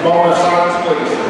Moment of silence, please.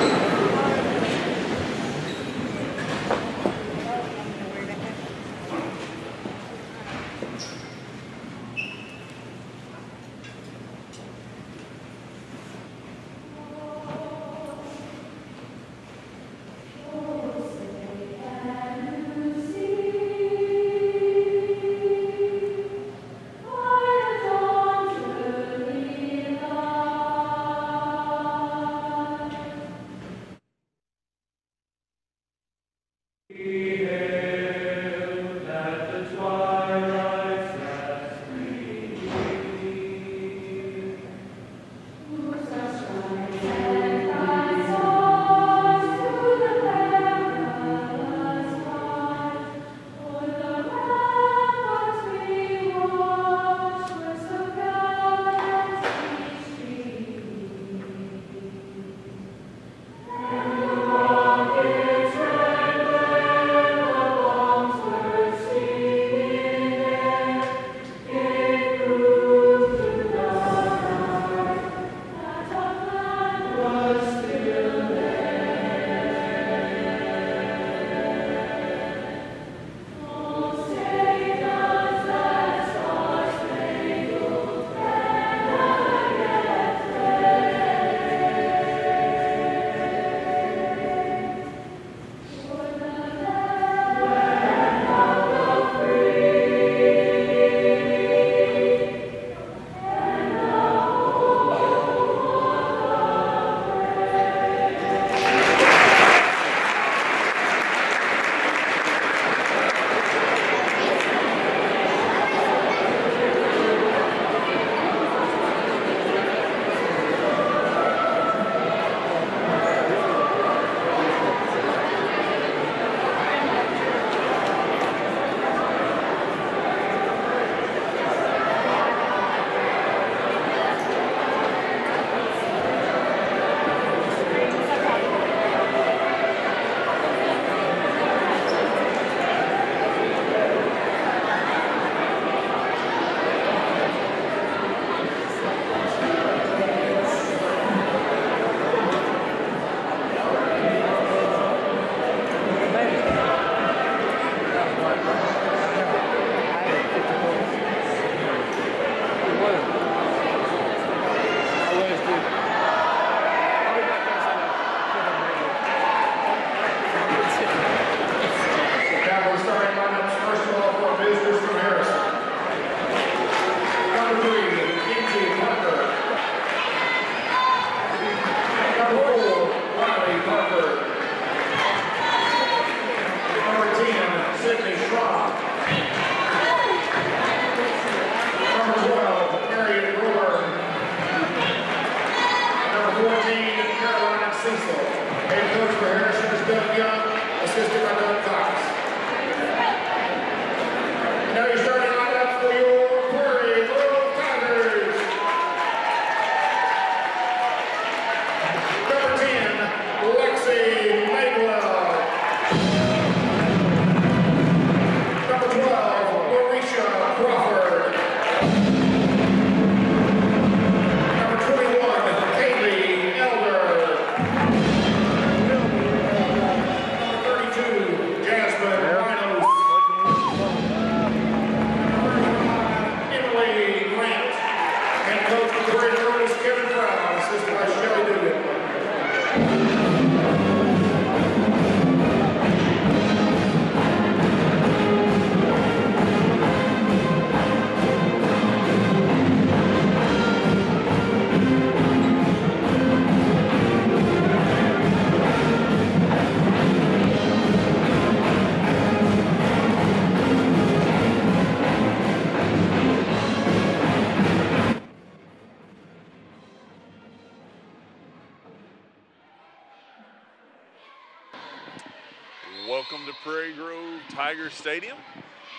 Welcome to Prairie Grove Tiger Stadium.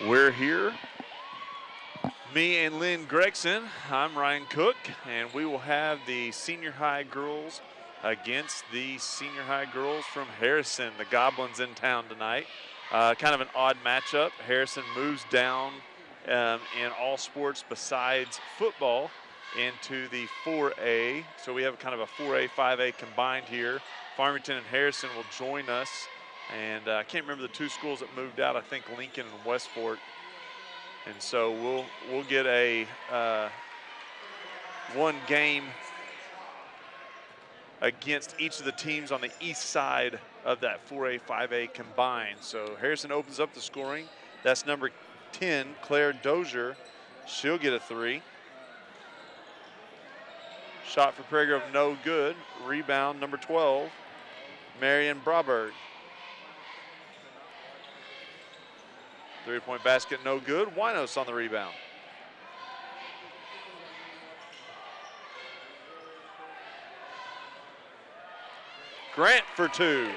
We're here, me and Lynn Gregson. I'm Ryan Cook, and we will have the senior high girls against the senior high girls from Harrison. The Goblins in town tonight. Kind of an odd matchup. Harrison moves down in all sports besides football. into the 4A. So we have kind of a 4A, 5A combined here. Farmington and Harrison will join us. And I can't remember the two schools that moved out. I think Lincoln and Westport. And so we'll get a one game against each of the teams on the east side of that 4A, 5A combined. So Harrison opens up the scoring. That's number 10, Claire Dozier. She'll get a 3. Shot for Prairie Grove, no good. Rebound, number 12, Marion Broberg. 3-point basket, no good. Winos on the rebound. Grant for 2.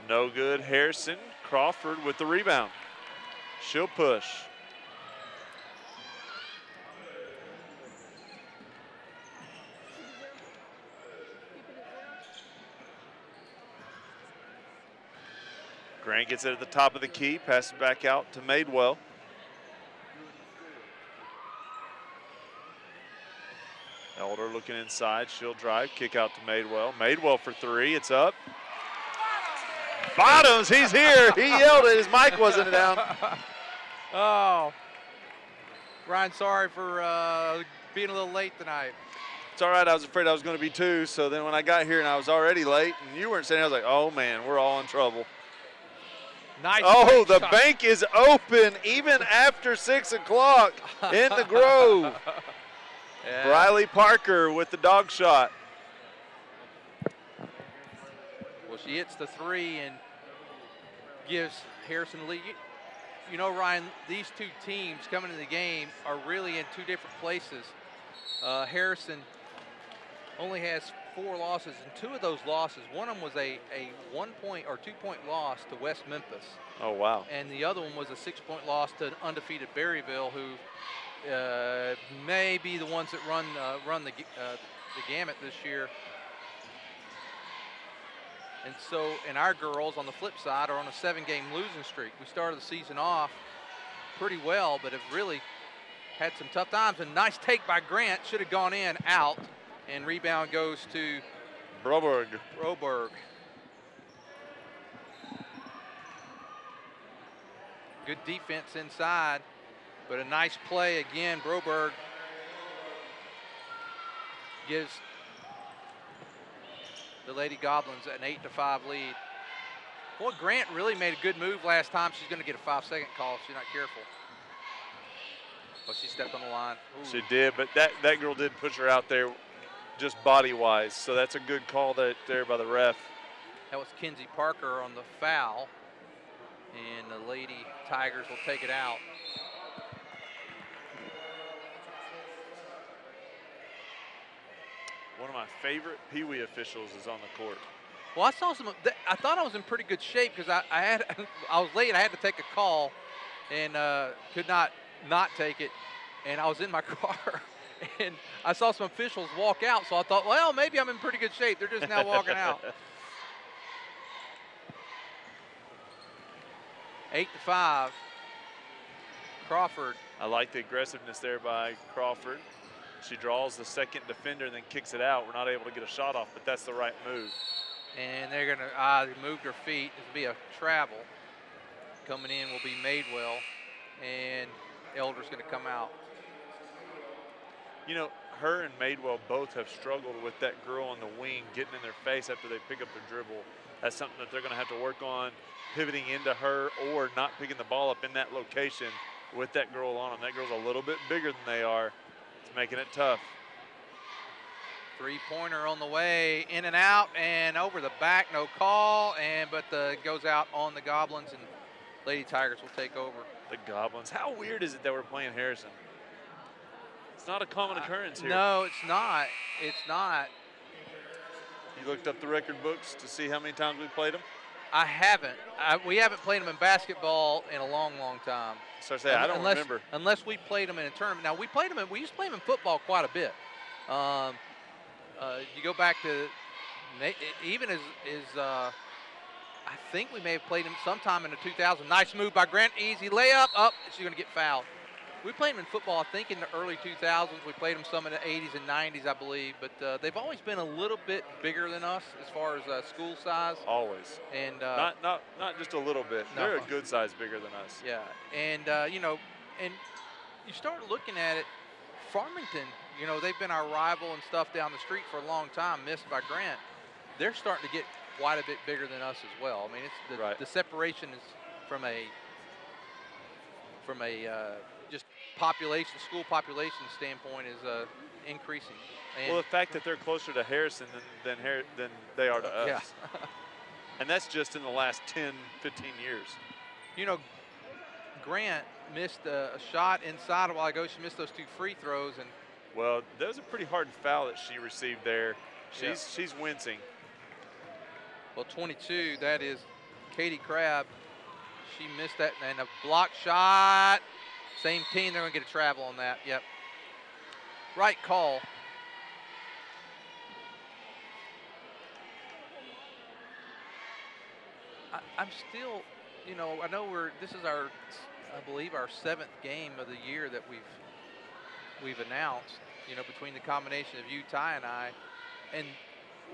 No good. Harrison. Crawford with the rebound. She'll push. Grant gets it at the top of the key, passes back out to Madewell. Elder looking inside, she'll drive, kick out to Madewell. Madewell for 3, it's up. Bottoms, he's here. He yelled it, his mic wasn't down. Oh, Ryan, sorry for being a little late tonight. It's all right, I was afraid I was gonna be too, so then when I got here and I was already late and you weren't saying, I was like, oh man, we're all in trouble. Nice. Oh, the bank is open even after 6 o'clock in the Grove. Yeah. Briley Parker with the dog shot. Well, she hits the 3 and gives Harrison the lead. You know, Ryan, these two teams coming into the game are really in two different places. Harrison only has 4 losses, and 2 of those losses, one of them was a 1-point or 2-point loss to West Memphis. Oh, wow. And the other one was a 6-point loss to undefeated Berryville, who may be the ones that run the gamut this year. And so, and our girls on the flip side are on a 7-game losing streak. We started the season off pretty well, but have really had some tough times. And nice take by Grant, should have gone in, out. And rebound goes to Broberg. Good defense inside, but a nice play again. Broberg gives the Lady Goblins an 8-5 lead. Boy, Grant really made a good move last time. She's going to get a 5-second call if she's not careful. Oh, she stepped on the line. Ooh. She did, but that girl did push her out there just body-wise, so that's a good call there by the ref. That was Kenzie Parker on the foul, and the Lady Tigers will take it out. One of my favorite Pee Wee officials is on the court. Well, I saw some. I thought I was in pretty good shape because I was late. I had to take a call, and could not take it, and I was in my car. And I saw some officials walk out, so I thought, well, maybe I'm in pretty good shape. They're just now walking out. 8-5. Crawford. I like the aggressiveness there by Crawford. She draws the second defender and then kicks it out. We're not able to get a shot off, but that's the right move. And they're going to move their feet. This will be a travel. Coming in will be Madewell, and Elder's going to come out. You know, her and Madewell both have struggled with that girl on the wing getting in their face after they pick up their dribble. That's something that they're going to have to work on, pivoting into her or not picking the ball up in that location with that girl on them. That girl's a little bit bigger than they are. It's making it tough. 3-pointer on the way, in and out, and over the back, no call, but goes out on the Goblins, and Lady Tigers will take over. The Goblins. How weird is it that we're playing Harrison? It's not a common occurrence here. No, it's not. It's not. You looked up the record books to see how many times we played them? I haven't. We haven't played them in basketball in a long, long time. So I say I don't remember. Unless we played them in a tournament. Now we used to play them in football quite a bit. You go back to even as I think we may have played them sometime in the 2000s. Nice move by Grant, easy layup. Up, she's going to get fouled. We played them in football, I think, in the early 2000s. We played them some in the 80s and 90s, I believe. But they've always been a little bit bigger than us as far as school size. Always. And not just a little bit. No. They're a good size bigger than us. Yeah, and and you start looking at it. Farmington, they've been our rival and stuff down the street for a long time, missed by Grant. They're starting to get quite a bit bigger than us as well. I mean, it's the separation is from a just school population standpoint is increasing. And well, the fact that they're closer to Harrison than they are to us. Yeah. And that's just in the last 10, 15 years. Grant missed a shot inside a while ago. She missed those 2 free throws. And well, that was a pretty hard foul that she received there. She's wincing. Well, 22, that is Katie Crabb. She missed that, and a block shot. Same team, they're going to get a travel on that. Yep. Right call. I'm still, I know this is I believe our 7th game of the year that we've announced, between the combination of you, Ty, and I, and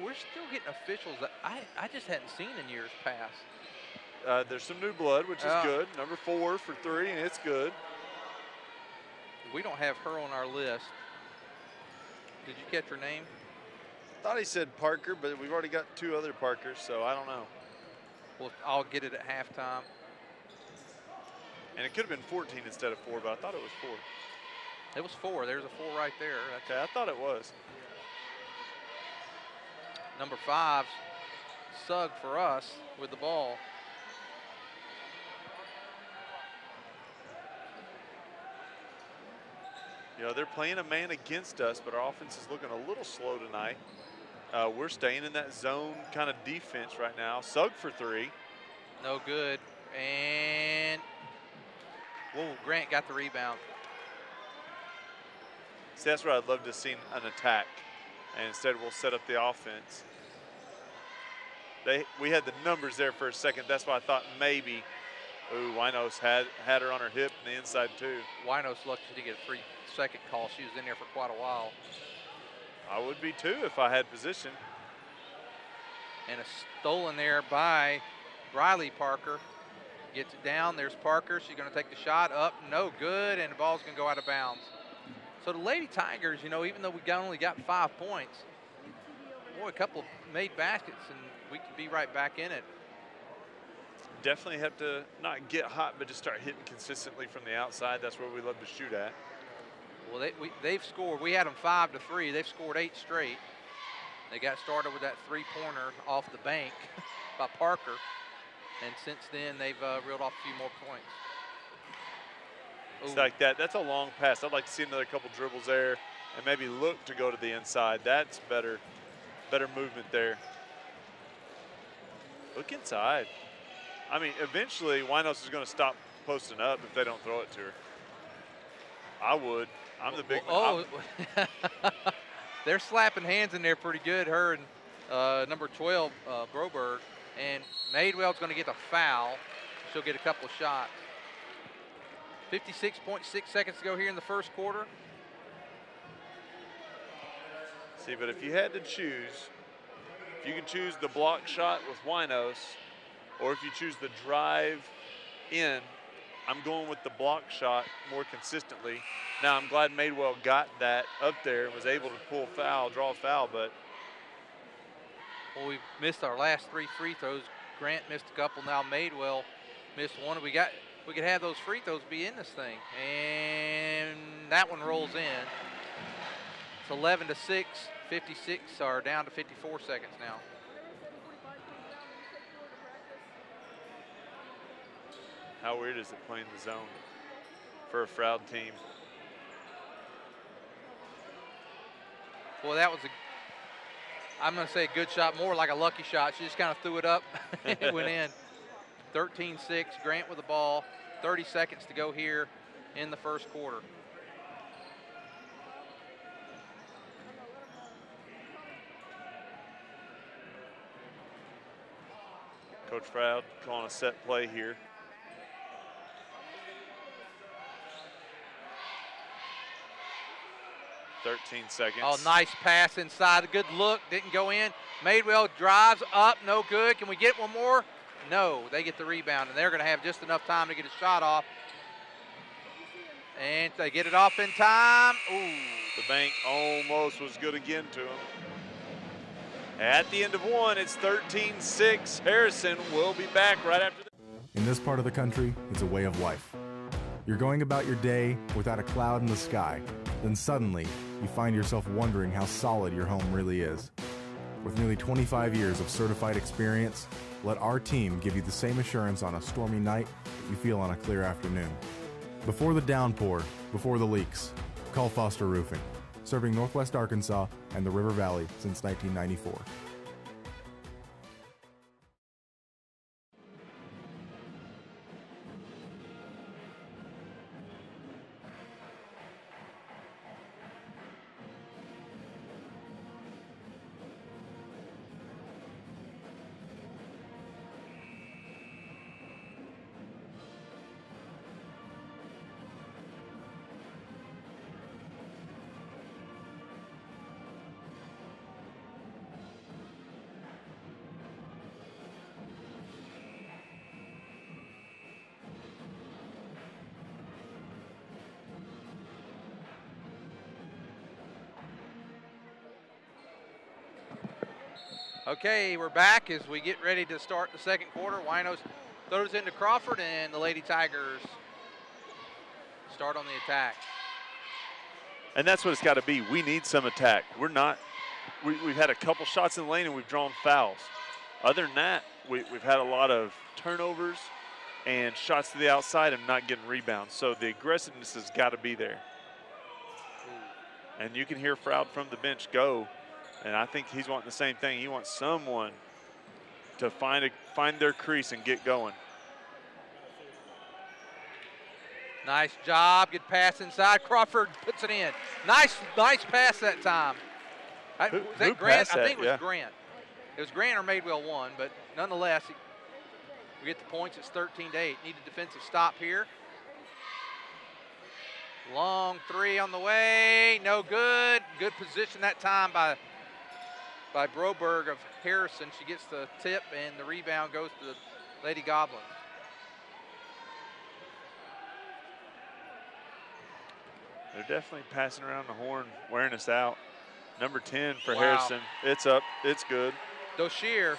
we're still getting officials that I just hadn't seen in years past. There's some new blood, which is good. Number 4 for 3, and it's good. We don't have her on our list. Did you catch her name? I thought he said Parker, but we've already got 2 other Parkers, so I don't know. Well, I'll get it at halftime. And it could have been 14 instead of 4, but I thought it was 4. It was 4. There's a 4 right there. Okay, I thought it was. Number 5, Sugg for us with the ball. They're playing a man against us, but our offense is looking a little slow tonight. We're staying in that zone kind of defense right now. Sugg for 3. No good. And Grant got the rebound. See, that's where I'd love to see an attack. And instead we'll set up the offense. We had the numbers there for a second. That's why I thought maybe, Winos had her on her hip on the inside too. Winos lucky to get a 3-second call. She was in there for quite a while. I would be too if I had position. And a stolen there by Riley Parker. Gets it down, there's Parker. She's gonna take the shot up, no good, and the ball's gonna go out of bounds. So the Lady Tigers, even though we only got 5 points, boy, a couple of made baskets and we could be right back in it. Definitely have to not get hot, but just start hitting consistently from the outside. That's where we love to shoot at. Well, they've scored. We had them 5-3. They've scored 8 straight. They got started with that 3-pointer off the bank by Parker, and since then they've reeled off a few more points. It's like that. That's a long pass. I'd like to see another couple dribbles there and maybe look to go to the inside. That's better movement there. Look inside. I mean, eventually Winos is going to stop posting up if they don't throw it to her. I would. I'm the big man. They're slapping hands in there pretty good, her and number 12, Broberg. And Madewell's going to get a foul. She'll get a couple of shots. 56.6 seconds to go here in the first quarter. See, but if you had to choose, if you could choose the block shot with Winos, or if you choose the drive in, I'm going with the block shot more consistently. Now, I'm glad Madewell got that up there and was able to draw a foul, but. Well, we missed our last 3 free throws. Grant missed a couple. Now Madewell missed one. We could have those free throws be in this thing. And that one rolls in. It's 11-6. 56 are down to 54 seconds now. How weird is it playing the zone for a Froud team? Well, that was I'm going to say good shot, more like a lucky shot. She just kind of threw it up and it went in. 13-6, Grant with the ball. 30 seconds to go here in the first quarter. Coach Froud calling a set play here. "13 seconds. Oh, nice pass inside. A good look. Didn't go in. Madewell drives up. No good. Can we get one more? No. They get the rebound, and they're going to have just enough time to get a shot off. And they get it off in time. Ooh. The bank almost was good again to him. At the end of one, it's 13-6. Harrison will be back right after this. In this part of the country, it's a way of life. You're going about your day without a cloud in the sky. Then suddenly, you find yourself wondering how solid your home really is. With nearly 25 years of certified experience, let our team give you the same assurance on a stormy night you feel on a clear afternoon. Before the downpour, before the leaks, call Foster Roofing, serving Northwest Arkansas and the River Valley since 1994. Okay, we're back as we get ready to start the second quarter. Winos throws into Crawford, and the Lady Tigers start on the attack. And that's what it's got to be. We need some attack. We've had a couple shots in the lane and we've drawn fouls. Other than that, we've had a lot of turnovers and shots to the outside and not getting rebounds. So the aggressiveness has got to be there. And you can hear Froud from the bench go. And I think he's wanting the same thing. He wants someone to find their crease and get going. Nice job. Good pass inside. Crawford puts it in. Nice pass that time. Was that Grant? I think it was Grant. It was Grant or Madewell won, but nonetheless, we get the points. It's 13-8. Need a defensive stop here. Long three on the way. No good. Good position that time by Broberg of Harrison. She gets the tip, and the rebound goes to the Lady Goblins. They're definitely passing around the horn, wearing us out. Number 10 for Harrison. It's up. It's good. Doshier.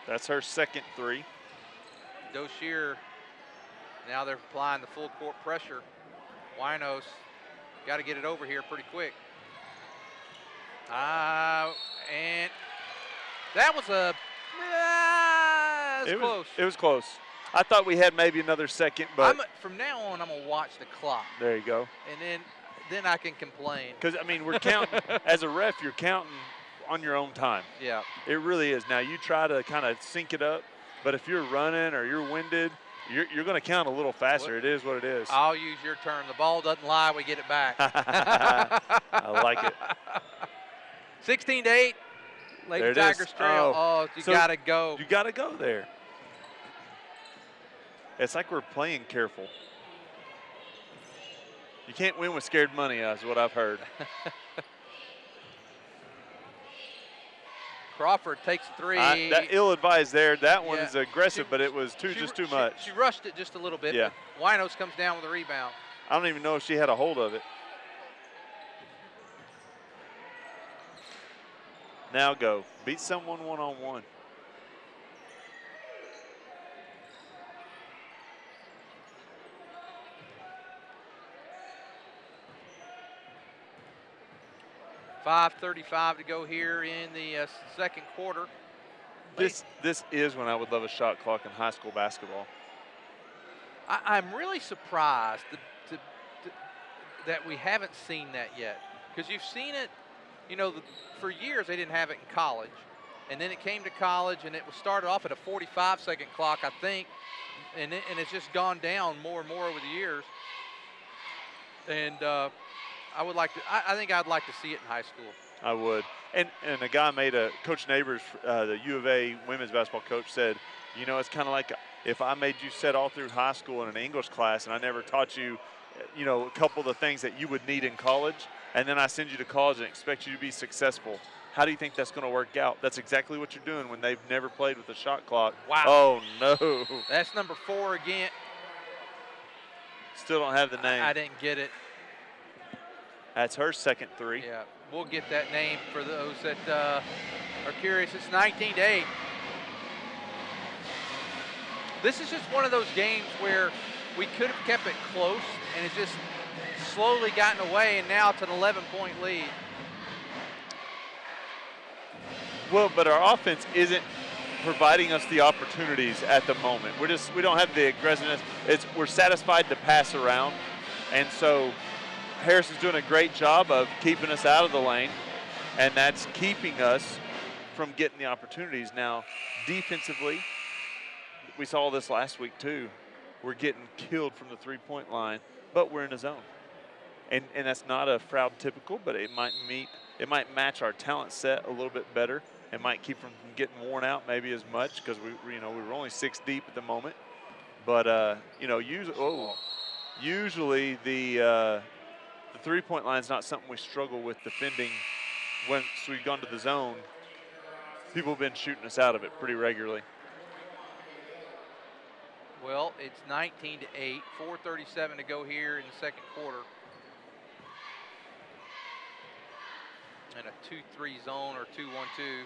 That's her second three. Doshier. Now they're applying the full court pressure. Winos got to get it over here pretty quick. And that was close. It was close. I thought we had maybe another second, but from now on, I'm gonna watch the clock. There you go. And then I can complain. Because I mean, we're counting as a ref. You're counting on your own time. Yeah. It really is. Now you try to kind of sync it up, but if you're running or you're winded, you're going to count a little faster. It is what it is. I'll use your turn. The ball doesn't lie. We get it back. I like it. 16-8. Lady Tigers trail. Oh, you got to go. You got to go there. It's like we're playing careful. You can't win with scared money, is what I've heard. Crawford takes three. That ill-advised there. That one is aggressive, but it was just too much. She rushed it just a little bit. Yeah. Winos comes down with a rebound. I don't even know if she had a hold of it. Now go. Beat someone one-on-one. .5:35 to go here in the second quarter. This is when I would love a shot clock in high school basketball. I'm really surprised that we haven't seen that yet, because you've seen it you know, for years they didn't have it in college. And then it came to college, and it was started off at a 45-second clock, I think, and it's just gone down more and more over the years. And I would like to. I think I'd like to see it in high school. I would. And a guy made Coach Neighbors, the U of A women's basketball coach, said, you know, it's kind of like if I made you sit all through high school in an English class and I never taught you, you know, a couple of the things that you would need in college, and then I send you to college and expect you to be successful. How do you think that's going to work out? That's exactly what you're doing when they've never played with a shot clock. Wow. Oh, no. That's number 4 again. Still don't have the name. I didn't get it. That's her second 3. Yeah, we'll get that name for those that are curious. It's 19-8. This is just one of those games where we could have kept it close, and it's just slowly gotten away, and now it's an 11-point lead. Well, but our offense isn't providing us the opportunities at the moment. We don't have the aggressiveness. We're satisfied to pass around, and so Harrison's doing a great job of keeping us out of the lane, and that's keeping us from getting the opportunities. Now, defensively, we saw this last week too. We're getting killed from the three-point line, but we're in a zone, and that's not a Froud typical, but it might match our talent set a little bit better. It might keep them from getting worn out maybe as much because we were only 6 deep at the moment. But you know, usually the three-point line is not something we struggle with defending. Once we've gone to the zone, people have been shooting us out of it pretty regularly. Well, it's 19-8, 4:37 to go here in the second quarter. And a 2-3 zone or 2-1-2.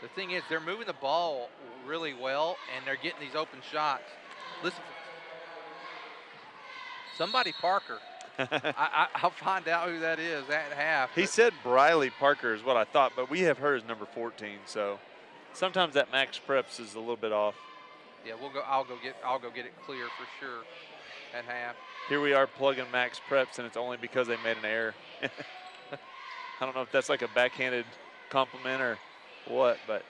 The thing is, they're moving the ball really well, and they're getting these open shots. Listen, somebody Parker. I'll find out who that is at half. He said Briley Parker is what I thought, but we have her as number 14. So sometimes that Max Preps is a little bit off. Yeah, I'll go get it clear for sure at half. Here we are plugging Max Preps, and it's only because they made an error. I don't know if that's like a backhanded compliment or what, but.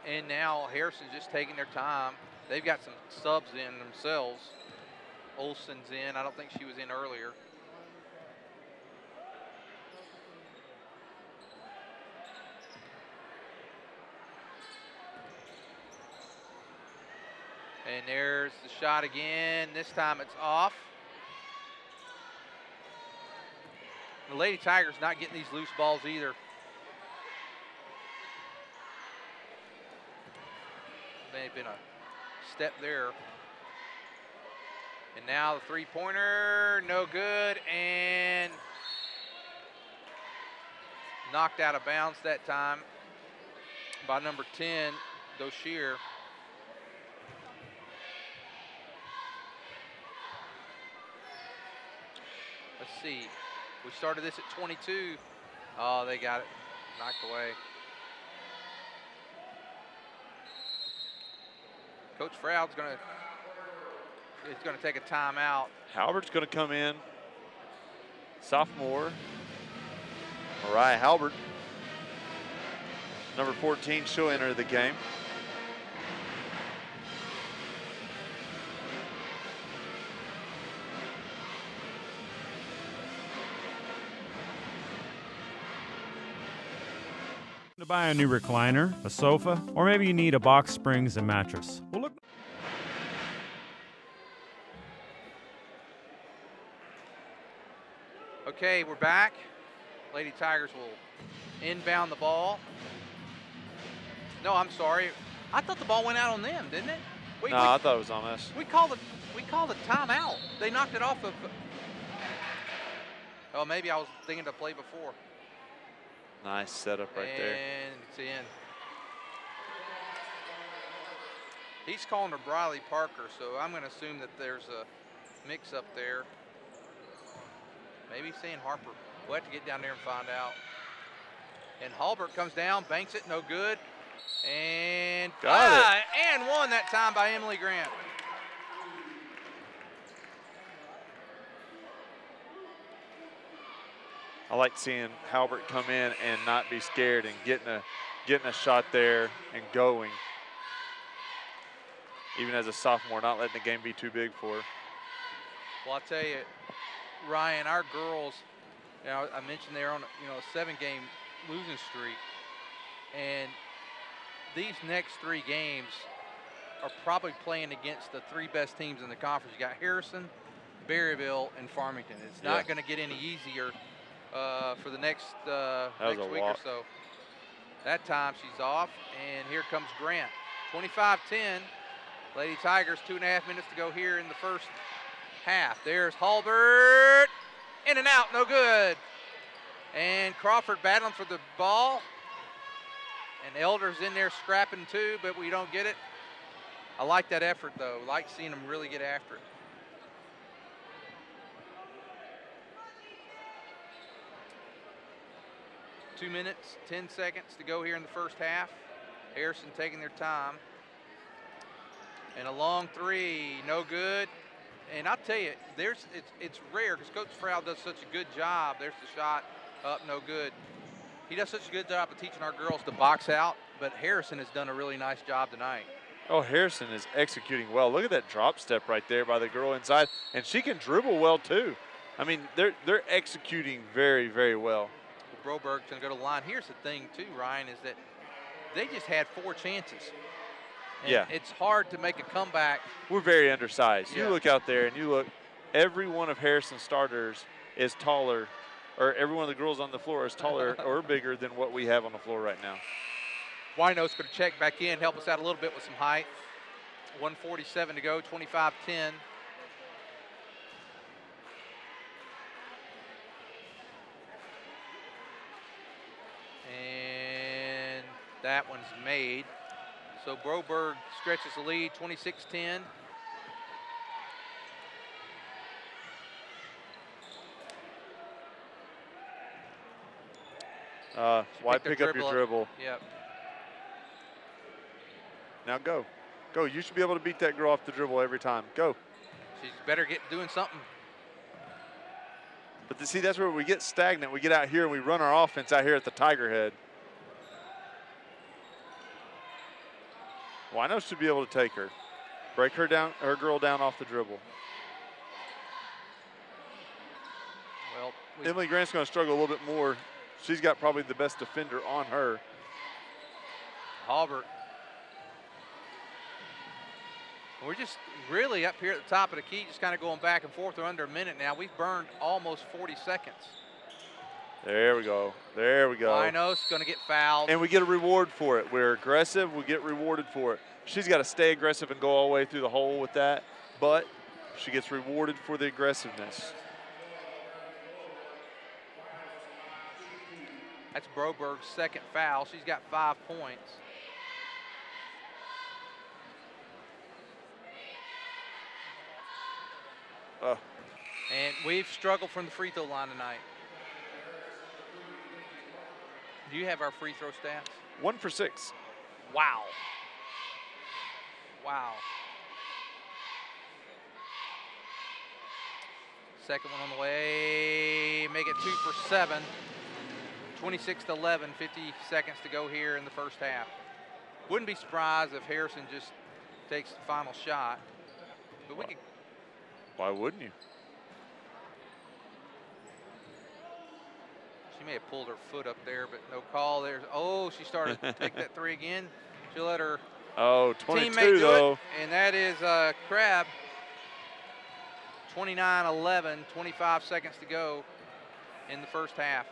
And now Harrison's just taking their time. They've got some subs in themselves. Olsen's in. I don't think she was in earlier. And there's the shot again. This time it's off. The Lady Tigers not getting these loose balls either. May have been a step there. And now the three-pointer, no good, and knocked out of bounds that time by number 10, Doshier. Let's see. We started this at 22. Oh, they got it knocked away. Coach Froud's is gonna take a timeout. Halbert's gonna come in. Sophomore, Mariah Halbert. Number 14, she'll enter the game. To buy a new recliner, a sofa, or maybe you need a box springs and mattress. Well, look. Okay, we're back. Lady Tigers will inbound the ball. No, I'm sorry. I thought the ball went out on them, didn't it? I thought it was on us. We called a timeout. They knocked it off of. Oh, maybe I was thinking of the play before. Nice setup right there. And it's in. He's calling her Briley Parker, so I'm going to assume that there's a mix-up there. Maybe he's saying Harper. We'll have to get down there and find out. And Halbert comes down, banks it, no good. And Got it. And one that time by Emily Grant. I like seeing Halbert come in and not be scared and getting a shot there and going. Even as a sophomore, not letting the game be too big for her. Well, I'll tell you, Ryan, our girls, you know, I mentioned they're on a 7-game losing streak, and these next 3 games are probably playing against the 3 best teams in the conference. You got Harrison, Berryville, and Farmington. It's not going to get any easier for the next week or so. That time she's off, and here comes Grant. 25-10. Lady Tigers, 2.5 minutes to go here in the first half. There's Halbert, in and out, no good. And Crawford battling for the ball. And Elder's in there scrapping too, but we don't get it. I like that effort though. I like seeing them really get after it. Two minutes, 10 seconds to go here in the first half. Harrison taking their time. And a long 3, no good. And I'll tell you, it's rare because Coach Sproul does such a good job. There's the shot, up, no good. He does such a good job of teaching our girls to box out, but Harrison has done a really nice job tonight. Oh, Harrison is executing well. Look at that drop step right there by the girl inside, and she can dribble well too. I mean, they're executing very, very well. Well, Broberg's going to go to the line. Here's the thing too, Ryan, is that they just had 4 chances. And it's hard to make a comeback. We're very undersized. Yeah. You look out there and you look, every one of Harrison's starters is taller, or every one of the girls on the floor is taller or bigger than what we have on the floor right now. Wino's going to check back in, help us out a little bit with some height. 1:47 to go, 25-10. And that one's made. So Broberg stretches the lead, 26-10. Why pick up your dribble? Yep. Now go. Go. You should be able to beat that girl off the dribble every time. Go. She's better get doing something. But see, that's where we get stagnant. We get out here and we run our offense out here at the Tiger Head. Wino should be able to take her. Break her down, her girl down off the dribble. Well, Emily Grant's going to struggle a little bit more. She's got probably the best defender on her. Halbert. We're just really up here at the top of the key, just kind of going back and forth. We're under a minute now. We've burned almost 40 seconds. There we go. There we go. Wino's going to get fouled. And we get a reward for it. We're aggressive. We get rewarded for it. She's got to stay aggressive and go all the way through the hole with that, but she gets rewarded for the aggressiveness. That's Broberg's second foul. She's got 5 points. And we've struggled from the free throw line tonight. Do you have our free throw stats? 1 for 6. Wow. Wow. Second one on the way. Make it 2 for 7. 26-11, 50 seconds to go here in the first half. Wouldn't be surprised if Harrison just takes the final shot. But we could. Why wouldn't you? She may have pulled her foot up there, but no call. There's, oh, she started to take that 3 again. She'll let her 22 teammate though. do it, and that is Crabb. 29-11, 25 seconds to go in the first half.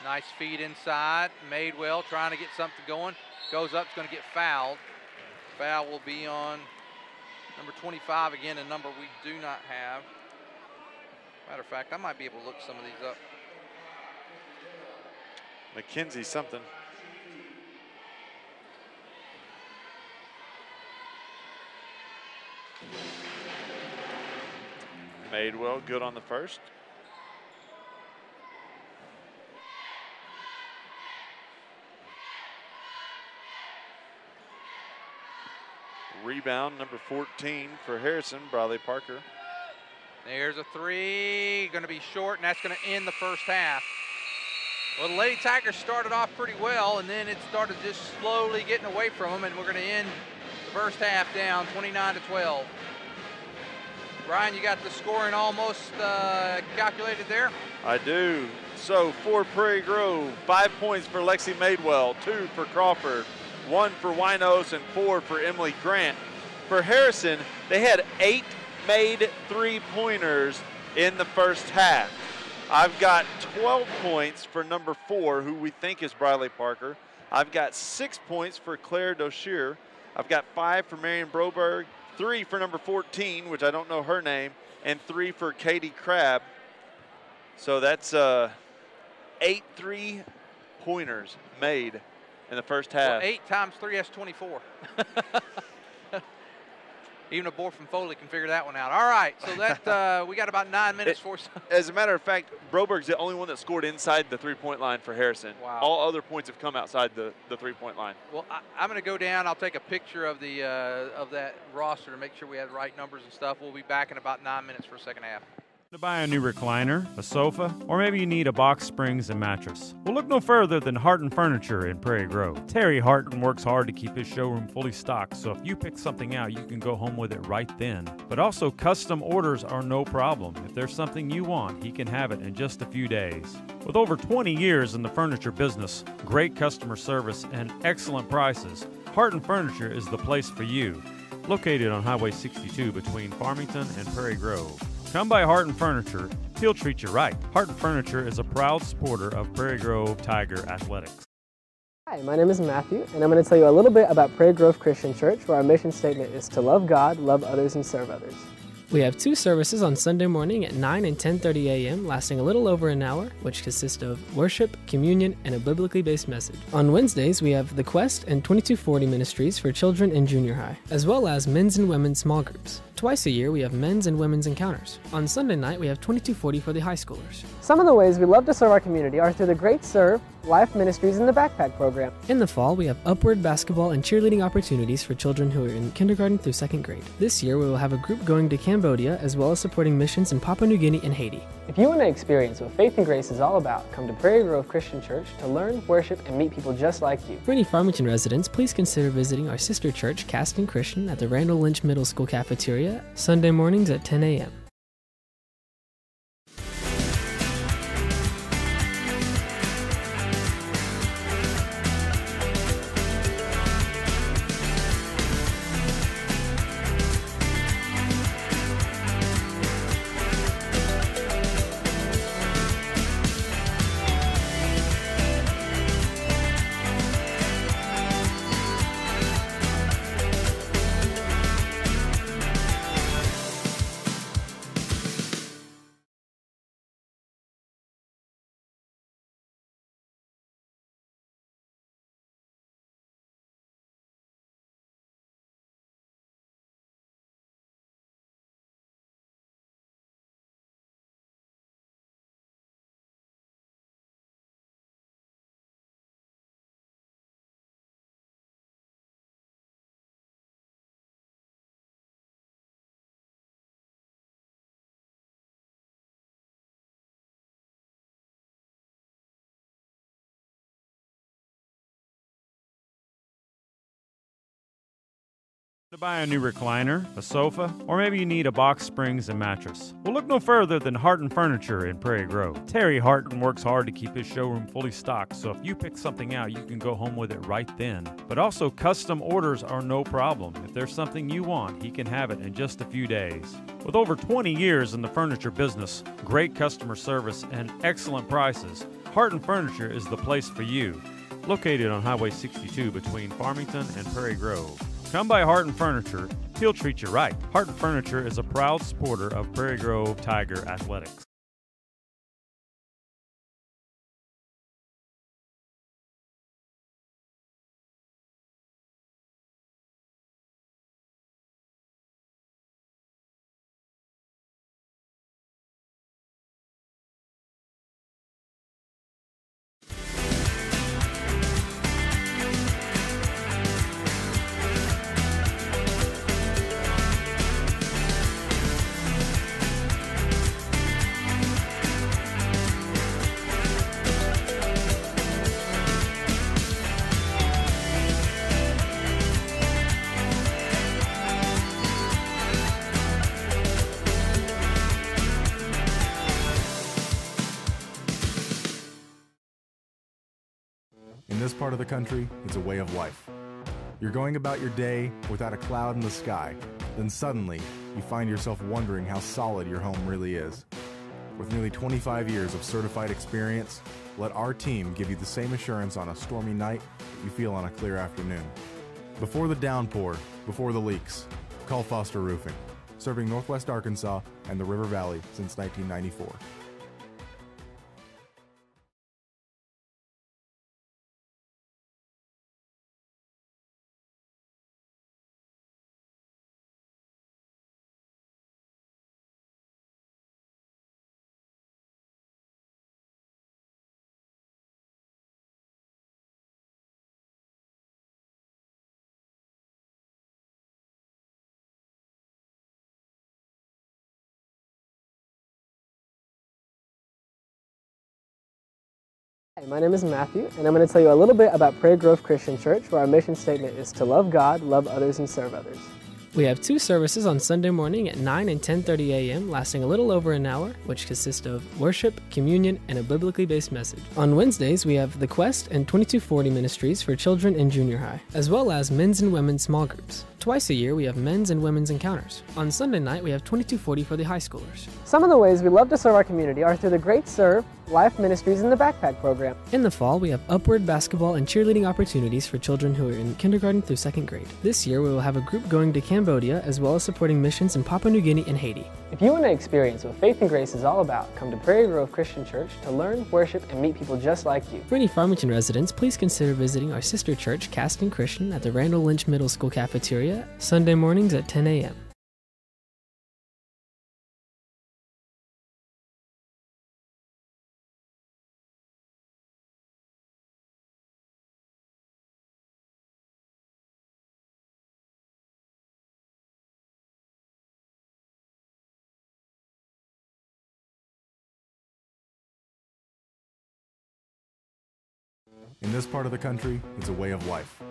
Nice feed inside. Madewell trying to get something going. Goes up, is going to get fouled. Foul will be on number 25 again, a number we do not have. Matter of fact, I might be able to look some of these up. McKenzie, something. Madewell good on the first. Rebound number 14 for Harrison, Bradley Parker. There's a three, going to be short, and that's going to end the first half. Well, the Lady Tigers started off pretty well, and then it started just slowly getting away from them, and we're going to end the first half down 29-12. Brian, you got the scoring almost calculated there? I do. So for Prairie Grove, 5 points for Lexi Madewell, 2 for Crawford, 1 for Winos, and 4 for Emily Grant. For Harrison, they had 8 made three-pointers in the first half. I've got 12 points for number 4, who we think is Bradley Parker. I've got 6 points for Claire Doshier. I've got 5 for Marion Broberg, 3 for number 14, which I don't know her name, and 3 for Katie Crabb. So that's 8 three-pointers made in the first half. Well, 8 times 3, that's 24. Even a boy from Foley can figure that one out. All right, so that we got about 9 minutes for. As a matter of fact, Broberg's the only one that scored inside the three-point line for Harrison. Wow. All other points have come outside the three-point line. Well, I'm going to go down. I'll take a picture of the of that roster to make sure we have the right numbers and stuff. We'll be back in about 9 minutes for second half. To buy a new recliner, a sofa, or maybe you need a box springs and mattress. Well, look no further than Harton Furniture in Prairie Grove. Terry Harton works hard to keep his showroom fully stocked, so if you pick something out, you can go home with it right then. But also, custom orders are no problem. If there's something you want, he can have it in just a few days. With over 20 years in the furniture business, great customer service, and excellent prices, Harton Furniture is the place for you. Located on Highway 62 between Farmington and Prairie Grove. Come by Harton Furniture, he'll treat you right. Harton Furniture is a proud supporter of Prairie Grove Tiger Athletics. Hi, my name is Matthew, and I'm going to tell you a little bit about Prairie Grove Christian Church, where our mission statement is to love God, love others, and serve others. We have 2 services on Sunday morning at 9 and 10:30 a.m., lasting a little over an hour, which consist of worship, communion, and a biblically based message. On Wednesdays, we have The Quest and 2240 ministries for children in junior high, as well as men's and women's small groups. Twice a year, we have men's and women's encounters. On Sunday night, we have 2240 for the high schoolers. Some of the ways we love to serve our community are through the Great Serve, Life Ministries, and the Backpack Program. In the fall, we have upward basketball and cheerleading opportunities for children who are in kindergarten through 2nd grade. This year, we will have a group going to Cambodia, as well as supporting missions in Papua New Guinea and Haiti. If you want to experience what faith and grace is all about, come to Prairie Grove Christian Church to learn, worship, and meet people just like you. For any Farmington residents, please consider visiting our sister church, Caston Christian, at the Randall Lynch Middle School cafeteria, Sunday mornings at 10 a.m. To buy a new recliner, a sofa, or maybe you need a box springs and mattress. Well, look no further than Harton Furniture in Prairie Grove. Terry Harton works hard to keep his showroom fully stocked, so if you pick something out, you can go home with it right then. But also, custom orders are no problem. If there's something you want, he can have it in just a few days. With over 20 years in the furniture business, great customer service, and excellent prices, Harton Furniture is the place for you. Located on Highway 62 between Farmington and Prairie Grove. Come by Harton Furniture, he'll treat you right. Harton Furniture is a proud supporter of Prairie Grove Tiger Athletics. this part of the country, it's a way of life. You're going about your day without a cloud in the sky, then suddenly you find yourself wondering how solid your home really is. With nearly 25 years of certified experience, let our team give you the same assurance on a stormy night that you feel on a clear afternoon. Before the downpour, before the leaks, call Foster Roofing, serving Northwest Arkansas and the River Valley since 1994. Hi, my name is Matthew, and I'm going to tell you a little bit about Prairie Grove Christian Church, where our mission statement is to love God, love others, and serve others. We have two services on Sunday morning at 9 and 10:30 a.m., lasting a little over an hour, which consist of worship, communion, and a biblically based message. On Wednesdays, we have the Quest and 2240 ministries for children in junior high, as well as men's and women's small groups. Twice a year, we have men's and women's encounters. On Sunday night, we have 2240 for the high schoolers. Some of the ways we love to serve our community are through the Great Serve, Life Ministries, and the Backpack Program. In the fall, we have upward basketball and cheerleading opportunities for children who are in kindergarten through second grade. This year, we will have a group going to Cambodia, as well as supporting missions in Papua New Guinea and Haiti. If you want to experience what faith and grace is all about, come to Prairie Grove Christian Church to learn, worship, and meet people just like you. For any Farmington residents, please consider visiting our sister church, Caston Christian, at the Randall Lynch Middle School cafeteria, Sunday mornings at 10 a.m. In this part of the country, it's a way of life.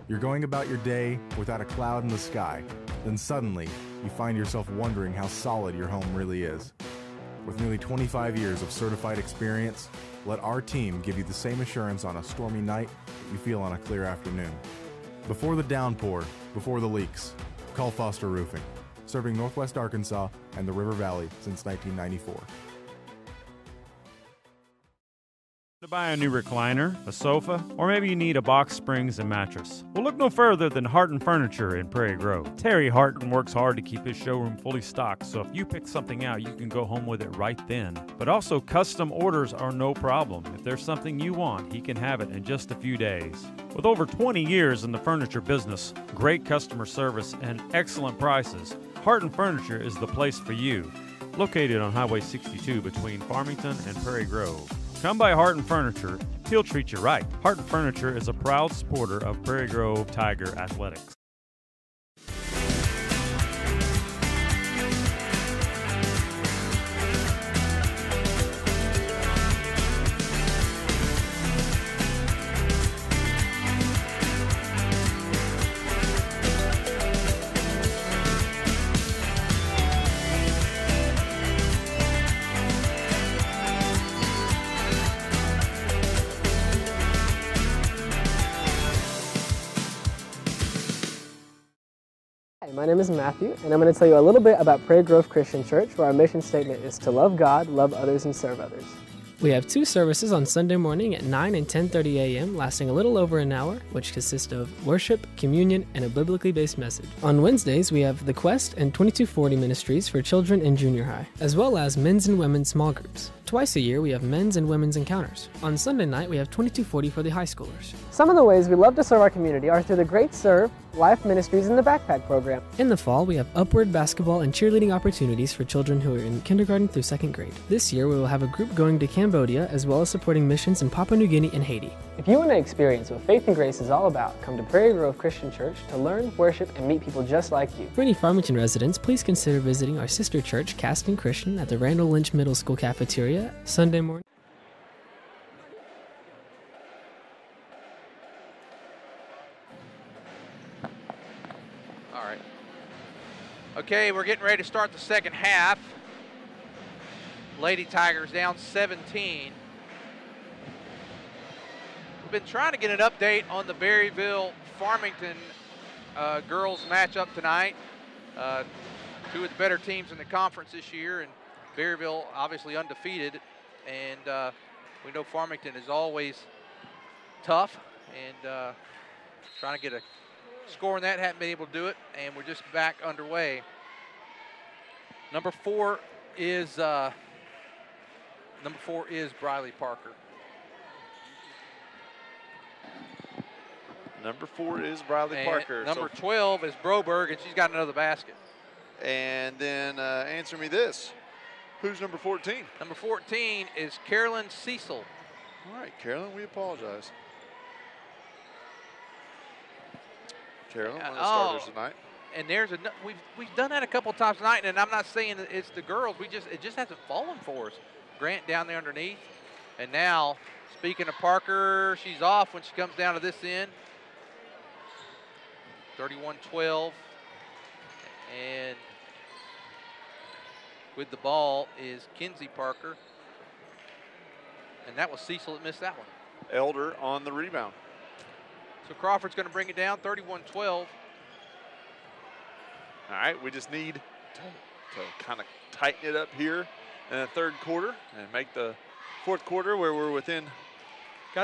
You're going about your day without a cloud in the sky, then suddenly you find yourself wondering how solid your home really is. With nearly 25 years of certified experience, let our team give you the same assurance on a stormy night that you feel on a clear afternoon. Before the downpour, before the leaks, call Foster Roofing, serving Northwest Arkansas and the River Valley since 1994. To buy a new recliner, a sofa, or maybe you need a box springs and mattress. Well, look no further than Harton Furniture in Prairie Grove. Terry Harton works hard to keep his showroom fully stocked, so if you pick something out, you can go home with it right then. But also, custom orders are no problem. If there's something you want, he can have it in just a few days. With over 20 years in the furniture business, great customer service, and excellent prices, Harton Furniture is the place for you. Located on Highway 62 between Farmington and Prairie Grove. Come by Harton Furniture, he'll treat you right. Harton Furniture is a proud supporter of Prairie Grove Tiger Athletics. Hi, my name is Matthew, and I'm going to tell you a little bit about Prairie Grove Christian Church, where our mission statement is to love God, love others, and serve others. We have two services on Sunday morning at 9 and 10:30 a.m., lasting a little over an hour, which consist of worship, communion, and a biblically based message. On Wednesdays, we have the Quest and 2240 ministries for children in junior high, as well as men's and women's small groups. Twice a year, we have men's and women's encounters. On Sunday night, we have 2240 for the high schoolers. Some of the ways we love to serve our community are through the Great Serve, Life Ministries, and the Backpack Program. In the fall, we have upward basketball and cheerleading opportunities for children who are in kindergarten through second grade. This year, we will have a group going to Cambodia, as well as supporting missions in Papua New Guinea and Haiti. If you want to experience what faith and grace is all about, come to Prairie Grove Christian Church to learn, worship, and meet people just like you. For any Farmington residents, please consider visiting our sister church, Caston Christian, at the Randall Lynch Middle School cafeteria, Sunday morning. All right. Okay, we're getting ready to start the second half. Lady Tigers down 17. been trying to get an update on the Berryville-Farmington girls matchup tonight. Two of the better teams in the conference this year, and Berryville obviously undefeated. And we know Farmington is always tough, and trying to get a score on that, haven't been able to do it, and we're just back underway. Number four is Briley Parker. Number 4 is Briley Parker. Number 12 is Broberg, and she's got another basket. And then answer me this. Who's number 14? Number 14 is Carolyn Cecil. All right, Carolyn, we apologize. Carolyn, one of the starters tonight. And there's we've done that a couple of times tonight, and I'm not saying that it's the girls. It just hasn't fallen for us. Grant down there underneath, and now speaking of Parker, she's off when she comes down to this end. 31-12, and with the ball is Kinsey Parker, and that was Cecil that missed that one. Elder on the rebound. So Crawford's going to bring it down, 31-12. All right, we just need to kind of tighten it up here in the third quarter and make the fourth quarter where we're within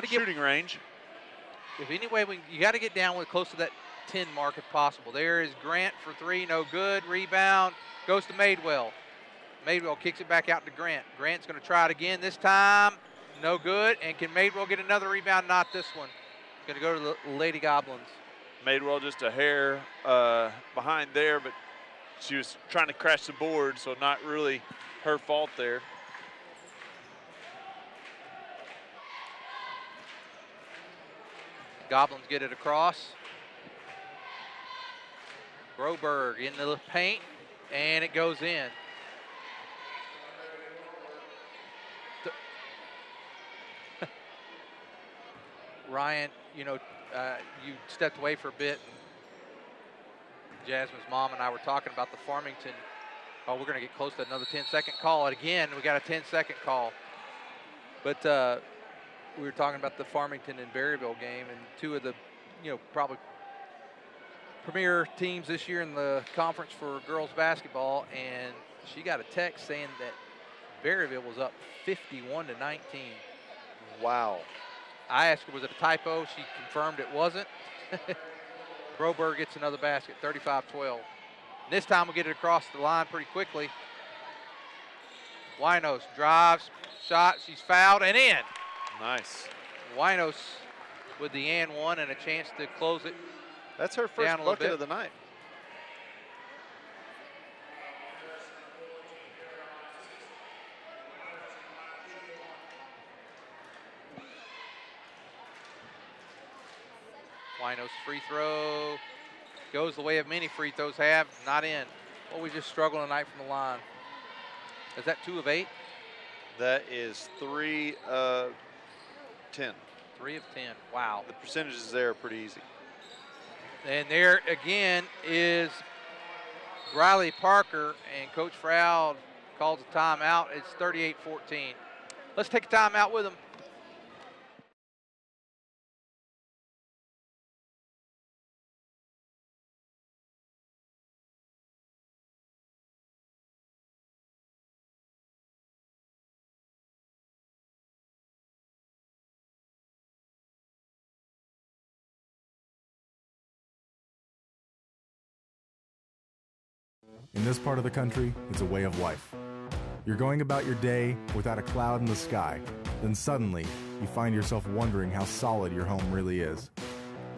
shooting range. If anyway, you got to get down with close to that 10 mark if possible. There is Grant for three, no good. Rebound goes to Madewell. Madewell kicks it back out to Grant. Grant's going to try it again this time. No good. And can Madewell get another rebound? Not this one. Going to go to the Lady Goblins. Madewell just a hair behind there, but she was trying to crash the board, so not really her fault there. Goblins get it across. Broberg in the paint, and it goes in. Ryan, you stepped away for a bit. Jasmine's mom and I were talking about the Farmington. Oh, we're going to get close to another 10-second call. And again, we got a 10-second call. But we were talking about the Farmington and Berryville game, and two of the, probably premier teams this year in the conference for girls basketball. And she got a text saying that Berryville was up 51-19. Wow. I asked her, was it a typo? She confirmed it wasn't. Broberg gets another basket, 35-12. This time we'll get it across the line pretty quickly. Winos drives, shot, she's fouled, and in. Nice. Winos with the and one and a chance to close it. That's her first bucket of the night. Winos free throw goes the way of many free throws have, not in. Well, we just struggled tonight from the line. Is that 2 of 8? That is 3 of 10. 3 of 10, wow. The percentages there are pretty easy. And there again is Briley Parker, and Coach Froud calls a timeout. It's 38-14. Let's take a timeout with him. In this part of the country, it's a way of life. You're going about your day without a cloud in the sky, then suddenly you find yourself wondering how solid your home really is.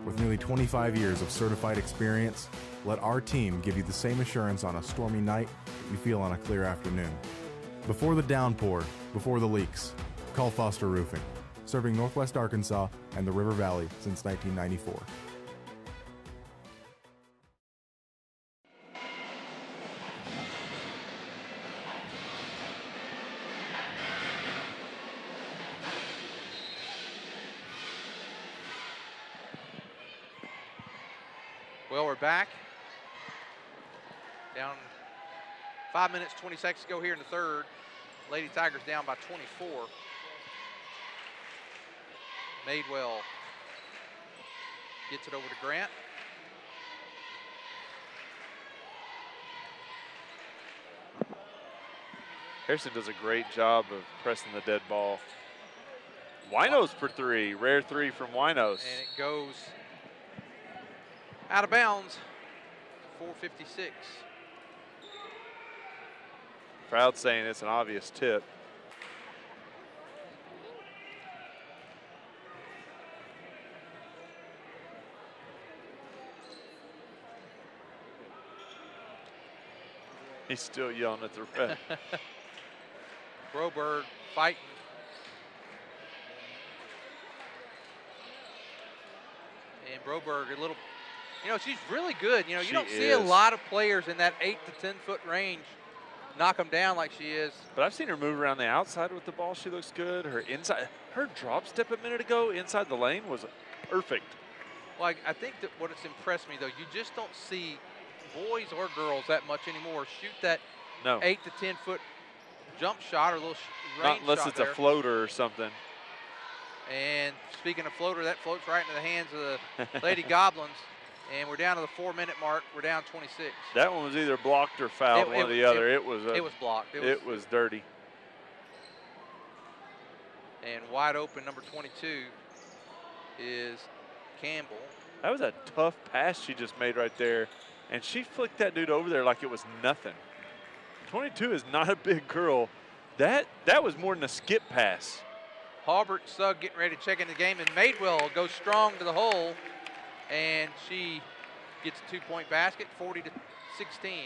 With nearly 25 years of certified experience, let our team give you the same assurance on a stormy night that you feel on a clear afternoon. Before the downpour, before the leaks, call Foster Roofing, serving Northwest Arkansas and the River Valley since 1994. Well, we're back. Down 5 minutes, 20 seconds to go here in the third. Lady Tigers down by 24. Madewell Gets it over to Grant. Harrison does a great job of pressing the dead ball. Winos for three. Rare three from Winos. And it goes out of bounds. 4:56. Crowd saying it's an obvious tip. He's still yelling at the ref. Broberg fighting. And Broberg a little, you know, she's really good. You know, you don't see a lot of players in that 8 to 10 foot range knock them down like she is. But I've seen her move around the outside with the ball. She looks good. Her inside, her drop step a minute ago inside the lane was perfect. Well, I think that what has impressed me, though, you just don't see boys or girls that much anymore shoot that 8 to 10 foot jump shot or a little range Not unless shot it's there. a floater or something. And speaking of floater, that floats right into the hands of the Lady Goblins. And we're down to the 4-minute mark. We're down 26. That one was either blocked or fouled, one or the other. It was blocked. It was dirty. And wide open, number 22 is Campbell. That was a tough pass she just made right there. And she flicked that dude over there like it was nothing. 22 is not a big girl. That was more than a skip pass. Halbert Sugg getting ready to check in the game, and Madewell goes strong to the hole, and she gets a 2-point basket, 40 to 16.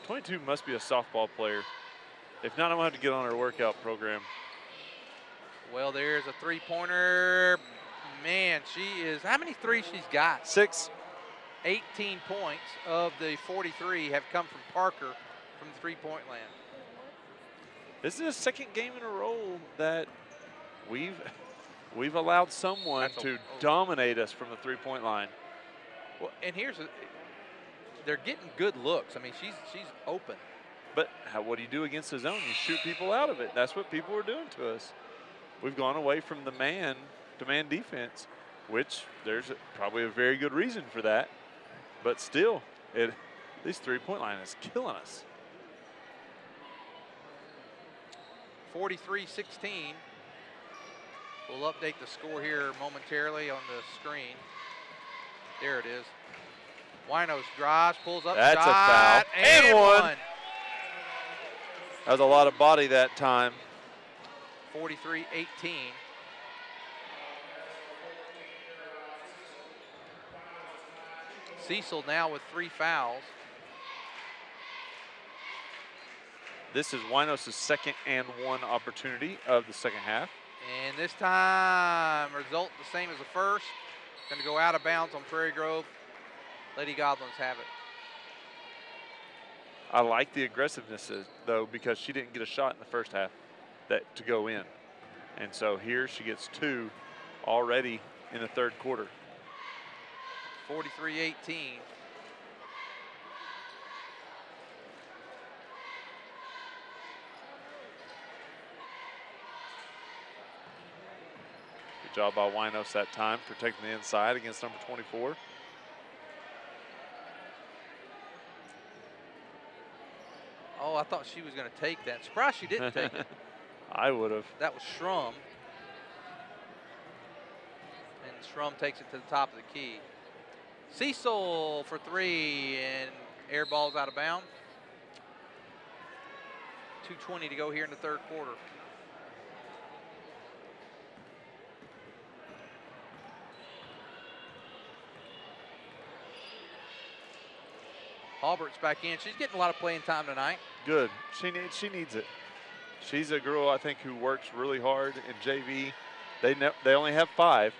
22 must be a softball player. If not, I'm gonna have to get on her workout program. Well, there's a three-pointer. Man, she is, how many threes she's got? 6. 18 points of the 43 have come from Parker from the three-point land. This is the second game in a row that we've allowed someone to dominate us from the three-point line. Well, and they're getting good looks. I mean, she's open. But what do you do against the zone? You shoot people out of it. That's what people are doing to us. We've gone away from the man-to-man defense, which there's probably a very good reason for that. But still, this three-point line is killing us. 43-16. We'll update the score here momentarily on the screen. There it is. Winos drives, pulls up, That's shot, a foul. And one. That was a lot of body that time. 43-18. Cecil now with 3 fouls. This is Winos' second and 1 opportunity of the second half. And this time, result the same as the first. Going to go out of bounds on Prairie Grove. Lady Goblins have it. I like the aggressiveness, though, because she didn't get a shot in the first half to go in. And so here she gets 2 already in the third quarter. 43-18. Good job by Winos that time, protecting the inside against number 24. Oh, I thought she was going to take that. Surprised she didn't take it. I would have. That was Schrum. And Schrum takes it to the top of the key. Cecil for 3, and air ball's out of bounds. 2:20 to go here in the third quarter. Halbert's back in. She's getting a lot of playing time tonight. Good. She needs it. She's a girl, I think, who works really hard in JV. They only have 5.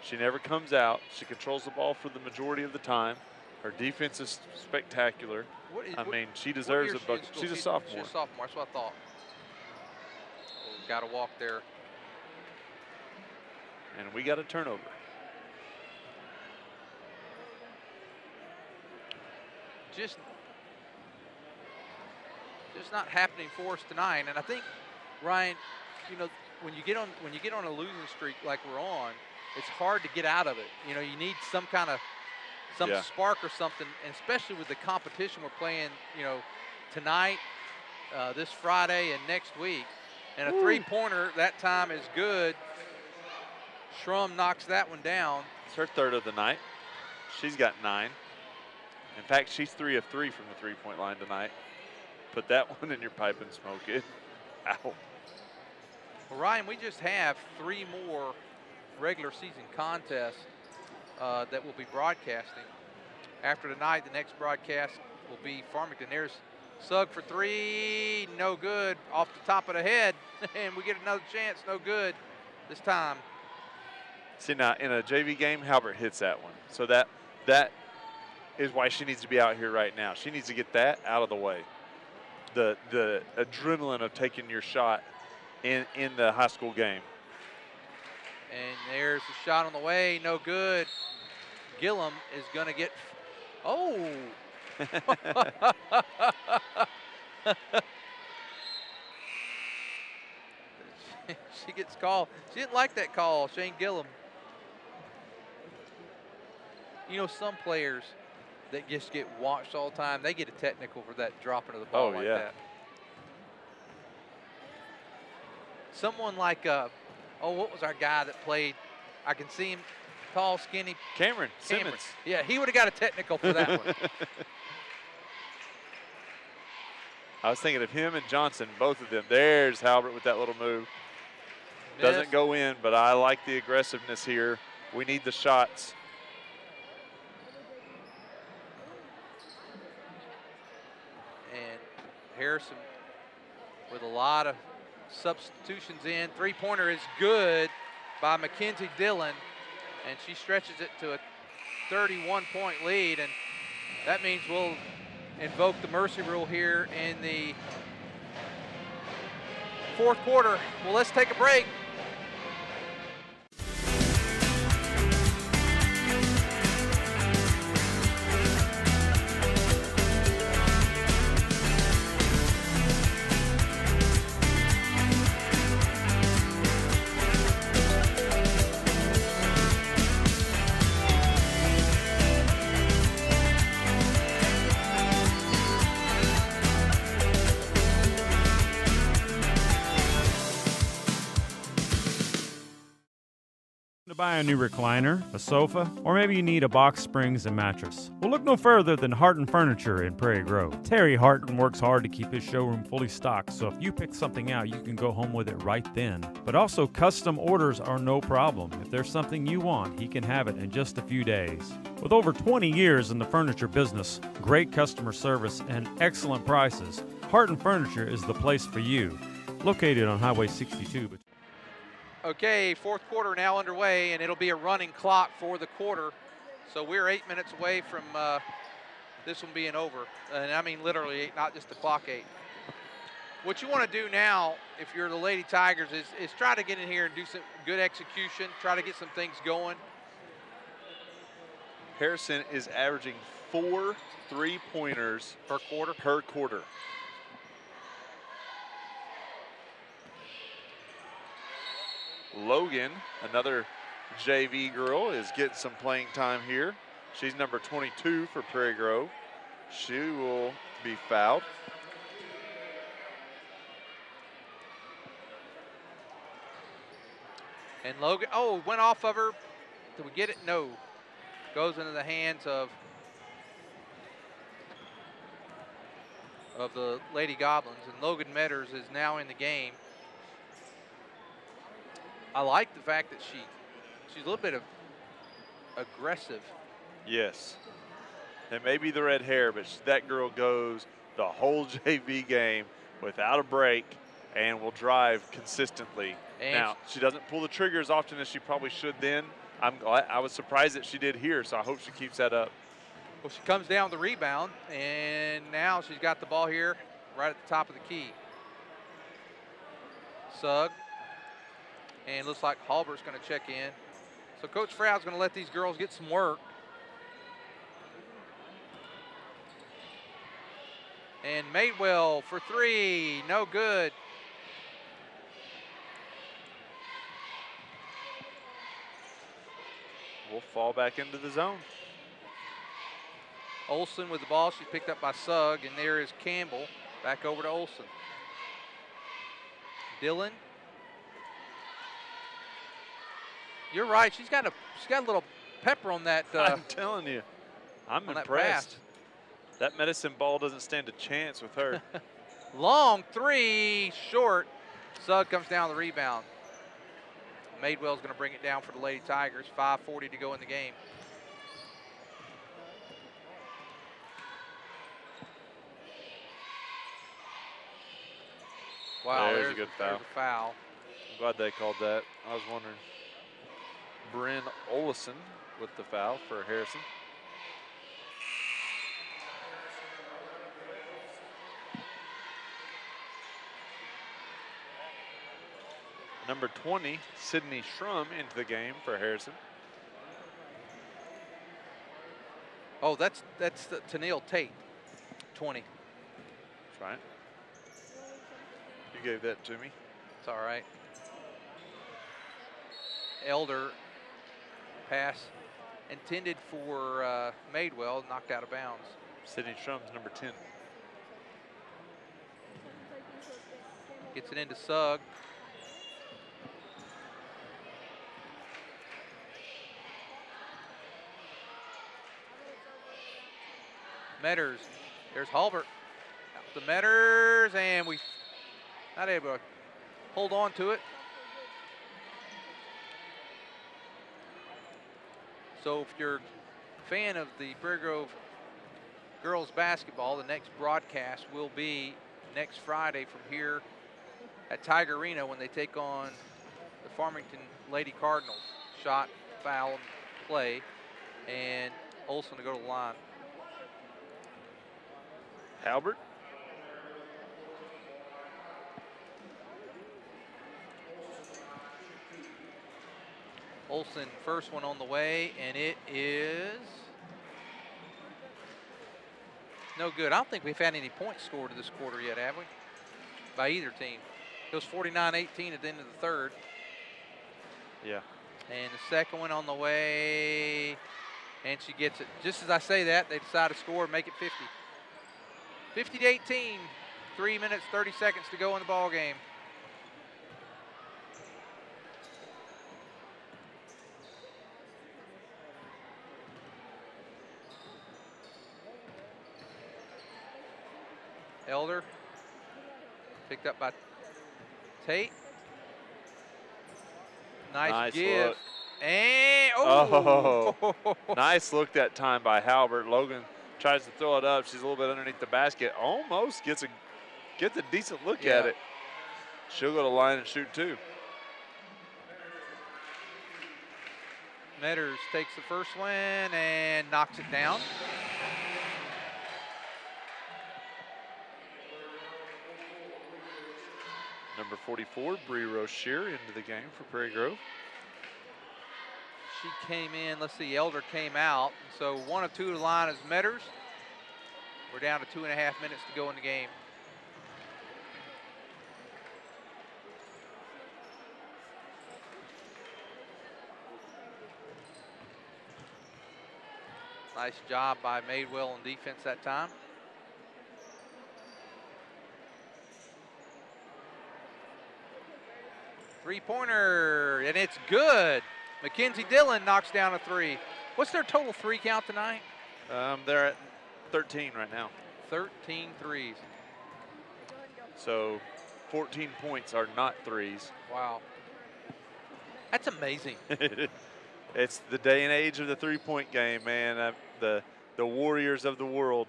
She never comes out. She controls the ball for the majority of the time. Her defense is spectacular. I mean, she deserves it, but she's a sophomore. She's a sophomore. That's what I thought. Oh, got to walk there. And we got a turnover. Just not happening for us tonight. And I think, Ryan, you know, when you get on a losing streak like we're on, it's hard to get out of it. You know, you need some spark or something, and especially with the competition we're playing, you know, tonight, this Friday, and next week. And a three-pointer that time is good. Schrum knocks that one down. It's her third of the night. She's got 9. In fact, she's 3 of 3 from the three-point line tonight. Put that one in your pipe and smoke it. Ow. Well, Ryan, we just have 3 more regular season contests that we'll be broadcasting. After tonight, the next broadcast will be Farmington. There's Sugg for 3, no good, off the top of the head, and we get another chance, no good this time. See, now in a JV game, Halbert hits that one. So that is why she needs to be out here right now. She needs to get that out of the way. The adrenaline of taking your shot in the high school game. And there's a shot on the way, no good. Gillum is going to get, oh. She gets called. She didn't like that call, Shane Gillum. You know, some players that just get watched all the time, they get a technical for that dropping of the ball like that. Someone like, what was our guy that played? I can see him, tall, skinny. Cameron Simmons. Yeah, he would have got a technical for that one. I was thinking of him and Johnson, both of them. There's Halbert with that little move. Doesn't go in, but I like the aggressiveness here. We need the shots. And Harrison with a lot of substitutions in. Three-pointer is good by Mackenzie Dillon, and she stretches it to a 31-point lead, and that means we'll invoke the mercy rule here in the fourth quarter. Well, let's take a break. To buy a new recliner, a sofa, or maybe you need a box springs and mattress. Well, look no further than Harton Furniture in Prairie Grove. Terry Harton works hard to keep his showroom fully stocked, so if you pick something out, you can go home with it right then. But also, custom orders are no problem. If there's something you want, he can have it in just a few days. With over 20 years in the furniture business, great customer service, and excellent prices, Harton Furniture is the place for you. Located on Highway 62. Okay, fourth quarter now underway, and it'll be a running clock for the quarter. So we're 8 minutes away from this one being over. And I mean literally 8, not just the clock 8. What you want to do now, if you're the Lady Tigers, is try to get in here and do some good execution, try to get some things going. Harrison is averaging 4 3-pointers per quarter. Logan, another JV girl, is getting some playing time here. She's number 22 for Prairie Grove. She will be fouled. And Logan, went off of her. Did we get it? No. Goes into the hands of the Lady Goblins, and Logan Metters is now in the game. I like the fact that she's a little bit of aggressive. Yes. It may be the red hair, but that girl goes the whole JV game without a break and will drive consistently. And now, she doesn't pull the trigger as often as she probably should then. I was surprised that she did here, so I hope she keeps that up. Well, she comes down the rebound, and now she's got the ball here right at the top of the key. Sugg. And looks like Halbert's going to check in. So Coach Froud's going to let these girls get some work. And Madewell for 3, no good. fall back into the zone. Olson with the ball. She's picked up by Sugg, and there is Campbell. Back over to Olson. Dillon. You're right. She's got a little pepper on that. I'm telling you, I'm impressed. That medicine ball doesn't stand a chance with her. Long three, short. Sugg comes down the rebound. Madewell's going to bring it down for the Lady Tigers. 5:40 to go in the game. Wow, there's a good foul. There's a foul. I'm glad they called that. I was wondering. Bryn Olison with the foul for Harrison. Number 20, Sydney Shrum into the game for Harrison. Oh, that's Tennille Tate, 20. That's right. You gave that to me. It's all right. Elder pass intended for Madewell, knocked out of bounds. Sydney Strum's number 10. Gets it into Sugg. Metters. There's Halbert. Out to Metters, and we not able to hold on to it. So if you're a fan of the Prairie Grove girls basketball, the next broadcast will be next Friday from here at Tiger Arena when they take on the Farmington Lady Cardinals. Shot, foul, and play, and Olson to go to the line. Albert. Olson, first one on the way, and it is no good. I don't think we've had any points scored this quarter yet, have we? By either team. It was 49-18 at the end of the third. Yeah. And the second one on the way, and she gets it. Just as I say that, they decide to score and make it 50. 50-18, 3 minutes, 30 seconds to go in the ball game. Elder, picked up by Tate. Nice give. Look. And, Nice look that time by Halbert. Logan tries to throw it up. She's a little bit underneath the basket. Almost gets a decent look at it. She'll go to line and shoot too. Metters takes the first one and knocks it down. Number 44, Bree Rozier into the game for Prairie Grove. She came in, let's see, Elder came out. So 1 of 2 to the line is Metters. We're down to 2.5 minutes to go in the game. Nice job by Madewell on defense that time. Three-pointer, and it's good. Mackenzie Dillon knocks down a three. What's their total three count tonight? They're at 13 right now. 13 threes. So 14 points are not threes. Wow. That's amazing. It's the day and age of the three-point game, man. The warriors of the world.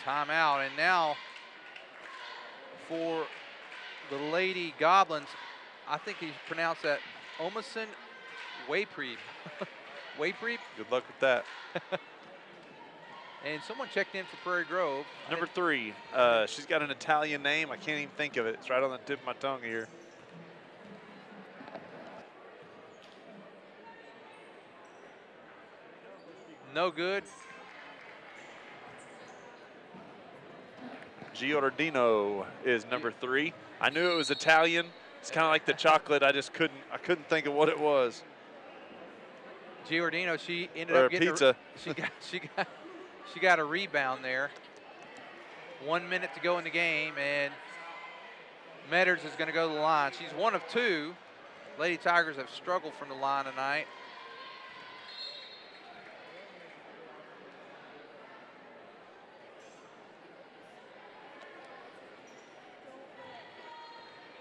Timeout, and now for the Lady Goblins, I think he pronounced that Omason Waypreeb. Waypreeb? Good luck with that. And someone checked in for Prairie Grove. Number 3, she's got an Italian name. I can't even think of it. It's right on the tip of my tongue here. No good. Giordino is number 3. I knew it was Italian. It's kind of like the chocolate. I couldn't think of what it was. Giordino, she ended or up getting pizza. She got a rebound there. 1 minute to go in the game, and Metters is going to go to the line. She's 1 of 2. Lady Tigers have struggled from the line tonight.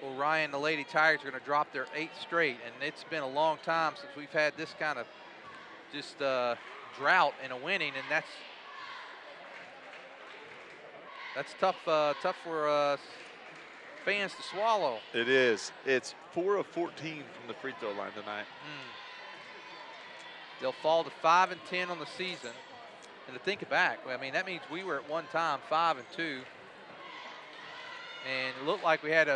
Well, Ryan, the Lady Tigers are going to drop their 8th straight, and it's been a long time since we've had this kind of just drought in a winning, and that's tough for fans to swallow. It is. It's 4 of 14 from the free throw line tonight. They'll fall to 5 and 10 on the season. And to think back, I mean, that means we were at one time 5 and 2, and it looked like we had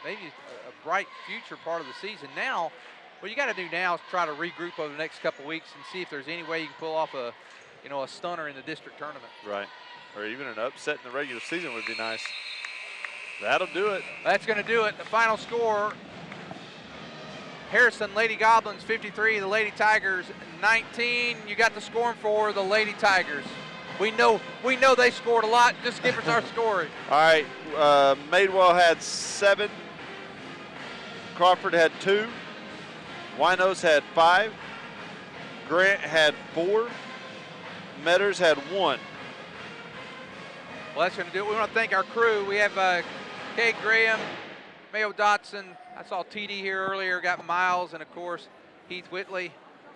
maybe a bright future part of the season. Now, what you got to do now is try to regroup over the next couple weeks and see if there's any way you can pull off a stunner in the district tournament. Right. Or even an upset in the regular season would be nice. That'll do it. That's going to do it. The final score, Harrison Lady Goblins 53, the Lady Tigers 19. You got the scoring for the Lady Tigers. We know they scored a lot. Just give us our score. All right. Madewell had 7. Crawford had 2. Winos had 5. Grant had 4. Metters had 1. Well, that's going to do it. We want to thank our crew. We have Kay Graham, Mayo Dotson. I saw TD here earlier, got Miles, and, of course, Heath Whitley.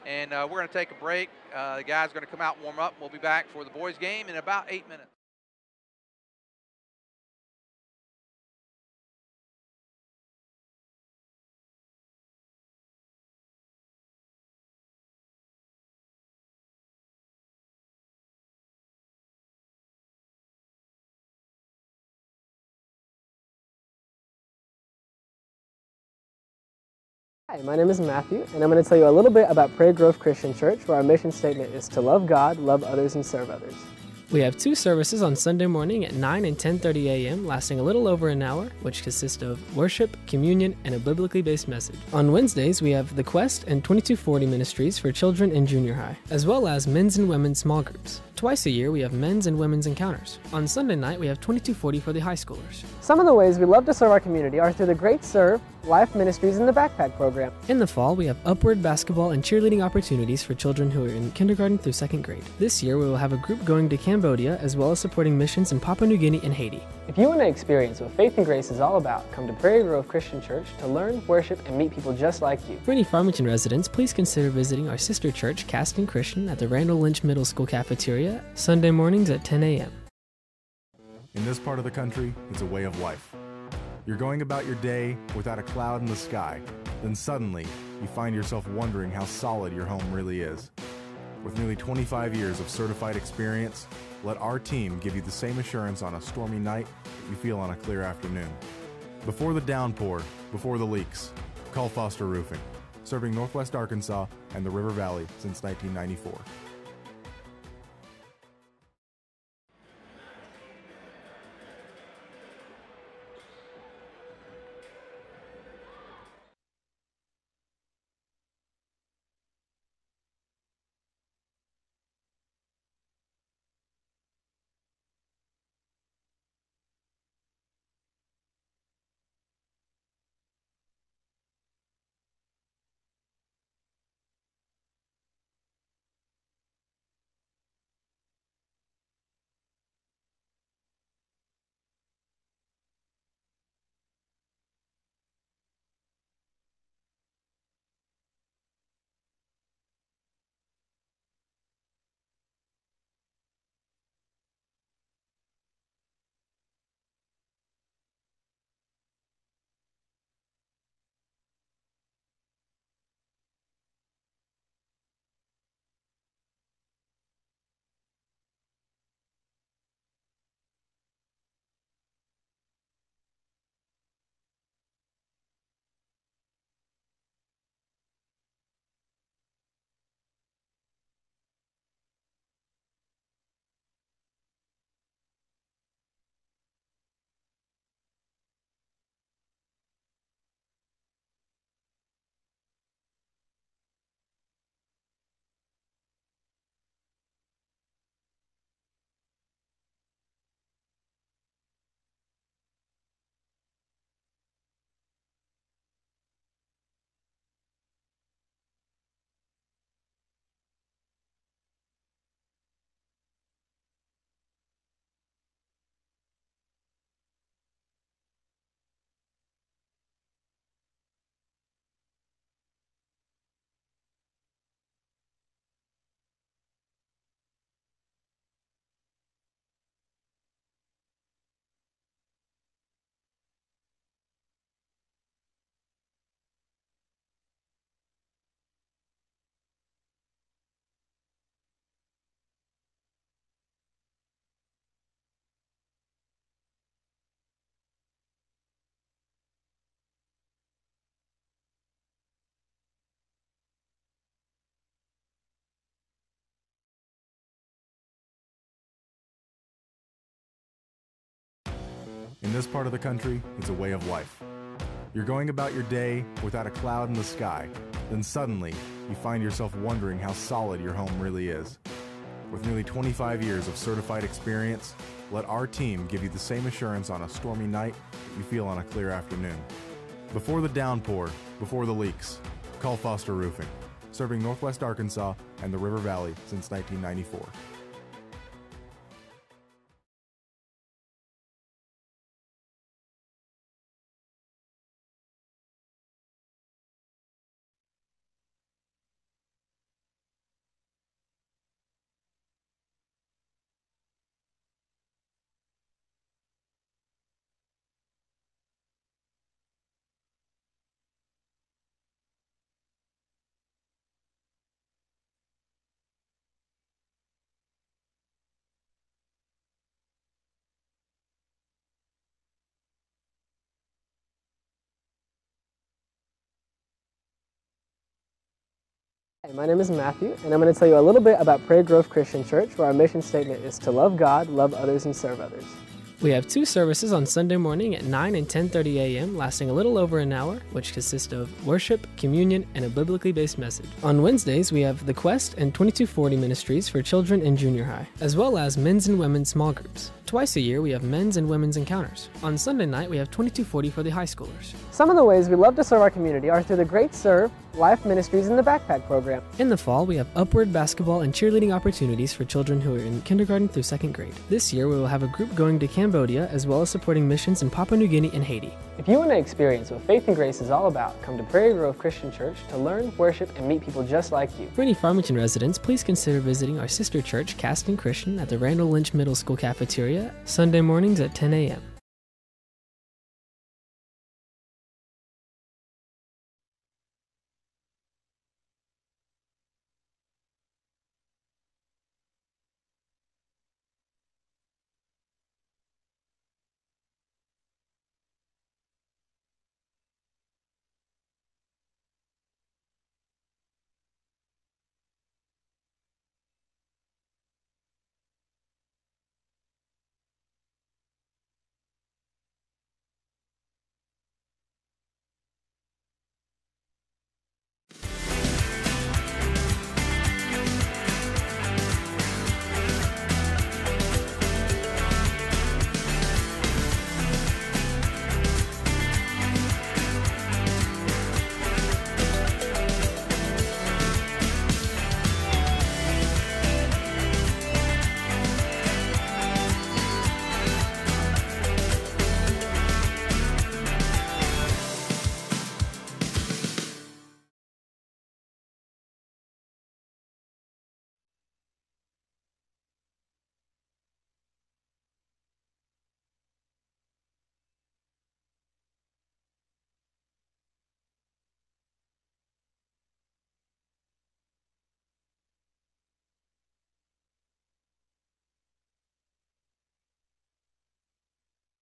And we're going to take a break. The guys are going to come out and warm up. We'll be back for the boys' game in about 8 minutes. Hi, my name is Matthew, and I'm going to tell you a little bit about Prairie Grove Christian Church, where our mission statement is to love God, love others, and serve others. We have 2 services on Sunday morning at 9 and 10:30 a.m., lasting a little over an hour, which consist of worship, communion, and a biblically based message. On Wednesdays, we have the Quest and 2240 ministries for children in junior high, as well as men's and women's small groups. Twice a year, we have men's and women's encounters. On Sunday night, we have 2240 for the high schoolers. Some of the ways we love to serve our community are through the Great Serve, Life Ministries, and the Backpack Program. In the fall, we have upward basketball and cheerleading opportunities for children who are in kindergarten through 2nd grade. This year, we will have a group going to Cambodia, as well as supporting missions in Papua New Guinea and Haiti. If you want to experience what Faith and Grace is all about, come to Prairie Grove Christian Church to learn, worship, and meet people just like you. For any Farmington residents, please consider visiting our sister church, Caston Christian, at the Randall Lynch Middle School cafeteria, Sunday mornings at 10 a.m. In this part of the country, it's a way of life. You're going about your day without a cloud in the sky, then suddenly you find yourself wondering how solid your home really is. With nearly 25 years of certified experience, let our team give you the same assurance on a stormy night that you feel on a clear afternoon. Before the downpour, before the leaks, call Foster Roofing, serving Northwest Arkansas and the River Valley since 1994. In this part of the country, it's a way of life. You're going about your day without a cloud in the sky, then suddenly you find yourself wondering how solid your home really is. With nearly 25 years of certified experience, let our team give you the same assurance on a stormy night that you feel on a clear afternoon. Before the downpour, before the leaks, call Foster Roofing, serving Northwest Arkansas and the River Valley since 1994. Hi, my name is Matthew, and I'm going to tell you a little bit about Prairie Grove Christian Church, where our mission statement is to love God, love others, and serve others. We have two services on Sunday morning at 9 and 10:30 a.m., lasting a little over an hour, which consist of worship, communion, and a biblically based message. On Wednesdays, we have the Quest and 2240 ministries for children in junior high, as well as men's and women's small groups. Twice a year, we have men's and women's encounters. On Sunday night, we have 2240 for the high schoolers. Some of the ways we love to serve our community are through the Great Serve, Life Ministries, and the Backpack Program. In the fall, we have upward basketball and cheerleading opportunities for children who are in kindergarten through second grade. This year, we will have a group going to Cambodia, as well as supporting missions in Papua New Guinea and Haiti. If you want to experience what Faith and Grace is all about, come to Prairie Grove Christian Church to learn, worship, and meet people just like you. For any Farmington residents, please consider visiting our sister church, Caston Christian, at the Randall Lynch Middle School cafeteria, Sunday mornings at 10 a.m.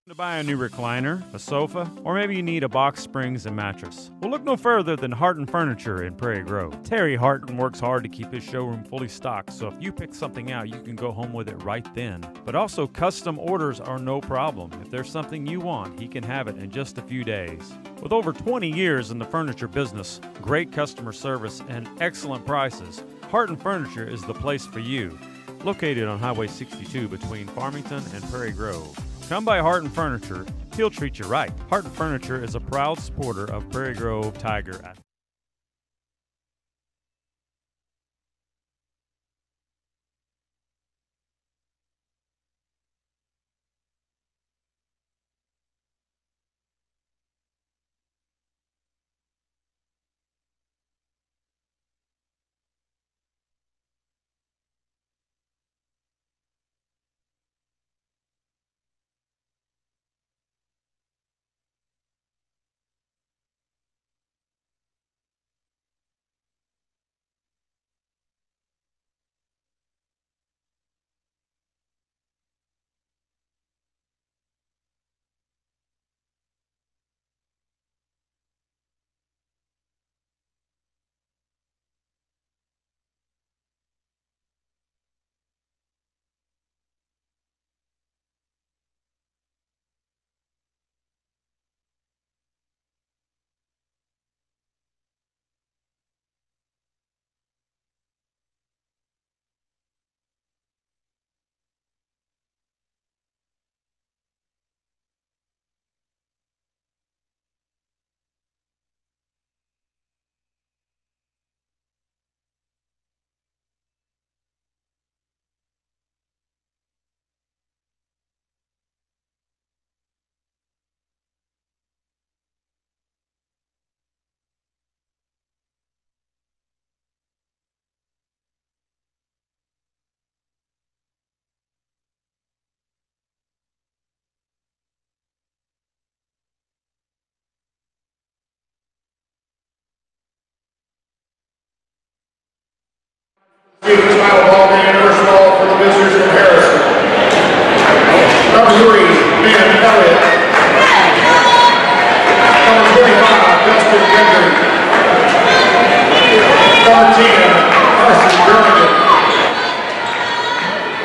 To buy a new recliner, a sofa, or maybe you need a box springs and mattress. Well, look no further than Harton Furniture in Prairie Grove. Terry Harton works hard to keep his showroom fully stocked, so if you pick something out, you can go home with it right then. But also, custom orders are no problem. If there's something you want, he can have it in just a few days. With over 20 years in the furniture business, great customer service, and excellent prices, Harton Furniture is the place for you. Located on Highway 62 between Farmington and Prairie Grove. Come by Harton Furniture, he'll treat you right. Harton Furniture is a proud supporter of Prairie Grove Tiger. Foul ball game, first ball for the visitors from Harrison. Number 3, Ben Elliott. Number 25, Dustin Gendry. Number 10, Carson Jernigan.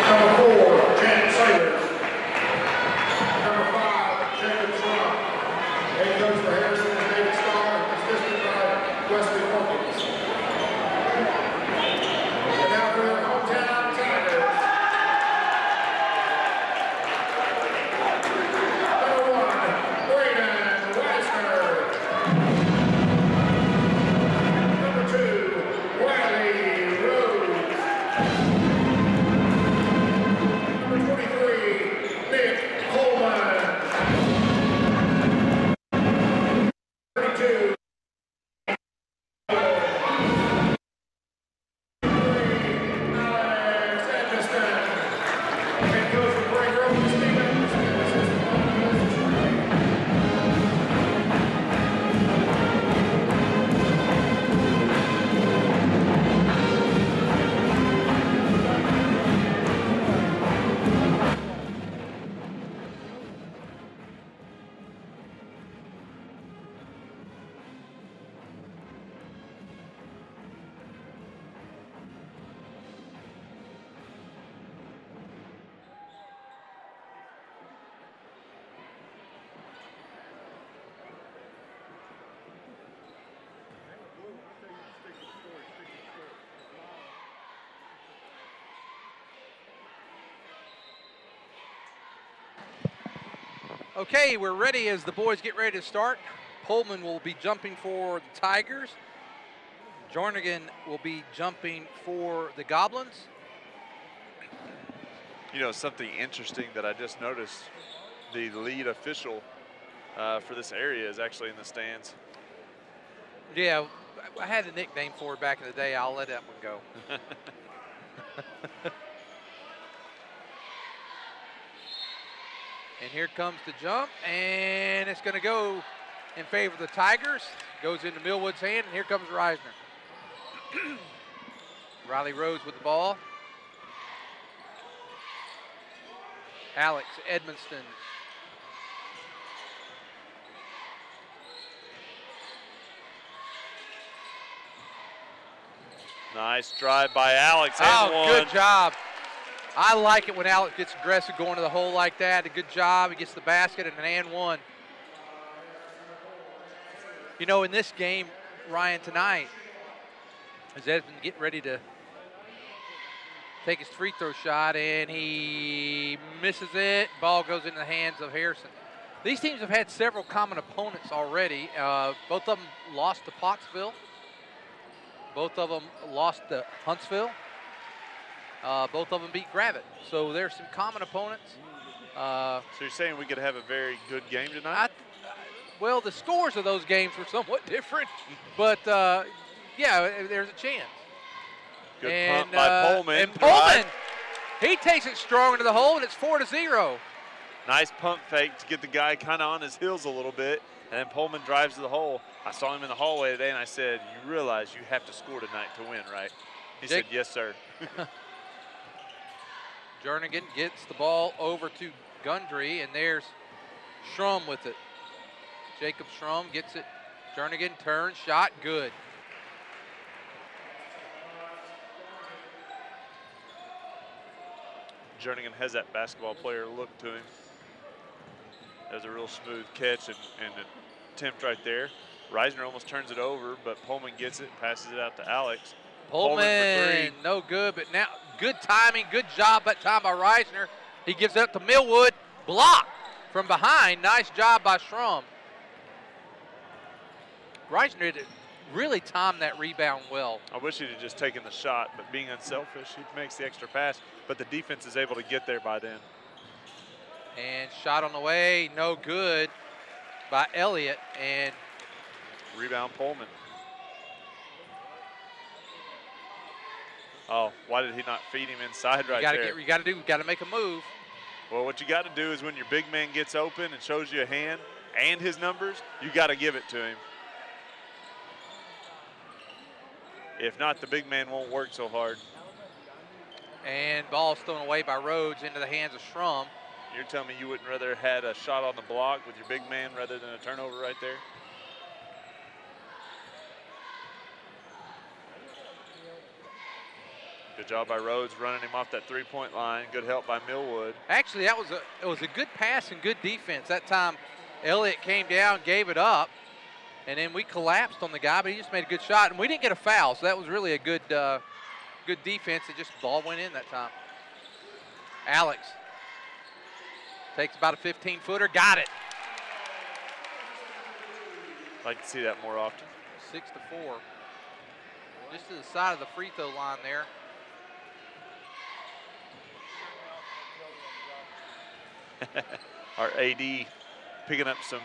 Number 4, Jan Sailors. Number 5, Jacob Trump. Head coach for Harrison is David Starr, assisted by Wesley Hawkins. And now for the hometown Tigers. Number 1, Braden Weisner. Number 2, Riley Rhodes. Number 23, Nick Coleman. 32, Alex Anderson. Head coach for Prairie Grove, Stevens. Okay, we're ready as the boys get ready to start. Pullman will be jumping for the Tigers. Jernigan will be jumping for the Goblins. You know, something interesting that I just noticed, the lead official for this area is actually in the stands. Yeah, I had a nickname for it back in the day. I'll let that one go. And here comes the jump, and it's going to go in favor of the Tigers. Goes into Millwood's hand, and here comes Reisner. Riley Rose with the ball. Alex Edmonston. Nice drive by Alex. Oh, and good job. I like it when Alex gets aggressive going to the hole like that. A good job. He gets the basket and an and one. You know, in this game, Ryan, tonight, as Ed's been getting ready to take his free throw shot, and he misses it. Ball goes into the hands of Harrison. These teams have had several common opponents already. Both of them lost to Pottsville. Both of them lost to Huntsville. Both of them beat Gravett. So there's some common opponents. So you're saying we could have a very good game tonight? Well, the scores of those games were somewhat different, but yeah, there's a chance. Good pump by Pullman. And Pullman, he takes it strong into the hole, and it's 4-0. Nice pump fake to get the guy kind of on his heels a little bit, and then Pullman drives to the hole. I saw him in the hallway today, and I said, you realize you have to score tonight to win, right? He said, yes, sir. Jernigan gets the ball over to Gundry, and there's Schrum with it. Jacob Schrum gets it. Jernigan turns, shot, good. Jernigan has that basketball player look to him. That was a real smooth catch and attempt right there. Reisner almost turns it over, but Pullman gets it, passes it out to Alex. Pullman for three. No good, but now good timing, good job that time by Reisner. He gives it up to Millwood, blocked from behind. Nice job by Schrum. Reisner really timed that rebound well. I wish he'd have just taken the shot, but being unselfish, he makes the extra pass, but the defense is able to get there by then. And shot on the way, no good by Elliott, and rebound Pullman. Oh, why did he not feed him inside right there? You got to make a move. Well, what you got to do is when your big man gets open and shows you a hand and his numbers, you got to give it to him. If not, the big man won't work so hard. And ball's thrown away by Rhodes into the hands of Schrum. You're telling me you wouldn't rather had a shot on the block with your big man rather than a turnover right there? Good job by Rhodes running him off that three-point line. Good help by Millwood. Actually, it was a good pass and good defense. That time, Elliott came down, gave it up, and then we collapsed on the guy, but he just made a good shot, and we didn't get a foul, so that was really a good good defense. It just ball went in that time. Alex takes about a 15-footer, got it. Like to see that more often. 6-4. Just to the side of the free throw line there. Our AD picking up some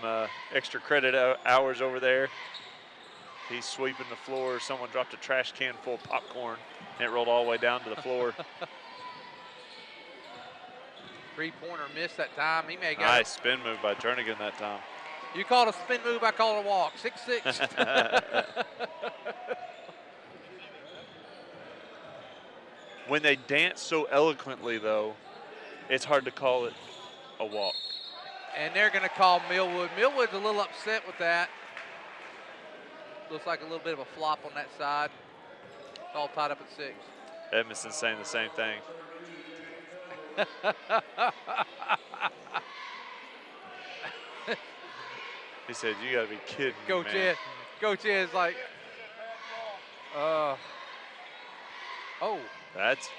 extra credit hours over there. He's sweeping the floor. Someone dropped a trash can full of popcorn, and it rolled all the way down to the floor. Three-pointer missed that time. He may have got nice spin move by Jernigan that time. You called a spin move, I called a walk. 6-6. When they dance so eloquently, though, it's hard to call it a walk. And they're going to call Millwood. Millwood's a little upset with that. Looks like a little bit of a flop on that side. It's all tied up at 6. Edmondson saying the same thing. He said, "You got to be kidding me, man." Coach Ed is like, oh. That's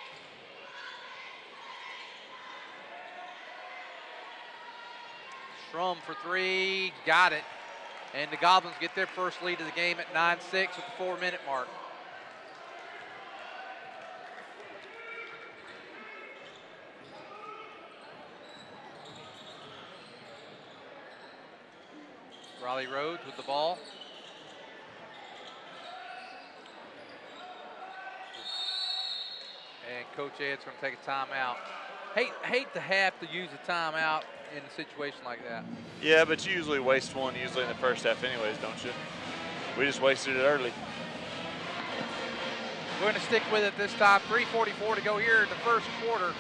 Schrum for 3, got it. And the Goblins get their first lead of the game at 9-6 with the 4-minute mark. Riley Rhodes with the ball. And Coach Ed's going to take a timeout. Hate to have to use a timeout in a situation like that. Yeah, but you usually waste one usually in the first half anyways, don't you? We just wasted it early. We're going to stick with it this time. 3:44 to go here in the first quarter.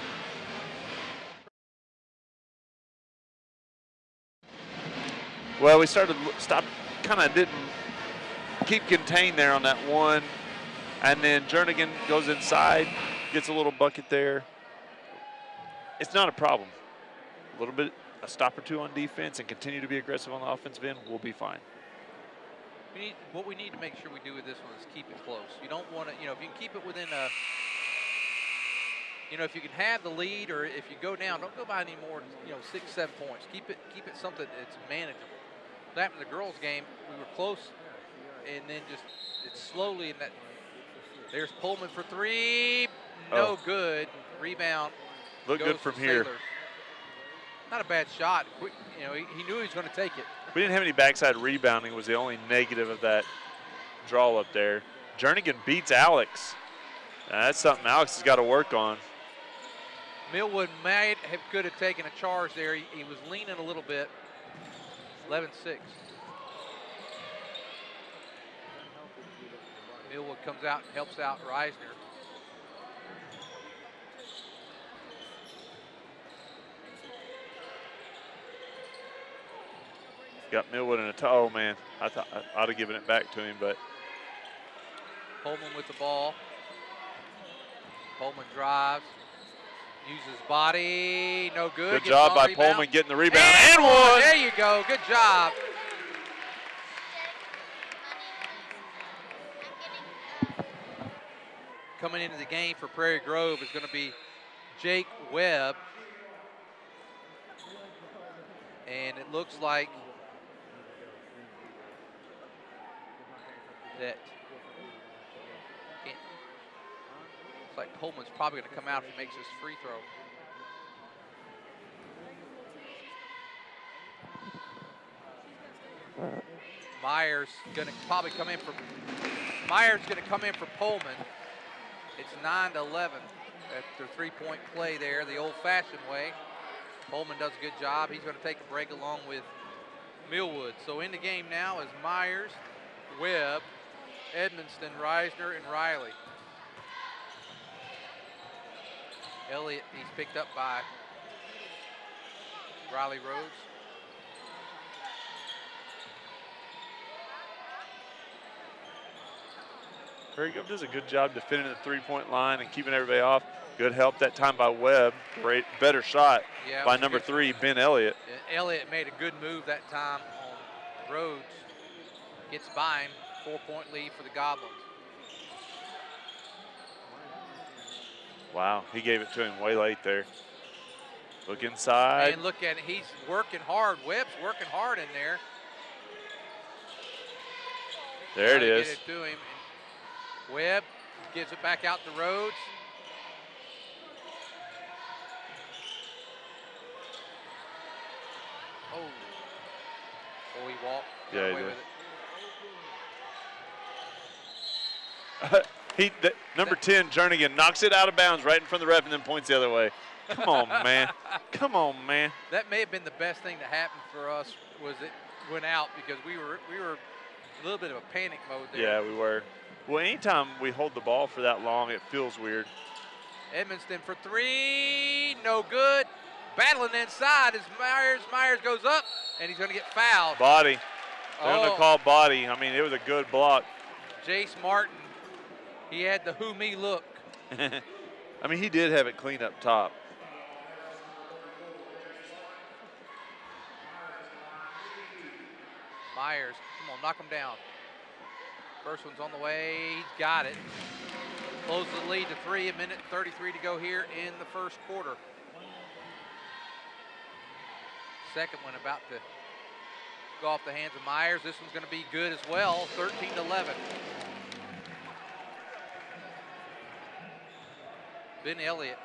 Well, we kind of didn't keep contained there on that one. And then Jernigan goes inside, gets a little bucket there. It's not a problem. A little bit, a stop or two on defense and continue to be aggressive on the offensive end, we'll be fine. What we need to make sure we do with this one is keep it close. You don't want to, if you can keep it within a, if you can have the lead or if you go down, don't go by any more than, 6, 7 points. Keep it something that's manageable. What happened in the girls' game, we were close, and then it's slowly in that. There's Pullman for 3, no good. Rebound. Look good from here. Not a bad shot. He knew he was going to take it. We didn't have any backside rebounding was the only negative of that draw up there. Jernigan beats Alex. That's something Alex has got to work on. Millwood could have taken a charge there. He was leaning a little bit. 11-6. Millwood comes out and helps out Reisner. Got Millwood in a oh man, I thought I'd have given it back to him, but. Pullman with the ball. Pullman drives, uses body, no good. Good job by Pullman getting the rebound and one. There you go, good job. Coming into the game for Prairie Grove is going to be Jake Webb. And it looks like that looks like Pullman's probably going to come out if he makes this free throw. Myers going to probably come in for Pullman. It's 9-11 after three-point play there, the old-fashioned way. Pullman does a good job. He's going to take a break along with Millwood. So in the game now is Myers, Webb, Edmonston, Reisner, and Riley. Elliott, he's picked up by Riley Rhodes. Prairie Grove does a good job defending the three-point line and keeping everybody off. Good help that time by Webb. Great, better shot by number 3, Ben Elliott. Elliott made a good move that time on Rhodes. Gets by him, 4-point lead for the Goblins. Wow, he gave it to him way late there. Look inside. And look at it, he's working hard. Webb's working hard in there. There it is. Get it to him. And Webb gives it back out to Rhodes. Oh, he walked. Yeah, away he did. Number 10, Jernigan, knocks it out of bounds right in front of the ref and then points the other way. Come on, man. Come on, man. That may have been the best thing that happened for us was it went out because we were a little bit of a panic mode there. Yeah, we were. Well, anytime we hold the ball for that long, it feels weird. Edmonston for 3, no good. Battling inside as Myers goes up, and he's going to get fouled. Body. They're going to call body. I mean, it was a good block. Jace Martin, he had the who me look. I mean, he did have it clean up top. Myers, come on, knock him down. First one's on the way, he's got it. Closes the lead to 3, 1:33 to go here in the first quarter. Second one about to go off the hands of Myers. This one's going to be good as well, 13-11. Ben Elliott,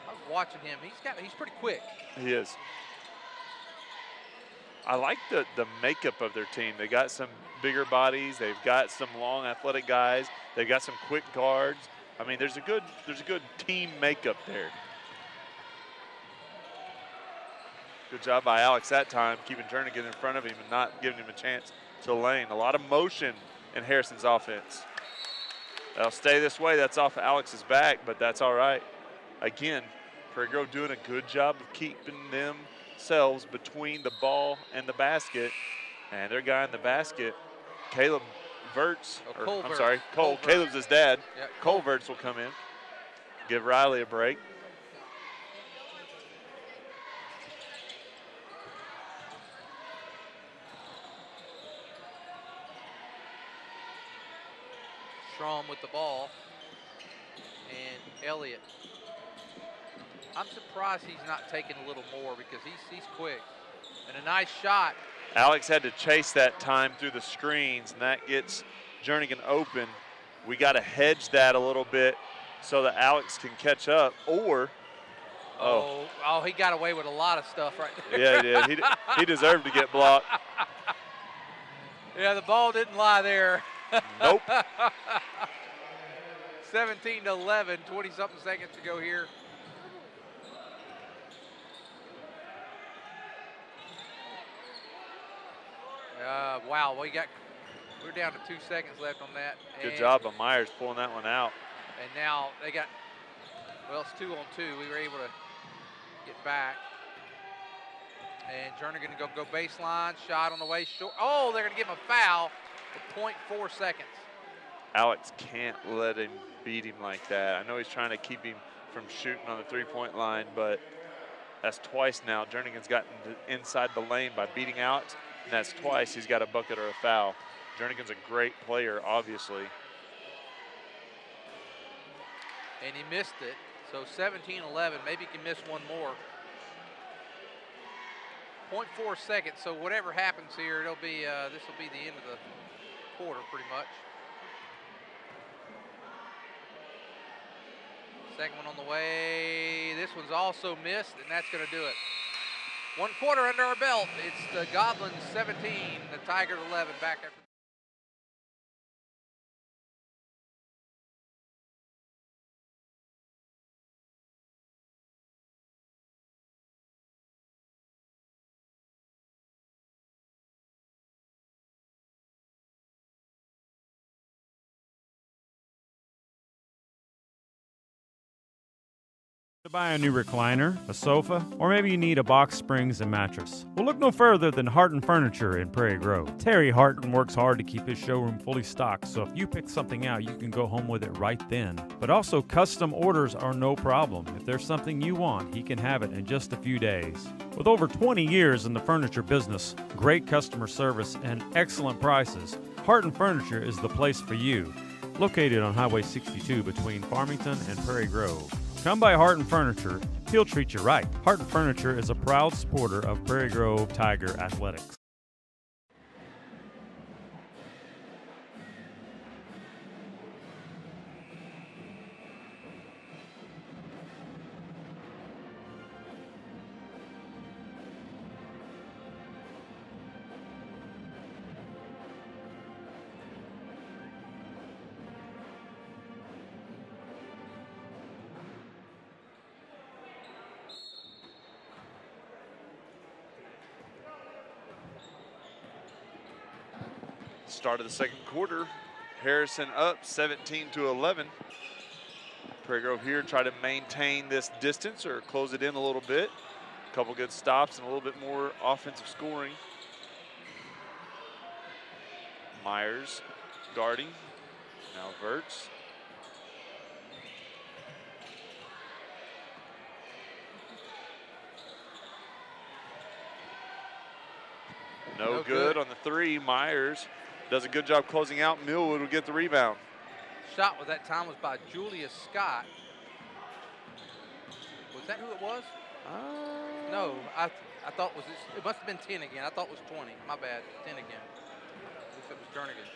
I was watching him. He's pretty quick. He is. I like the makeup of their team. They got some bigger bodies. They've got some long athletic guys. They've got some quick guards. I mean, there's a good team makeup there. Good job by Alex that time, keeping Jernigan in front of him and not giving him a chance to lane. A lot of motion in Harrison's offense. They'll stay this way. That's off Alex's back, but that's all right. Again, Prairie Grove doing a good job of keeping themselves between the ball and the basket. And their guy in the basket, Caleb Verts, I'm sorry, Cole. Caleb's his dad. Yeah, Cole Verts will come in, give Riley a break. Strom with the ball, and Elliott. I'm surprised he's not taking a little more because he's quick. And a nice shot. Alex had to chase that time through the screens, and that gets Jernigan open. We got to hedge that a little bit so that Alex can catch up, or he got away with a lot of stuff right there. Yeah, he did. He deserved to get blocked. Yeah, the ball didn't lie there. Nope. 17-11, 20-something seconds to go here. Wow, we're down to 2 seconds left on that. Good job of Myers pulling that one out. And now they got, well, it's 2-on-2. We were able to get back. And Jernigan going to go baseline, shot on the way short. Oh, they're going to give him a foul with 0.4 seconds. Alex can't let him beat him like that. I know he's trying to keep him from shooting on the three-point line, but that's twice now. Jernigan's gotten inside the lane by beating Alex, and that's twice he's got a bucket or a foul. Jernigan's a great player, obviously. And he missed it, so 17-11, maybe he can miss one more. 0.4 seconds, so whatever happens here, it'll be this will be the end of the quarter pretty much. Second one on the way. This one's also missed, and that's going to do it. 1 quarter under our belt. It's the Goblins 17, the Tigers 11. Back after. Buy a new recliner, a sofa, or maybe you need a box springs and mattress. Well, look no further than Harton Furniture in Prairie Grove. Terry Harton works hard to keep his showroom fully stocked, so if you pick something out, you can go home with it right then. But also, custom orders are no problem. If there's something you want, he can have it in just a few days. With over 20 years in the furniture business, great customer service, and excellent prices, Harton Furniture is the place for you. Located on Highway 62 between Farmington and Prairie Grove. Come by Harton Furniture, he'll treat you right. Harton Furniture is a proud supporter of Prairie Grove Tiger Athletics. Start of the second quarter, Harrison up 17-11. Prairie Grove here try to maintain this distance or close it in a little bit. A couple good stops and a little bit more offensive scoring. Myers guarding, now Verts. No good on the three. Myers does a good job closing out. Millwood will get the rebound. Shot with that time was by Julius Scott. Was that who it was? No, I thought it must have been 10 again. I thought it was 20. My bad, 10 again. If it was Jernigan.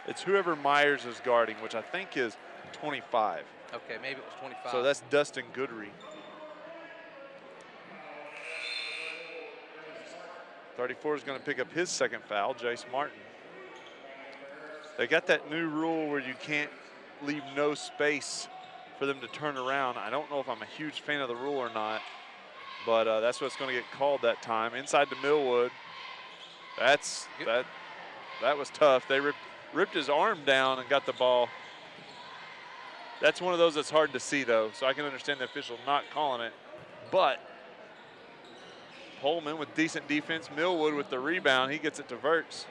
It's whoever Myers is guarding, which I think is 25. Okay, maybe it was 25. So that's Dustin Goodry. 34 is going to pick up his second foul, Jace Martin. They got that new rule where you can't leave no space for them to turn around. I don't know if I'm a huge fan of the rule or not, but that's what's going to get called that time. Inside to Millwood. That was tough. They ripped his arm down and got the ball. That's one of those that's hard to see, though, so I can understand the official not calling it. But Pullman with decent defense. Millwood with the rebound. He gets it to Verts.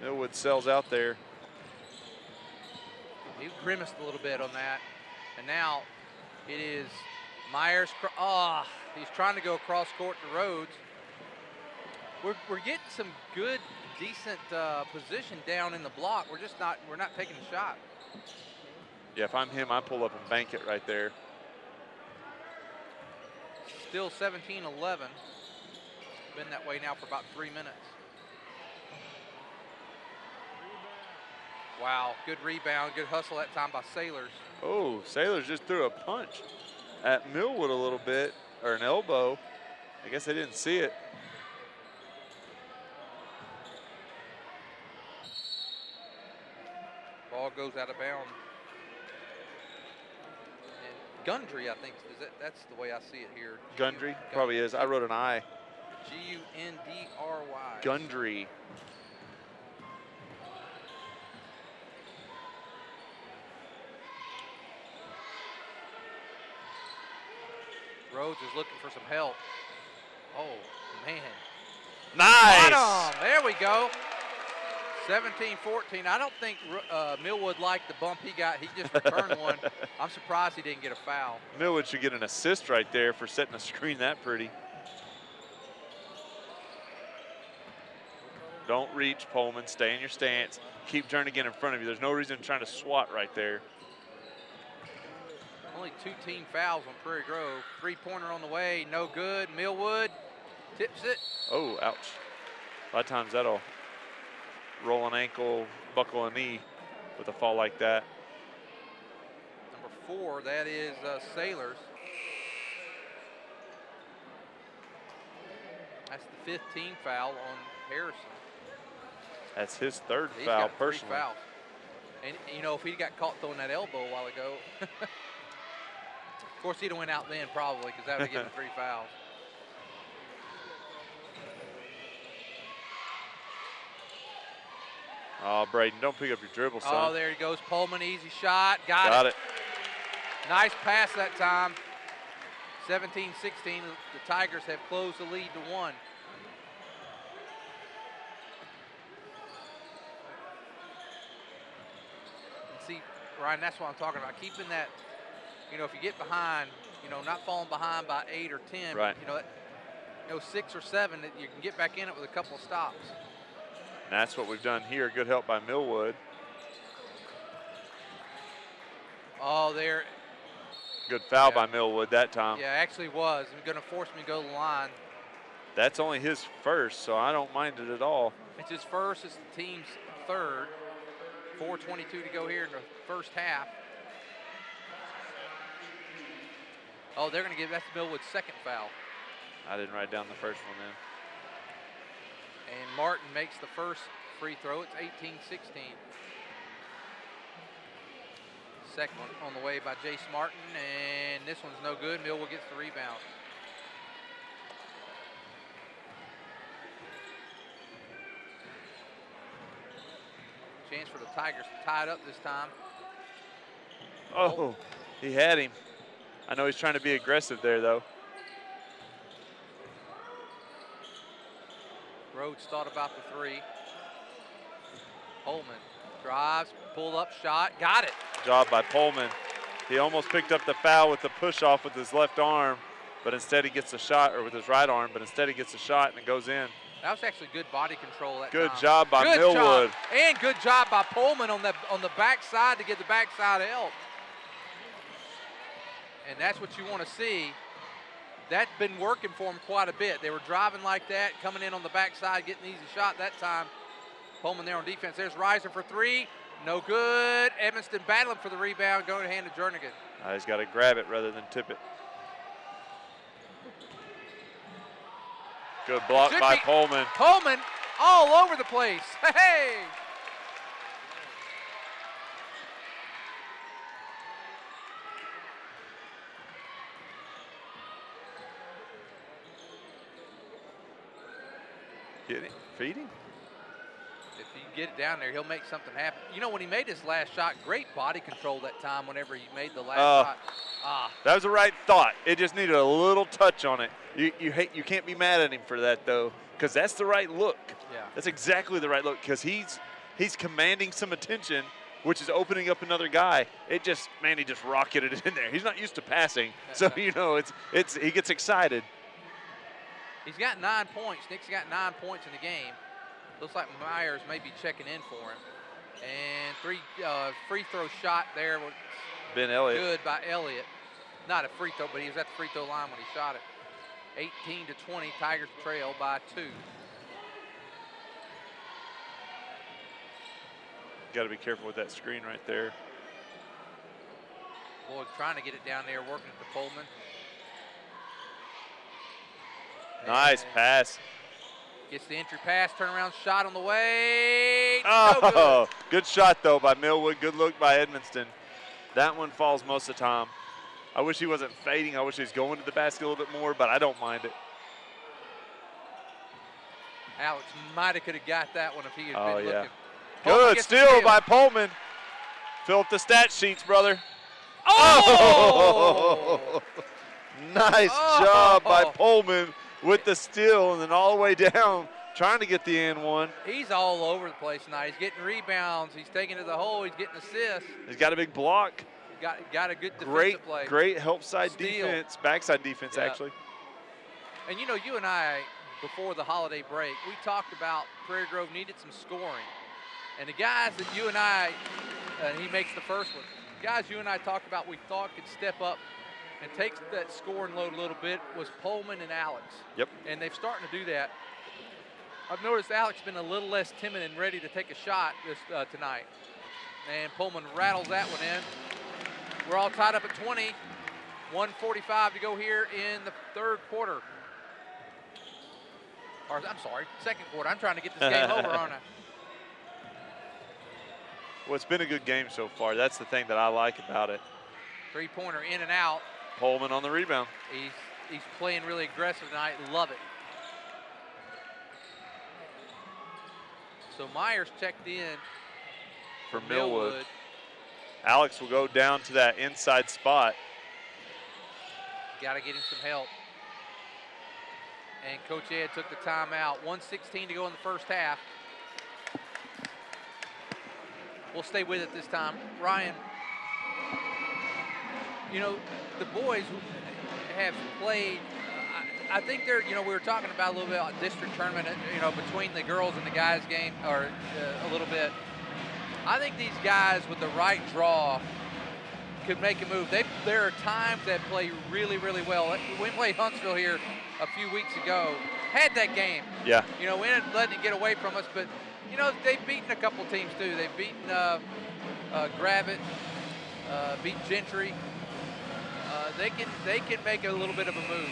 Millwood sells out there. He grimaced a little bit on that. And now it is Myers. He's trying to go across court to Rhodes. We're getting some good, decent position down in the block. We're not taking a shot. Yeah, if I'm him, I pull up and bank it right there. Still 17-11. Been that way now for about 3 minutes. Wow, good rebound, good hustle that time by Sailors. Oh, Sailors just threw a punch at Millwood a little bit, or an elbow. I guess they didn't see it. Ball goes out of bounds. Gundry, I think, that's the way I see it here. Gundry? Probably is. I wrote an I. G-U-N-D-R-Y. Gundry. Rhodes is looking for some help. Oh, man. Nice! Bottom. There we go. 17-14. I don't think Millwood liked the bump he got. He just returned one. I'm surprised he didn't get a foul. Millwood should get an assist right there for setting a screen that pretty. Don't reach, Pullman. Stay in your stance. Keep Jernigan in front of you. There's no reason trying to swat right there. Only 2 team fouls on Prairie Grove. 3-pointer on the way. No good. Millwood tips it. Oh, ouch. A lot of times that'll roll an ankle, buckle a knee with a fall like that. Number 4, that is Sailors. That's the 5th team foul on Harrison. That's his 3rd He's foul got personally. 3 fouls. And, you know, if he got caught throwing that elbow a while ago, of course, he'd have went out then probably because that would have given him 3 fouls. Oh, Braden, don't pick up your dribble, son. Oh, there he goes. Pullman, easy shot. Got Got it. Nice pass that time. 17-16, the Tigers have closed the lead to 1. And see, Ryan, that's what I'm talking about. Keeping that, you know, if you get behind, you know, not falling behind by 8 or 10, right. you know, 6 or 7, that you can get back in it with a couple of stops. And that's what we've done here. Good help by Millwood. Oh, there. Good foul by Millwood that time. Yeah, actually was. He's going to force me to go to the line. That's only his first, so I don't mind it at all. It's his first. It's the team's third. 4:22 to go here in the first half. Oh, they're going to give that's Millwood's second foul. I didn't write down the first one then. And Martin makes the first free throw. It's 18-16. Second one on the way by Jace Martin, and this one's no good. Millwood gets the rebound. Chance for the Tigers to tie it up this time. Oh, he had him. I know he's trying to be aggressive there, though. Rhodes thought about the three. Holman drives, pull up shot, got it. Job by Pullman. He almost picked up the foul with the push off with his left arm, but instead he gets a shot, or with his right arm, but instead he gets a shot and it goes in. That was actually good body control that Good time. job by Millwood. Job. And good job by Pullman on the backside to get the backside help. And that's what you want to see. That's been working for them quite a bit. They were driving like that, coming in on the backside, getting an easy shot that time. Pullman there on defense. There's Reiser for three. No good. Evanston battling for the rebound, going to hand to Jernigan. He's got to grab it rather than tip it. Good block by Pullman. Pullman all over the place. Hey! Get him, feed him. If you get it down there, he'll make something happen. You know, when he made his last shot, great body control that time whenever he made the last shot. That was the right thought. It just needed a little touch on it. You can't be mad at him for that, though, because that's the right look. Yeah. That's exactly the right look, because he's commanding some attention, which is opening up another guy. He just rocketed it in there. He's not used to passing, so, you know, he gets excited. He's got 9 points. Nick's got 9 points in the game. Looks like Myers may be checking in for him. And free throw shot there. Ben Elliott. Good by Elliott. Not a free throw, but he was at the free throw line when he shot it. 18-20, Tigers trail by 2. Got to be careful with that screen right there. Lloyd trying to get it down there, working at the Pullman. Nice pass. Gets the entry pass, turnaround shot on the way. Oh, good shot, though, by Millwood. Good look by Edmonston. That one falls most of the time. I wish he wasn't fading. I wish he was going to the basket a little bit more, but I don't mind it. Alex might have could have got that one if he had been looking. Good steal by Pullman. Fill up the stat sheets, brother. Oh! Nice job by Pullman with the steal, and then all the way down, trying to get the and one. He's all over the place tonight. He's getting rebounds. He's taking to the hole. He's getting assists. He's got a big block. Got a good defensive play. Great help side defense, backside defense, actually. And, you know, you and I, before the holiday break, we talked about Prairie Grove needed some scoring. And the guys that you and I, and he makes the first one, guys you and I talked about we thought could step up and take that scoring load a little bit was Pullman and Alex. Yep. And they're starting to do that. I've noticed Alex been a little less timid and ready to take a shot tonight. And Pullman rattles that one in. We're all tied up at 20. 1:45 to go here in the third quarter. Or, I'm sorry, second quarter. I'm trying to get this game over, aren't I? Well, it's been a good game so far. That's the thing that I like about it. Three-pointer in and out. Pullman on the rebound. He's playing really aggressive tonight. Love it. So Myers checked in for Millwood. Alex will go down to that inside spot. Got to get him some help. And Coach Ed took the timeout. 1:16 to go in the first half. We'll stay with it this time. Ryan, you know, the boys have played, I think they're, you know, we were talking about a little bit about district tournament, you know, between the girls and the guys game, or a little bit. I think these guys with the right draw could make a move. There are times that play really, really well. We played Huntsville here a few weeks ago, had that game. Yeah. You know, we ended up letting it get away from us, but, you know, they've beaten a couple teams too. They've beaten Gravett, beat Gentry. They can make a little bit of a move.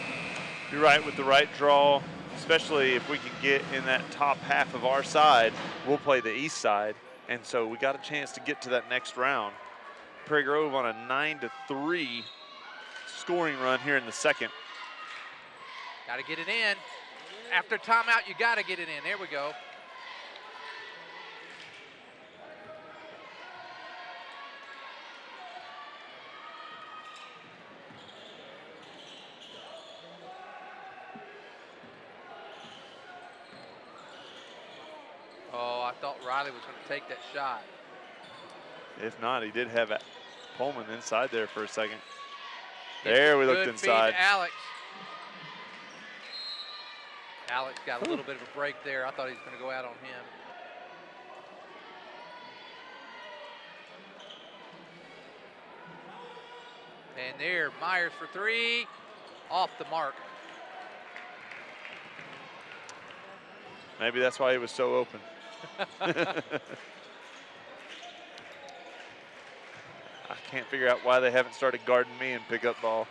You're right, with the right draw, especially if we can get in that top half of our side, we'll play the east side. And so we got a chance to get to that next round. Prairie Grove on a 9-3 scoring run here in the second. Got to get it in. After timeout, you got to get it in. There we go. Oh, I thought Riley was going to take that shot. If not, he did have Pullman inside there for a second. There we looked inside. Feed to Alex. Alex got a little bit of a break there. I thought he was going to go out on him. And there, Myers for three. Off the mark. Maybe that's why he was so open. I can't figure out why they haven't started guarding me in pickup ball.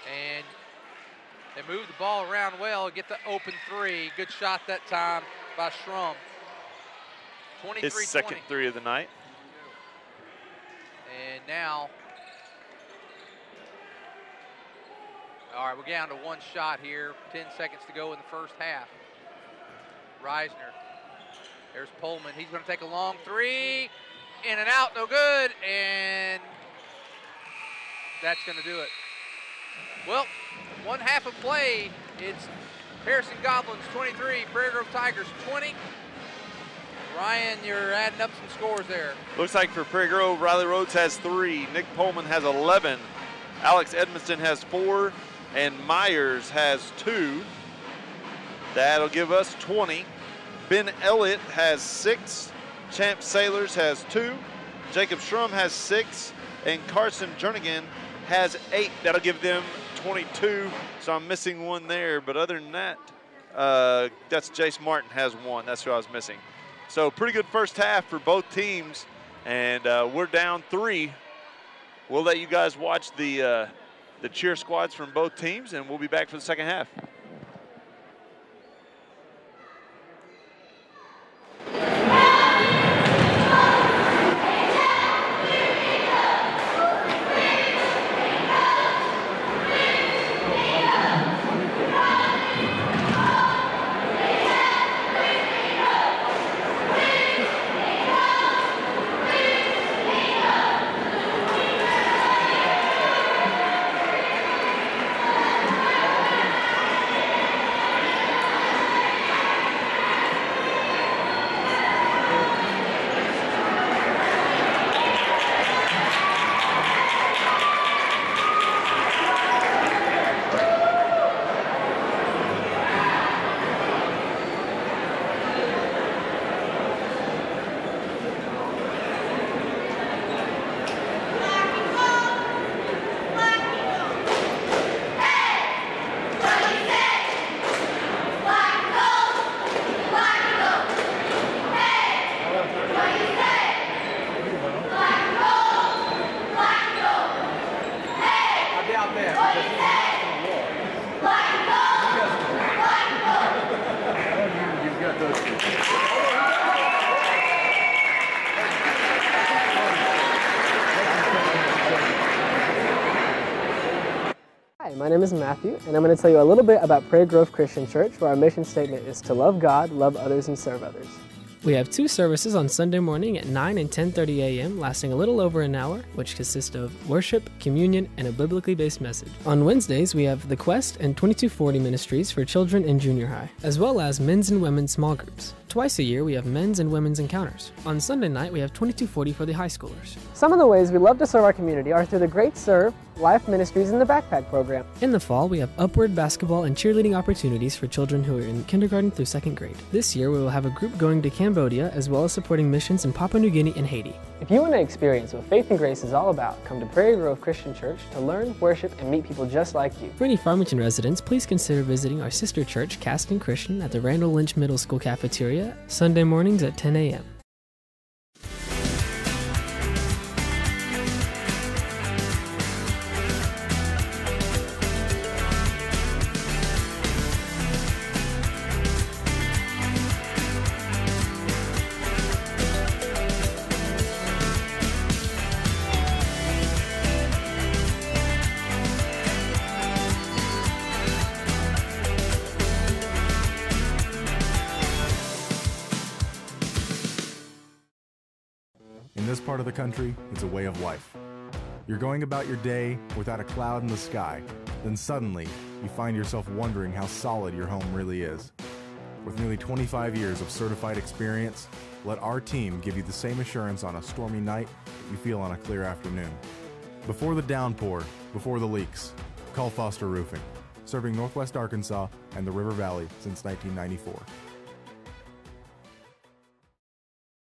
And they move the ball around well, get the open three. Good shot that time by Schrum. 23-20. His second three of the night. And now, all right, we're down to one shot here. 10 seconds to go in the first half. Reisner. There's Pullman. He's going to take a long three. In and out, no good. And that's going to do it. Well, one half of play. It's Harrison Goblins 23, Prairie Grove Tigers 20. Ryan, you're adding up some scores there. Looks like for Prairie Grove, Riley Rhodes has 3. Nick Pullman has 11. Alex Edmonston has 4. And Myers has 2. That'll give us 20. Ben Elliott has 6. Champ Sailors has 2. Jacob Schrum has 6. And Carson Jernigan has 8. That'll give them 22. So I'm missing one there. But other than that, that's Jace Martin has 1. That's who I was missing. So pretty good first half for both teams. And we're down 3. We'll let you guys watch the cheer squads from both teams, and we'll be back for the second half. My my name is Matthew, and I'm going to tell you a little bit about Prairie Grove Christian Church, where our mission statement is to love God, love others, and serve others. We have two services on Sunday morning at 9 and 10:30 a.m., lasting a little over an hour, which consist of worship, communion, and a biblically based message. On Wednesdays, we have the Quest and 2240 ministries for children in junior high, as well as men's and women's small groups. Twice a year, we have men's and women's encounters. On Sunday night, we have 2240 for the high schoolers. Some of the ways we love to serve our community are through the Great Serve, Life Ministries, and the Backpack Program. In the fall, we have upward basketball and cheerleading opportunities for children who are in kindergarten through second grade. This year, we will have a group going to Cambodia, as well as supporting missions in Papua New Guinea and Haiti. If you want to experience what faith and grace is all about, come to Prairie Grove Christian Church to learn, worship, and meet people just like you. For any Farmington residents, please consider visiting our sister church, Caston Christian, at the Randall Lynch Middle School cafeteria, Sunday mornings at 10 a.m. In this part of the country, it's a way of life. You're going about your day without a cloud in the sky, then suddenly you find yourself wondering how solid your home really is. With nearly 25 years of certified experience, let our team give you the same assurance on a stormy night that you feel on a clear afternoon. Before the downpour, before the leaks, call Foster Roofing, serving Northwest Arkansas and the River Valley since 1994.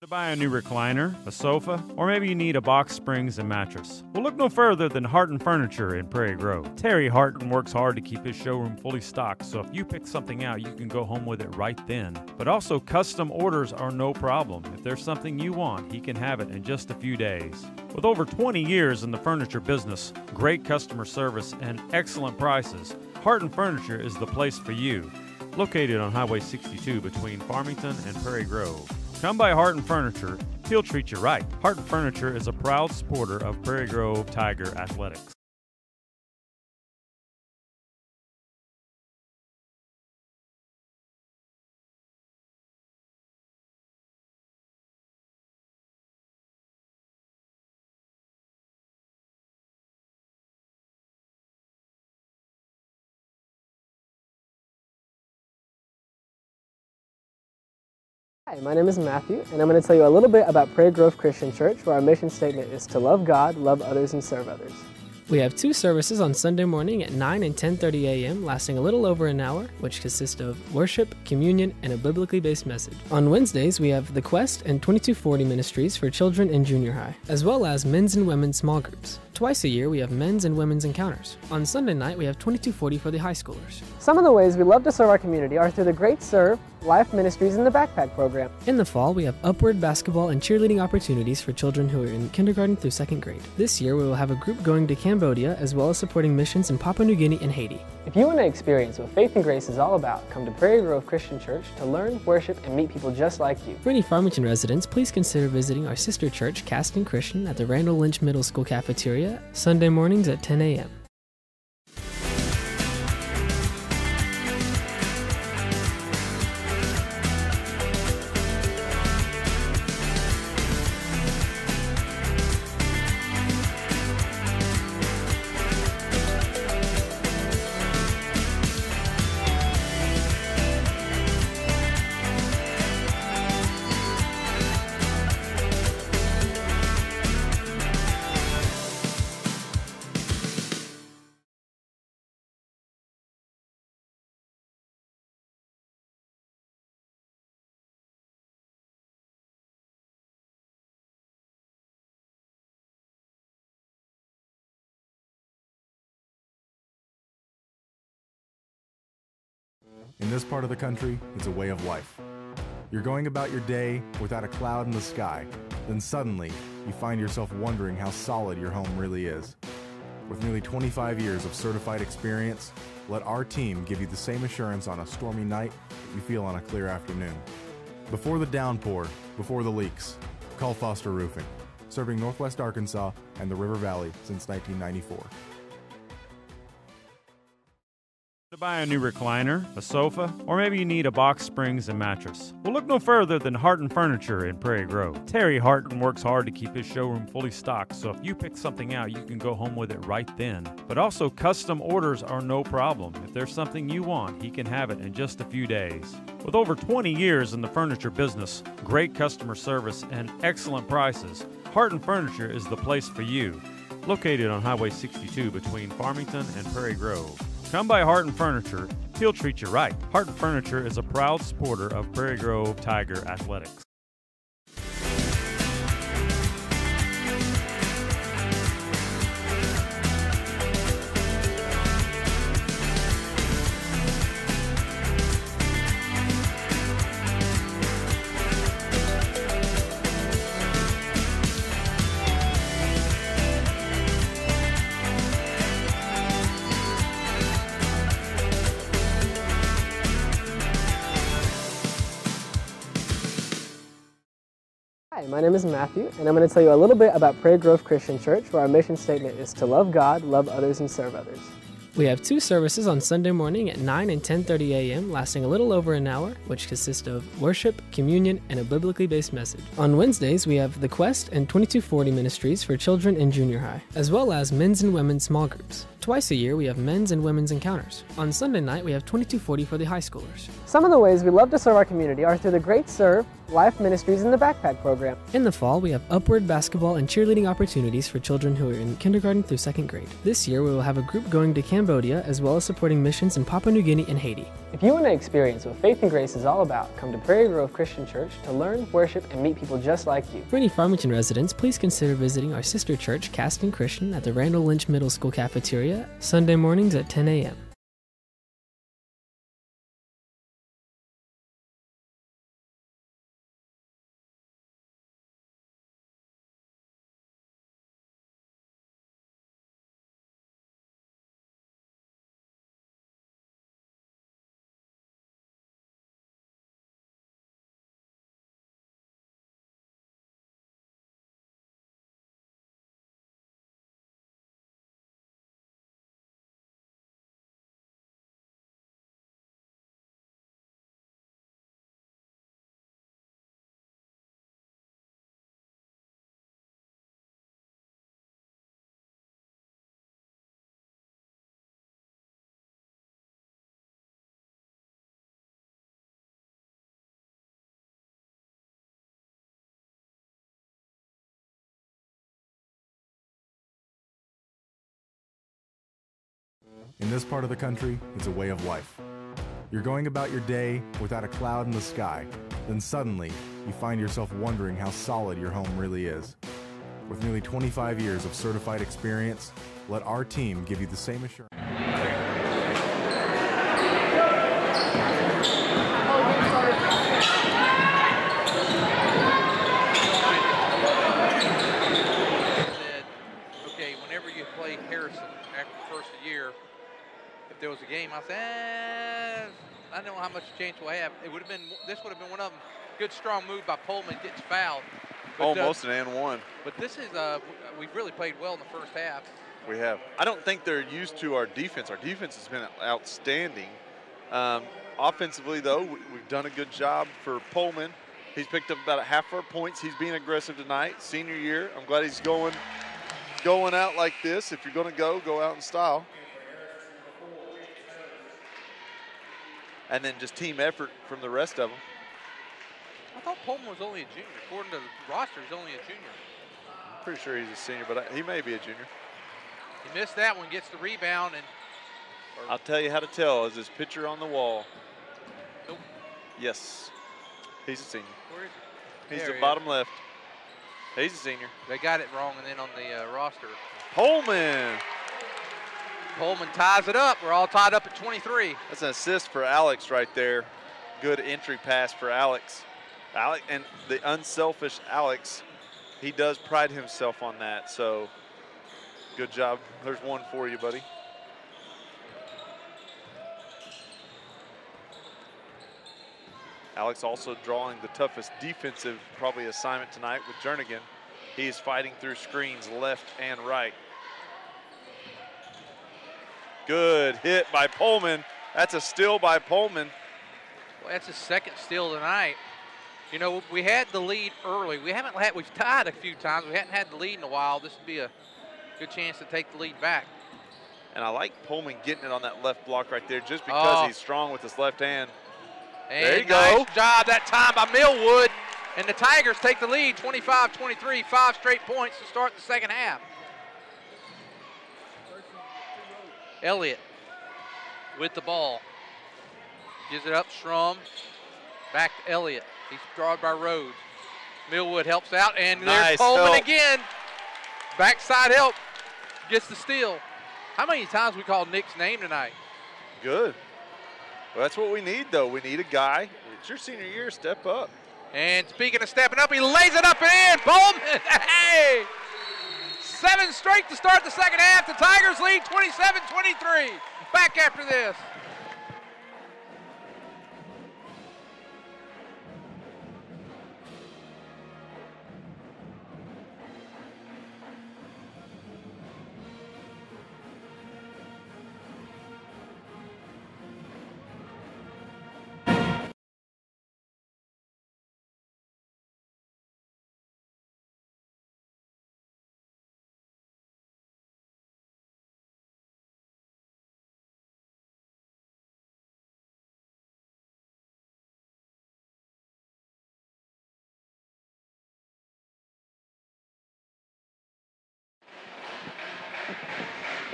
To buy a new recliner, a sofa, or maybe you need a box springs and mattress. Well, look no further than Harton Furniture in Prairie Grove. Terry Harton works hard to keep his showroom fully stocked, so if you pick something out, you can go home with it right then. But also, custom orders are no problem. If there's something you want, he can have it in just a few days. With over 20 years in the furniture business, great customer service, and excellent prices, Harton Furniture is the place for you. Located on Highway 62 between Farmington and Prairie Grove. Come by Harton Furniture, he'll treat you right. Harton Furniture is a proud supporter of Prairie Grove Tiger Athletics. Hi, my name is Matthew, and I'm going to tell you a little bit about Prairie Grove Christian Church, where our mission statement is to love God, love others, and serve others. We have two services on Sunday morning at 9 and 10:30 a.m., lasting a little over an hour, which consist of worship, communion, and a biblically based message. On Wednesdays, we have the Quest and 2240 ministries for children in junior high, as well as men's and women's small groups. Twice a year, we have men's and women's encounters. On Sunday night, we have 2240 for the high schoolers. Some of the ways we love to serve our community are through the Great Serve, Life Ministries, and the Backpack Program. In the fall, we have upward basketball and cheerleading opportunities for children who are in kindergarten through second grade. This year, we will have a group going to Cambodia, as well as supporting missions in Papua New Guinea and Haiti. If you want to experience what faith and grace is all about, come to Prairie Grove Christian Church to learn, worship, and meet people just like you. For any Farmington residents, please consider visiting our sister church, Caston Christian, at the Randall Lynch Middle School cafeteria, Sunday mornings at 10 a.m. In this part of the country, it's a way of life. You're going about your day without a cloud in the sky, then suddenly you find yourself wondering how solid your home really is. With nearly 25 years of certified experience, let our team give you the same assurance on a stormy night that you feel on a clear afternoon. Before the downpour, before the leaks, call Foster Roofing, serving Northwest Arkansas and the River Valley since 1994. To buy a new recliner, a sofa, or maybe you need a box springs and mattress. Well, look no further than Harton Furniture in Prairie Grove. Terry Harton works hard to keep his showroom fully stocked, so if you pick something out, you can go home with it right then. But also, custom orders are no problem. If there's something you want, he can have it in just a few days. With over 20 years in the furniture business, great customer service, and excellent prices, Harton Furniture is the place for you. Located on Highway 62 between Farmington and Prairie Grove. Come by Harton Furniture, he'll treat you right. Harton Furniture is a proud supporter of Prairie Grove Tiger Athletics. Hi, my name is Matthew, and I'm going to tell you a little bit about Prairie Grove Christian Church, where our mission statement is to love God, love others, and serve others. We have two services on Sunday morning at 9 and 10:30 a.m., lasting a little over an hour, which consist of worship, communion, and a biblically based message. On Wednesdays, we have the Quest and 2240 ministries for children in junior high, as well as men's and women's small groups. Twice a year, we have men's and women's encounters. On Sunday night, we have 2240 for the high schoolers. Some of the ways we love to serve our community are through the Great Serve, Life Ministries, and the Backpack Program. In the fall, we have upward basketball and cheerleading opportunities for children who are in kindergarten through 2nd grade. This year, we will have a group going to Cambodia, as well as supporting missions in Papua New Guinea and Haiti. If you want to experience what faith and grace is all about, come to Prairie Grove Christian Church to learn, worship, and meet people just like you. For any Farmington residents, please consider visiting our sister church, Caston Christian, at the Randall Lynch Middle School cafeteria, Sunday mornings at 10 a.m. In this part of the country, it's a way of life. You're going about your day without a cloud in the sky, then suddenly you find yourself wondering how solid your home really is. With nearly 25 years of certified experience, let our team give you the same assurance. Okay, whenever you play Harrison after the first year, if there was a game, I said, I don't know how much change we'll have. This would have been one of them. Good strong move by Pullman, gets fouled. But, almost an and one. But this is, we've really played well in the first half. We have. I don't think they're used to our defense. Our defense has been outstanding. Offensively, though, we've done a good job for Pullman. He's picked up about half our points. He's being aggressive tonight, senior year. I'm glad he's going out like this. If you're going to go out in style. And then just team effort from the rest of them. I thought Pullman was only a junior. According to the roster, he's only a junior. I'm pretty sure he's a senior, but he may be a junior. He missed that one, gets the rebound. I'll tell you how to tell. Is his picture on the wall? Nope. Yes. He's a senior. Where is he? He's There the he bottom left. He's a senior. They got it wrong, and then on the roster. Pullman ties it up. We're all tied up at 23. That's an assist for Alex right there. Good entry pass for Alex. And the unselfish Alex, he does pride himself on that. So good job. There's one for you, buddy. Alex also drawing the toughest defensive probably assignment tonight with Jernigan. He is fighting through screens left and right. Good hit by Pullman. That's a steal by Pullman. Well, that's his second steal tonight. You know, we had the lead early. We've tied a few times. We hadn't had the lead in a while. This would be a good chance to take the lead back. And I like Pullman getting it on that left block right there just because he's strong with his left hand. And there you nice go. Job that time by Millwood. And the Tigers take the lead, 25-23, 5 straight points to start the second half. Elliott with the ball. Gives it up, Schrum. Back to Elliott. He's guarded by Rhodes. Millwood helps out, and there's Pullman again. Backside help. Gets the steal. How many times we call Nick's name tonight? Good. Well, that's what we need, though. We need a guy. It's your senior year. Step up. And speaking of stepping up, he lays it up and in. Pullman. Hey! 7 straight to start the second half. The Tigers lead 27-23. Back after this.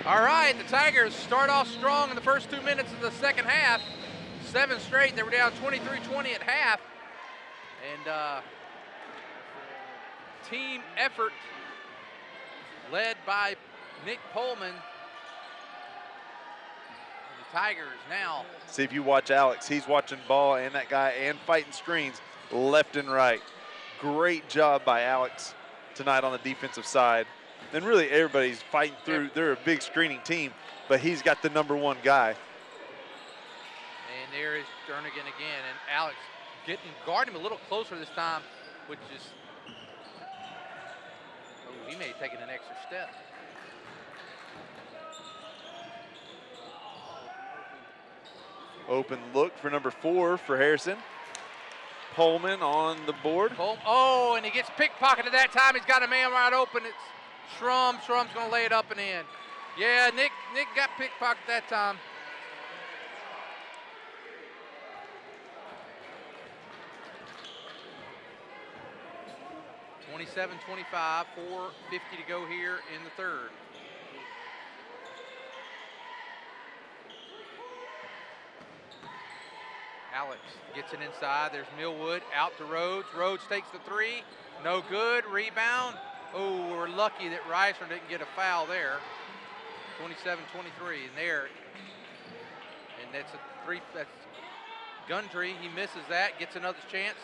All right, the Tigers start off strong in the first 2 minutes of the second half. 7 straight, they were down 23-20 at half. And team effort led by Nick Pullman. And the Tigers now. See, if you watch Alex, he's watching ball and that guy and fighting screens left and right. Great job by Alex tonight on the defensive side. And really everybody's fighting through. They're a big screening team, but he's got the #1 guy. And there is Jernigan again, and Alex guarding him a little closer this time, which is, he may have taken an extra step. Open look for #4 for Harrison. Pullman on the board. Oh, and he gets pickpocketed that time. He's got a man wide open. It's Schrum. Schrum's going to lay it up and in. Yeah, Nick got pickpocketed that time. (27-25), 4:50 to go here in the third. Alex gets it inside. There's Millwood out to Rhodes. Rhodes takes the 3. No good. Rebound. Oh, we're lucky that Reiser didn't get a foul there. 27-23 and there. And that's a 3. That's Gundry. He misses that. Gets another chance.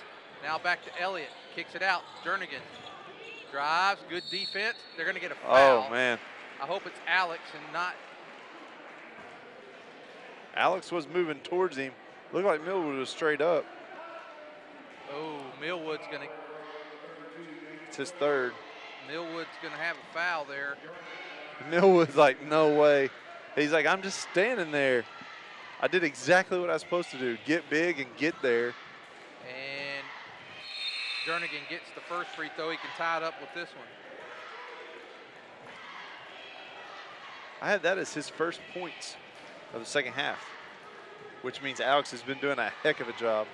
Now back to Elliott. Kicks it out. Jernigan drives. Good defense. They're going to get a foul. Oh, man. I hope it's Alex and not. Alex was moving towards him. Looked like Millwood was straight up. Oh, Millwood's going to. It's his 3rd. Millwood's going to have a foul there. Millwood's like, no way. He's like, I'm just standing there. I did exactly what I was supposed to do. Get big and get there. And Jernigan gets the first free throw. He can tie it up with this one. I had that as his first points of the second half, which means Alex has been doing a heck of a job.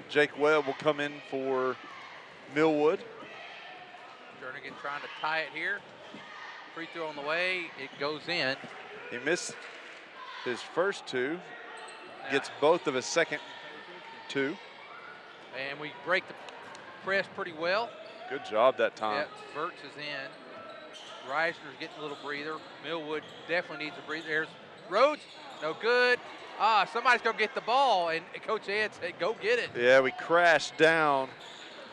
Jake Webb will come in for Millwood. Jernigan trying to tie it here. Free throw on the way. It goes in. He missed his first 2. Gets both of his second 2. And we break the press pretty well. Good job that time. Yeah, Verts is in. Reisner's getting a little breather. Millwood definitely needs a breather. There's Rhodes. No good. Somebody's going to get the ball, and Coach Ed said, go get it. Yeah, we crashed down,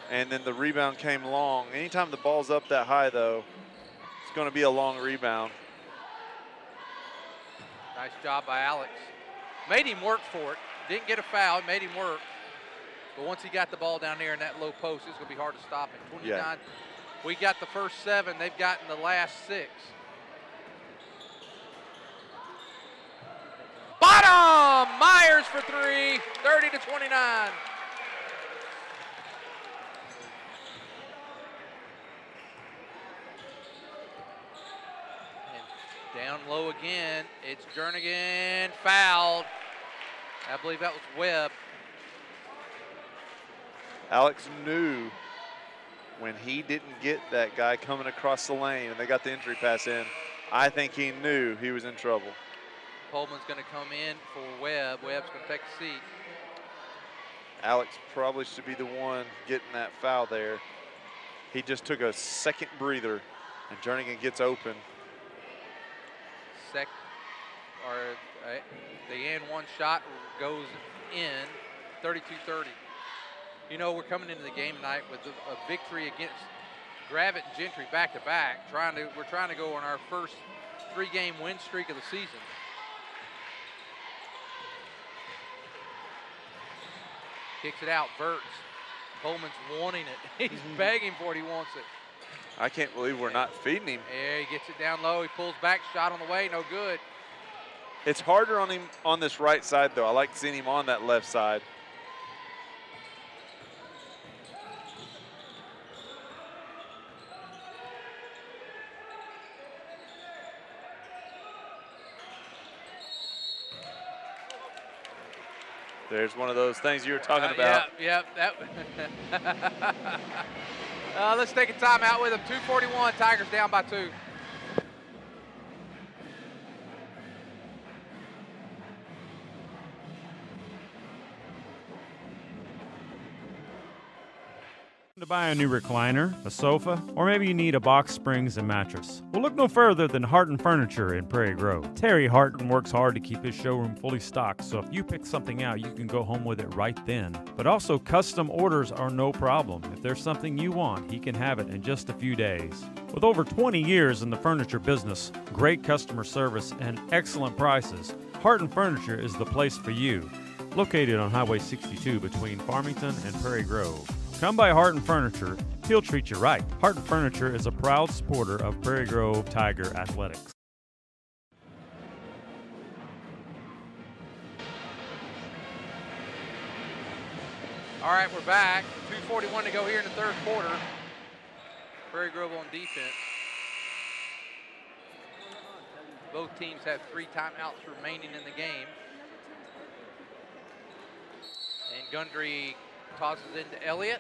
and then the rebound came long. Anytime the ball's up that high, though, it's going to be a long rebound. Nice job by Alex. Made him work for it. Didn't get a foul, made him work. But once he got the ball down there in that low post, it's going to be hard to stop him. 29. Yeah. We got the first 7. They've gotten the last 6. Myers for three, 30-29. And down low again. It's Jernigan fouled. I believe that was Webb. Alex knew when he didn't get that guy coming across the lane and they got the entry pass in, I think he knew he was in trouble. Pullman's going to come in for Webb. Webb's going to take a seat. Alex probably should be the one getting that foul there. He just took a second breather, and Jernigan gets open. The and one shot goes in, 32-30. You know, we're coming into the game tonight with a victory against Gravett and Gentry back-to-back. We're trying to go on our first 3-game win streak of the season. Kicks it out, Verts. Coleman's wanting it. He's begging for it, he wants it. I can't believe we're not feeding him. Yeah, he gets it down low, he pulls back, shot on the way, no good. It's harder on him on this right side, though. I like seeing him on that left side. There's one of those things you were talking about. Yep. Let's take a timeout with them. 2:41, Tigers down by 2. To buy a new recliner, a sofa, or maybe you need a box springs and mattress. Well, look no further than Harton Furniture in Prairie Grove. Terry Harton works hard to keep his showroom fully stocked, so if you pick something out, you can go home with it right then. But also, custom orders are no problem. If there's something you want, he can have it in just a few days. With over 20 years in the furniture business, great customer service, and excellent prices, Harton Furniture is the place for you. Located on Highway 62 between Farmington and Prairie Grove. Come by Harton Furniture, he'll treat you right. Harton Furniture is a proud supporter of Prairie Grove Tiger Athletics. All right, we're back. 2:41 to go here in the third quarter. Prairie Grove on defense. Both teams have 3 timeouts remaining in the game. And Gundry tosses into Elliott.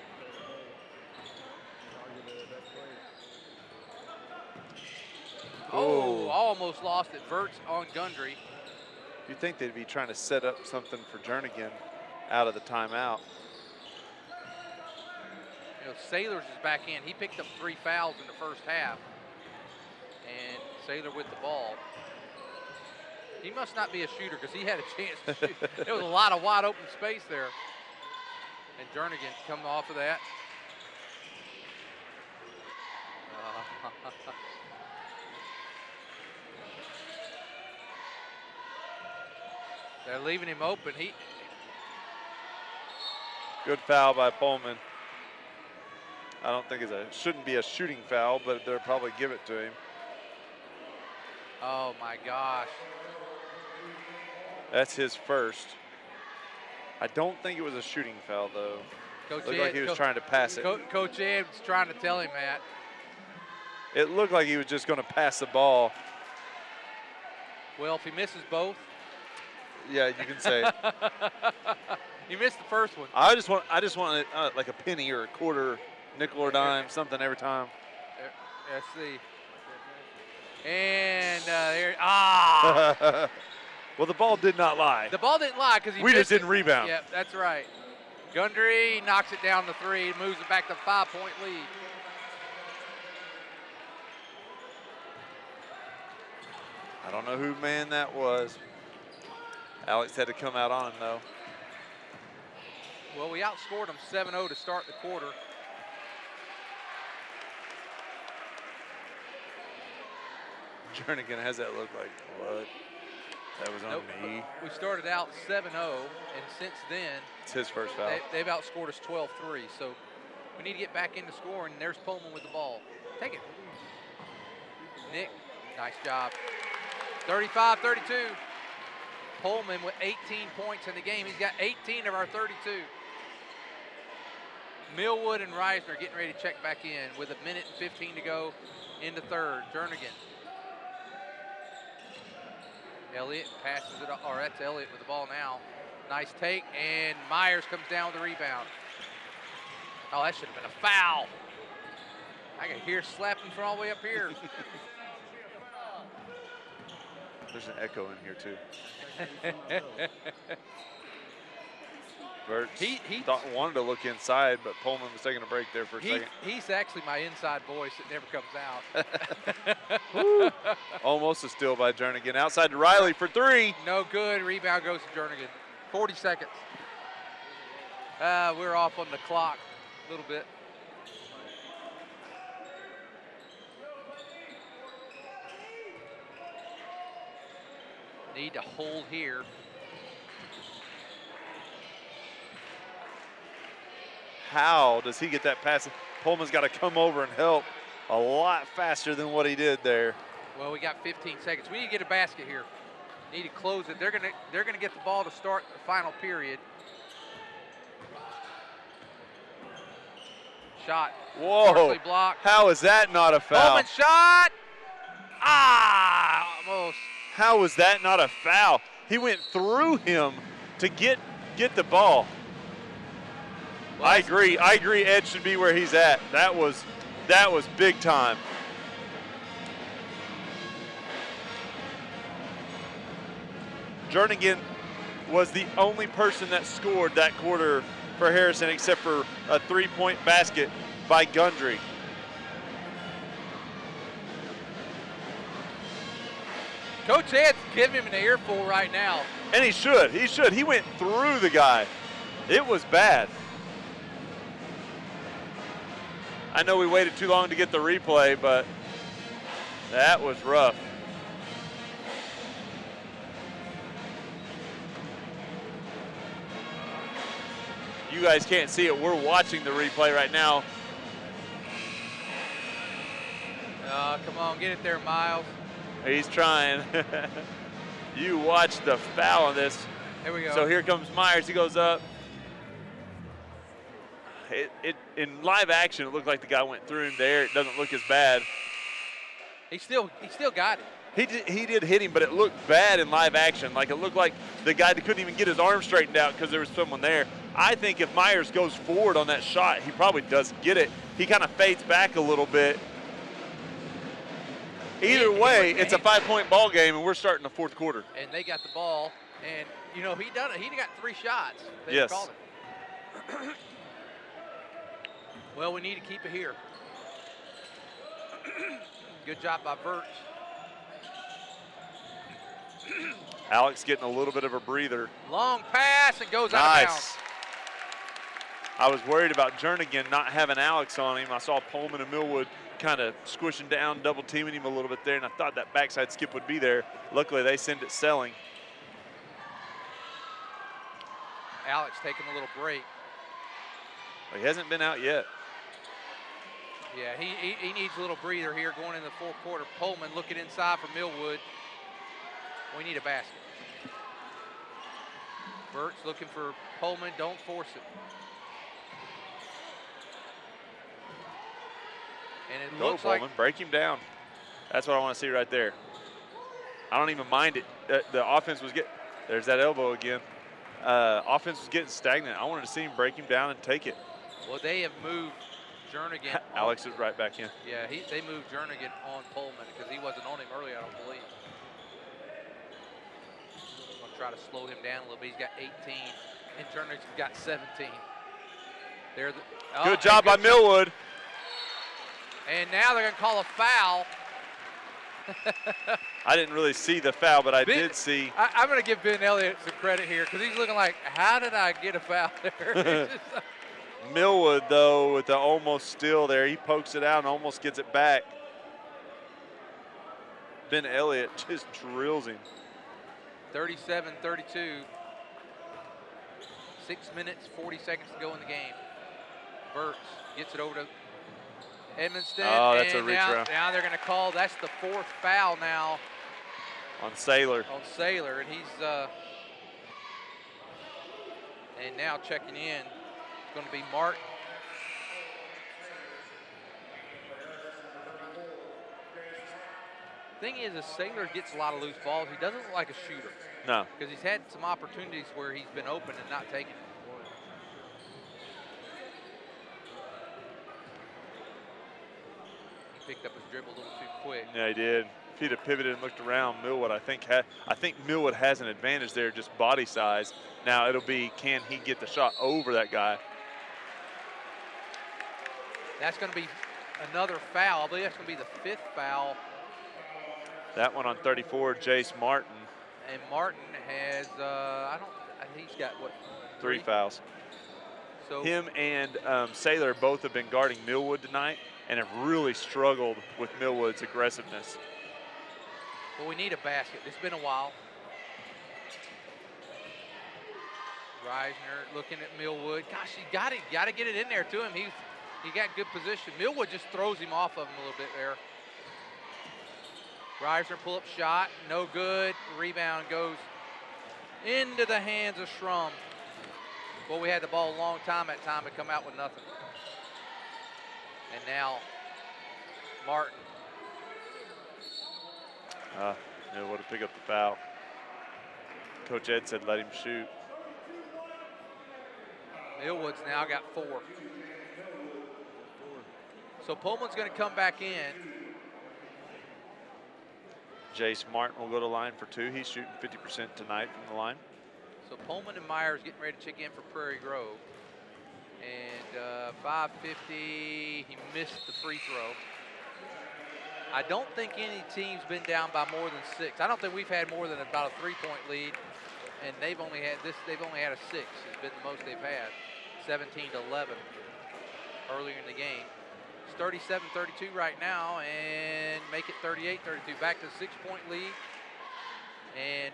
Oh, almost lost it. Verts on Gundry. You'd think they'd be trying to set up something for Jernigan out of the timeout. You know, Sailors is back in. He picked up 3 fouls in the first half. And Sailor with the ball. He must not be a shooter because he had a chance to shoot. There was a lot of wide open space there. And Jernigan coming off of that. They're leaving him open. Good foul by Pullman. I don't think shouldn't be a shooting foul, but they'll probably give it to him. Oh my gosh. That's his first. I don't think it was a shooting foul, though. Looked like he was trying to pass it. Coach Ed's trying to tell him that. It looked like he was just going to pass the ball. Well, if he misses both. Yeah, you can say it. He missed the first one. I just want like a penny or a quarter, nickel or dime, something every time. Let's see. And there. Well, the ball did not lie. The ball didn't lie because we just didn't rebound. Yep, that's right. Gundry knocks it down to 3, moves it back to 5-point lead. I don't know who man that was. Alex had to come out on him, though. Well, we outscored them 7-0 to start the quarter. Jernigan has that look like, what? That was on me. We started out 7-0, and since then, it's his first foul. They've outscored us 12-3, so we need to get back into scoring. There's Pullman with the ball. Take it. Nick, nice job. 35-32. Pullman with 18 points in the game. He's got 18 of our 32. Millwood and Reisner getting ready to check back in with 1:15 to go in the third. Jernigan. Elliott passes it, or that's Elliott with the ball now. Nice take, and Myers comes down with the rebound. Oh, that should have been a foul. I can hear slapping from all the way up here. There's an echo in here, too. Bert wanted to look inside, but Pullman was taking a break there for a second. He's actually my inside voice that never comes out. Almost a steal by Jernigan. Outside to Riley for three. No good. Rebound goes to Jernigan. 40 seconds. We're off on the clock a little bit. Need to hold here. How does he get that pass? Pullman's got to come over and help a lot faster than what he did there. Well, we got 15 seconds. We need to get a basket here. Need to close it. They're gonna get the ball to start the final period. Shot. Whoa! Blocked. How is that not a foul? Pullman shot. Almost. How is that not a foul? He went through him to get the ball. Well, I agree. Ed should be where he's at. That was big time. Jernigan was the only person that scored that quarter for Harrison, except for a three-point basket by Gundry. Coach Ed's giving him an earful right now. And he should. He went through the guy. It was bad. I know we waited too long to get the replay, but that was rough. You guys can't see it. We're watching the replay right now. Come on, get it there, Miles. He's trying. You watch the foul on this. Here we go. So here comes Myers. He goes up. In live action, it looked like the guy went through him there. It doesn't look as bad. He still got it. He did hit him, but it looked bad in live action. Like it looked like the guy couldn't even get his arm straightened out because there was someone there. I think if Myers goes forward on that shot, he probably doesn't get it. He kind of fades back a little bit. Either way, it's a 5-point ball game, and we're starting the fourth quarter. And they got the ball, and you know he done it. He got 3 shots. They yes. Called it. Well, we need to keep it here. Good job by Birch. Alex getting a little bit of a breather. Long pass, and goes out of bounds. I was worried about Jernigan not having Alex on him. I saw Pullman and Millwood kind of squishing down, double teaming him a little bit there, and I thought that backside skip would be there. Luckily, they send it selling. Alex taking a little break. He hasn't been out yet. Yeah, he needs a little breather here going into the fourth quarter. Pullman looking inside for Millwood. We need a basket. Burt's looking for Pullman. Don't force it. And it Go, looks Pullman. like Break him down. That's what I want to see right there. I don't even mind it. The offense was getting, there's that elbow again. Offense was getting stagnant. I wanted to see him break him down and take it. Well, they have moved Jernigan. Alex is right back in. Yeah, they moved Jernigan on Pullman because he wasn't on him earlier, I don't believe. I'm going to try to slow him down a little bit. He's got 18, and Jernigan's got 17. Good job by Millwood. And now they're going to call a foul. I didn't really see the foul, but I did see. I'm going to give Ben Elliott some credit here because he's looking like, how did I get a foul there? Millwood, though, with the almost steal there. He pokes it out and almost gets it back. Ben Elliott just drills him. 37-32. 6 minutes, 40 seconds to go in the game. Burks gets it over to Edmonston. Oh, that's a reach now, around. now they're going to call, that's the 4th foul now. On Saylor. On Saylor, and he's And now checking in is going to be Martin. Thing is Sailor gets a lot of loose balls. He doesn't look like a shooter. No. Because he's had some opportunities where he's been open and not taking it. He picked up his dribble a little too quick. Yeah, he did. If he'd have pivoted and looked around, Millwood, I think Millwood has an advantage there, just body size. Now it'll be, can he get the shot over that guy? That's going to be another foul. I believe that's going to be the 5th foul. That one on 34, Jace Martin. And Martin has, I think he's got, what, 3 fouls. So him and Sailor both have been guarding Millwood tonight and have really struggled with Millwood's aggressiveness. Well, we need a basket. It's been a while. Reisner looking at Millwood. Gosh, you got to get it in there to him. He got good position. Millwood just throws him off of him a little bit there. Reisner pull-up shot, no good. Rebound goes into the hands of Schrum. Well, we had the ball a long time that time to come out with nothing. And now Martin. Millwood to pick up the foul. Coach Ed said let him shoot. Millwood's now got 4. So Pullman's going to come back in. Jace Martin will go to line for 2. He's shooting 50% tonight from the line. So Pullman and Myers getting ready to check in for Prairie Grove. And 5:50, he missed the free throw. I don't think any team's been down by more than 6. I don't think we've had more than about a 3-point lead, and they've only had a 6. It's been the most they've had, 17-11 earlier in the game. It's 37-32 right now, and make it 38-32. Back to a 6-point lead, and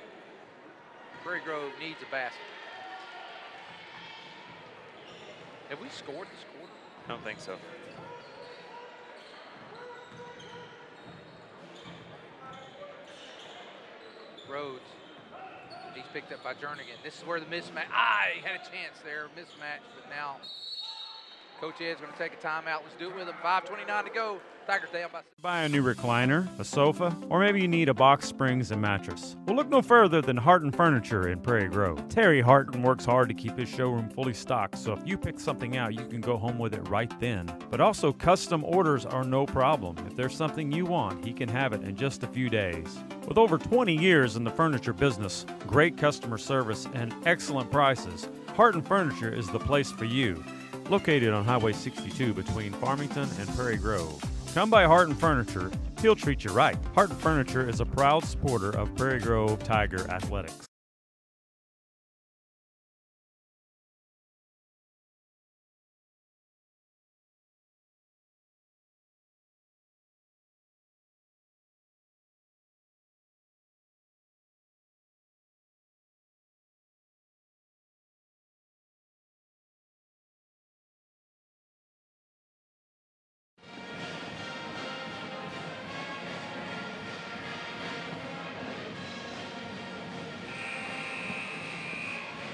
Prairie Grove needs a basket. Have we scored this quarter? I don't think so. Rhodes. He's picked up by Jernigan. This is where the mismatch. He had a chance there, mismatch, but now Coach Ed's going to take a timeout. Let's do it with him. 5:29 to go. Tigers down by 6. Buy a new recliner, a sofa, or maybe you need a box springs and mattress. Well, look no further than Harton Furniture in Prairie Grove. Terry Harton works hard to keep his showroom fully stocked, so if you pick something out, you can go home with it right then. But also, custom orders are no problem. If there's something you want, he can have it in just a few days. With over 20 years in the furniture business, great customer service, and excellent prices, Harton Furniture is the place for you. Located on Highway 62 between Farmington and Prairie Grove. Come by Harton Furniture, he'll treat you right. Harton Furniture is a proud supporter of Prairie Grove Tiger Athletics.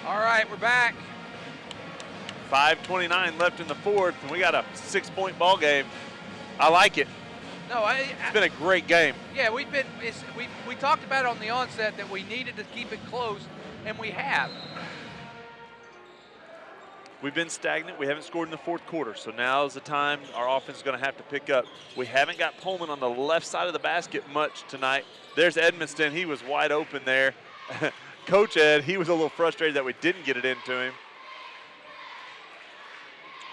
All right, we're back. 5:29 left in the 4th, and we got a 6-point ball game. I like it. No, It's been a great game. Yeah, we talked about it on the onset that we needed to keep it close, and we have. We've been stagnant. We haven't scored in the 4th quarter, so now's the time our offense is going to have to pick up. We haven't got Pullman on the left side of the basket much tonight. There's Edmonston. He was wide open there. Coach Ed, he was a little frustrated that we didn't get it into him.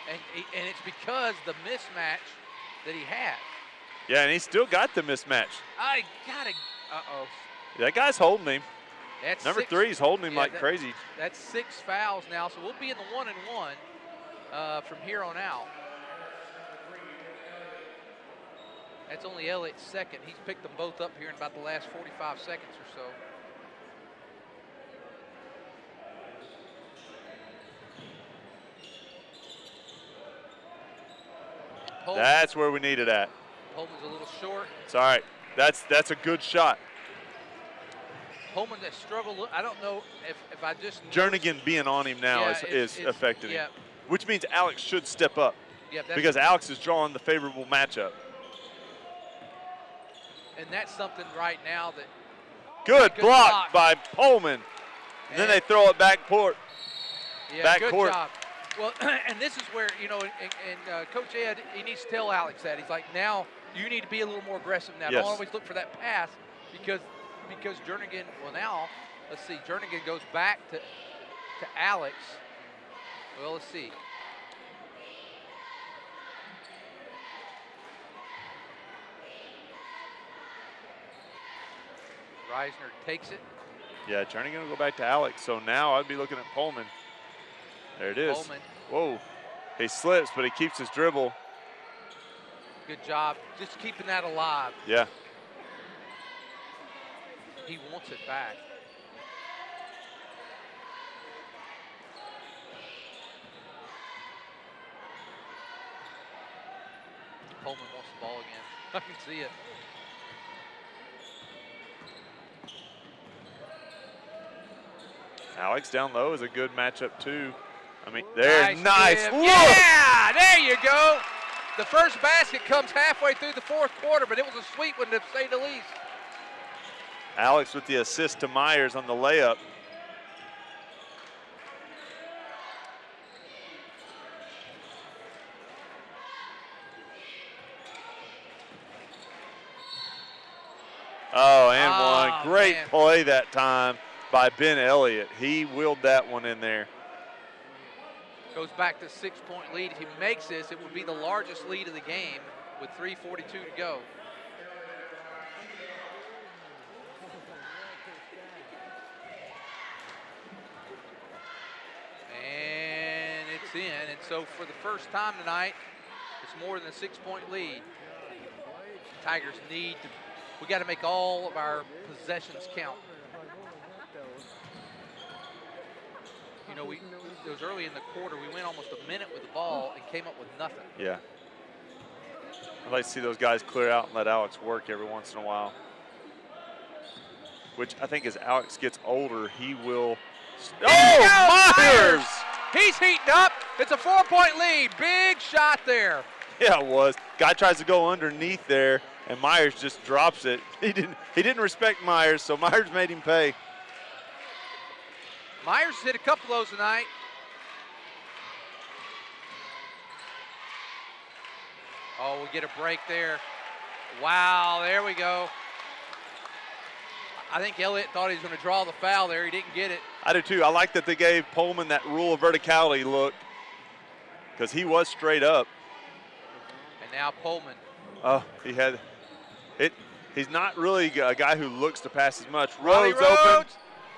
And it's because the mismatch that he had. Yeah, and he still got the mismatch. I got it. Uh-oh. That guy's holding him. That's Number 6, 3 is holding him like that, crazy. That's 6 fouls now, so we'll be in the 1-and-1 from here on out. That's only Elliott's second. He's picked them both up here in about the last 45 seconds or so. Pullman. That's where we need it at. Pullman's a little short. It's all right. That's a good shot. Pullman that struggled. I don't know if I just. Jernigan being on him now is affecting him, which means Alex should step up because Alex is drawing the favorable matchup. And that's something right now that. Good block by Pullman. And then they throw it back court. Yeah, good job. Well, and this is where, you know, and Coach Ed, he needs to tell Alex that. He's like, now you need to be a little more aggressive now. Don't always look for that pass because Jernigan, well now, let's see, Jernigan goes back to Alex. Well, let's see. Reisner takes it. Yeah, Jernigan will go back to Alex. So now I'd be looking at Pullman. There it is. Pullman. Whoa. He slips, but he keeps his dribble. Good job. Just keeping that alive. Yeah. He wants it back. Pullman wants the ball again. I can see it. Alex down low is a good matchup too. I mean, there, nice. Look. Yeah, there you go. The first basket comes halfway through the fourth quarter, but it was a sweet one to say the least. Alex with the assist to Myers on the layup. Oh, and one. Great play that time by Ben Elliott. He willed that one in there. Goes back to 6-point lead. If he makes this, it would be the largest lead of the game with 3:42 to go. And it's in. And so for the first time tonight, it's more than a 6-point lead. Tigers need to, we got to make all of our possessions count. You know, it was early in the quarter. We went almost a minute with the ball and came up with nothing. Yeah. I'd like to see those guys clear out and let Alex work every once in a while. Which I think as Alex gets older, he will. Oh, Myers! He's heating up. It's a 4-point lead. Big shot there. Yeah, it was. Guy tries to go underneath there, and Myers just drops it. He didn't respect Myers, so Myers made him pay. Myers hit a couple of those tonight. Oh, we get a break there. Wow, there we go. I think Elliott thought he was going to draw the foul there. He didn't get it. I do too. I like that they gave Pullman that rule of verticality look because he was straight up. And now Pullman. Oh, he had it. He's not really a guy who looks to pass as much. Rhodes open.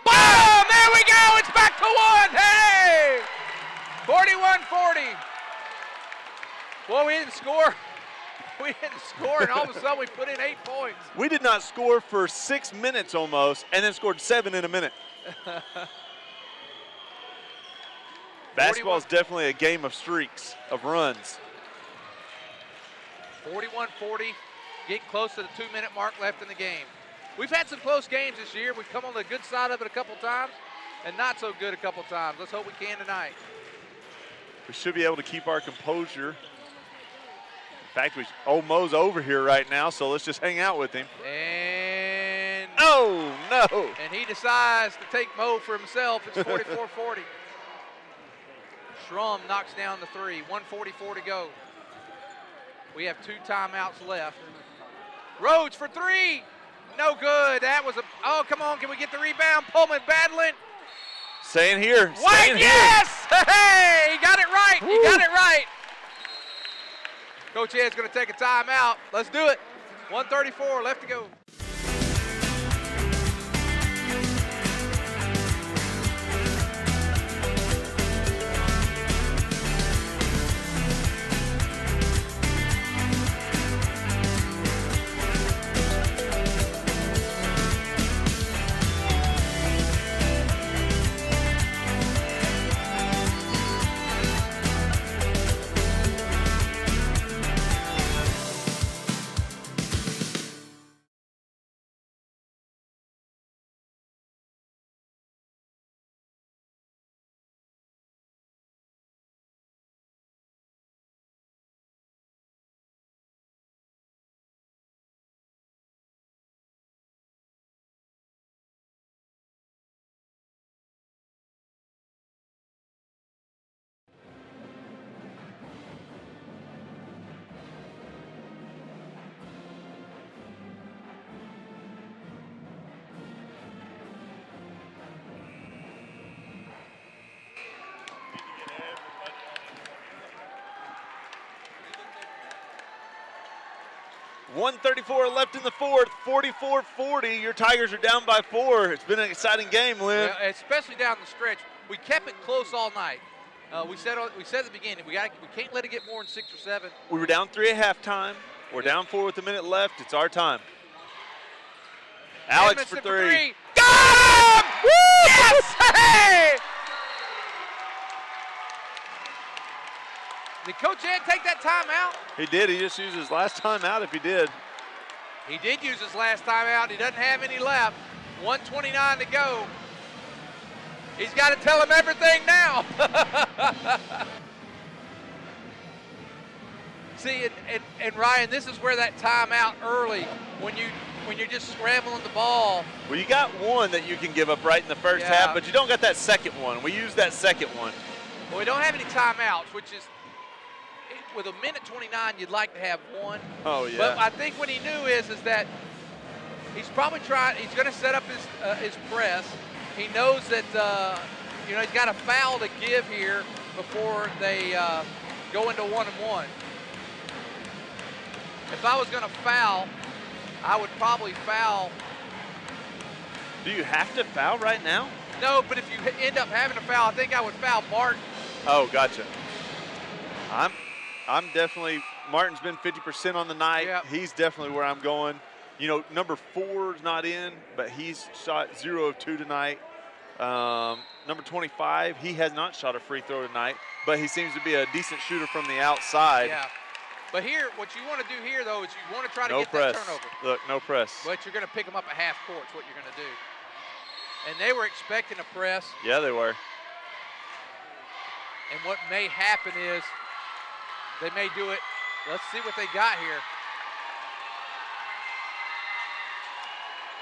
Boom! There we go. It's back to one. Hey! 41-40. Well, we didn't score. We didn't score, and all of a sudden we put in 8 points. We did not score for 6 minutes almost, and then scored 7 in a minute. Basketball is definitely a game of streaks, of runs. 41-40, getting close to the 2-minute mark left in the game. We've had some close games this year. We've come on the good side of it a couple times and not so good a couple times. Let's hope we can tonight. We should be able to keep our composure. In fact, Mo's over here right now, so let's just hang out with him. And oh, no. And he decides to take Mo for himself. It's 44-40. Schrum knocks down the 3. 1:44 to go. We have 2 timeouts left. Rhodes for 3. No good. That was oh, come on. Can we get the rebound? Pullman battling. Staying here. White, yes! Hey, he got it right. Woo. He got it right. Coach Ed's going to take a timeout. Let's do it. 1:34 left to go. 1:34 left in the fourth, 44-40. Your Tigers are down by 4. It's been an exciting game, Lynn. Yeah, especially down the stretch. We kept it close all night. We said at the beginning, we can't let it get more than 6 or 7. We were down 3 at halftime. We're down 4 with a minute left. It's our time. Alex Edmondson for 3. Got him! Woo! Yes! Hey! Did Coach Ed take that timeout? He did. He just used his last timeout if he did. He did use his last timeout. He doesn't have any left. 1:29 to go. He's got to tell him everything now. See, and Ryan, this is where that timeout early, when you're just scrambling the ball. Well, you got one that you can give up right in the first half, but you don't got that second one. We used that second one. Well, we don't have any timeouts, which is, with 1:29, you'd like to have one. Oh, yeah. But I think what he knew is that he's probably he's going to set up his press. He knows that, he's got a foul to give here before they go into 1-and-1. If I was going to foul, I would probably foul. Do you have to foul right now? No, but if you end up having to foul, I think I would foul Martin. Oh, gotcha. I'm definitely, Martin's been 50% on the night. Yep. He's definitely where I'm going. You know, number 4 is not in, but he's shot 0 of 2 tonight. Number 25, he has not shot a free throw tonight, but he seems to be a decent shooter from the outside. Yeah. But here, what you want to do here, though, is you want to try to No get press. that turnover. Look, no press. But you're going to pick them up at half court is what you're going to do. And they were expecting a press. Yeah, they were. And what may happen is they may do it. Let's see what they got here.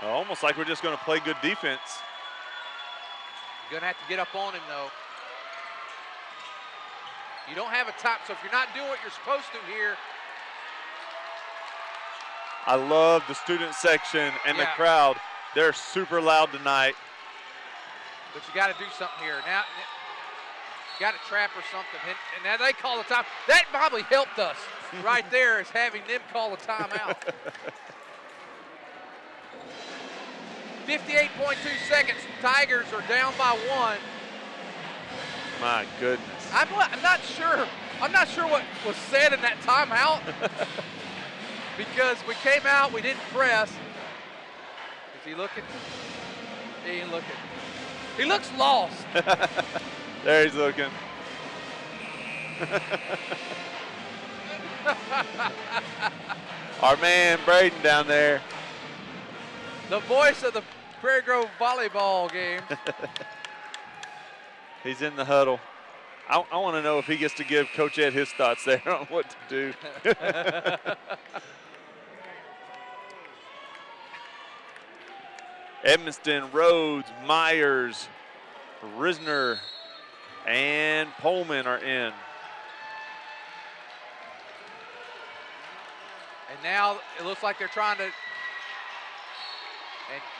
Almost like we're just going to play good defense. You're going to have to get up on him, though. You don't have a top, so if you're not doing what you're supposed to here. I love the student section and the crowd. They're super loud tonight. But you got to do something here. Now, you got a trap or something. And now they call the time. That probably helped us right there, is having them call a timeout. 58.2 seconds. Tigers are down by 1. My goodness. I'm not sure. I'm not sure what was said in that timeout because we came out, we didn't press. Is he looking? He ain't looking. He looks lost. There he's looking. Our man Braden down there. The voice of the Prairie Grove volleyball game. He's in the huddle. I want to know if he gets to give Coach Ed his thoughts there on what to do. Edmiston, Rhodes, Myers, Risner, and Pullman are in. And now it looks like they're trying to, and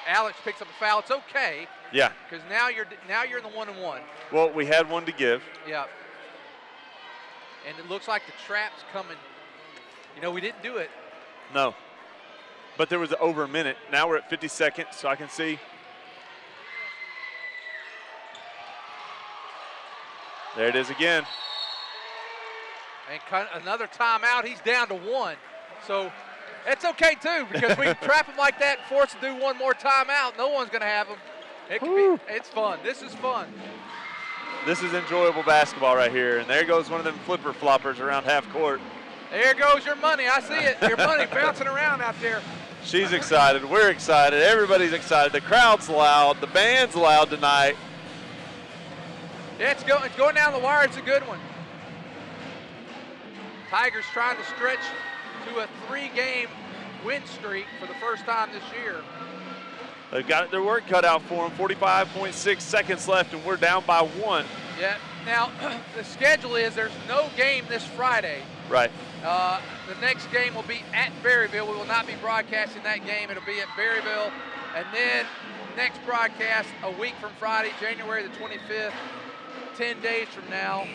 Alex picks up a foul. It's okay. Yeah. Because now you're in the 1-and-1. Well, we had one to give. Yeah. And it looks like the trap's coming. You know, we didn't do it. No. But there was over a minute. Now we're at 50 seconds, so I can see. There it is again. And another timeout. He's down to 1. So that's okay, too, because we can trap him like that and force him to do one more timeout. No one's going to have him. It could be, it's fun. This is fun. This is enjoyable basketball right here. And there goes one of them flipper floppers around half court. There goes your money. I see it. Your money bouncing around out there. She's excited. We're excited. Everybody's excited. The crowd's loud. The band's loud tonight. Yeah, it's going down the wire. It's a good one. Tigers trying to stretch to a 3-game win streak for the first time this year. They've got their work cut out for them. 45.6 seconds left, and we're down by 1. Yeah. Now, the schedule is there's no game this Friday. Right. The next game will be at Berryville. We will not be broadcasting that game. It'll be at Berryville. And then next broadcast a week from Friday, January the 25th, 10 days from now.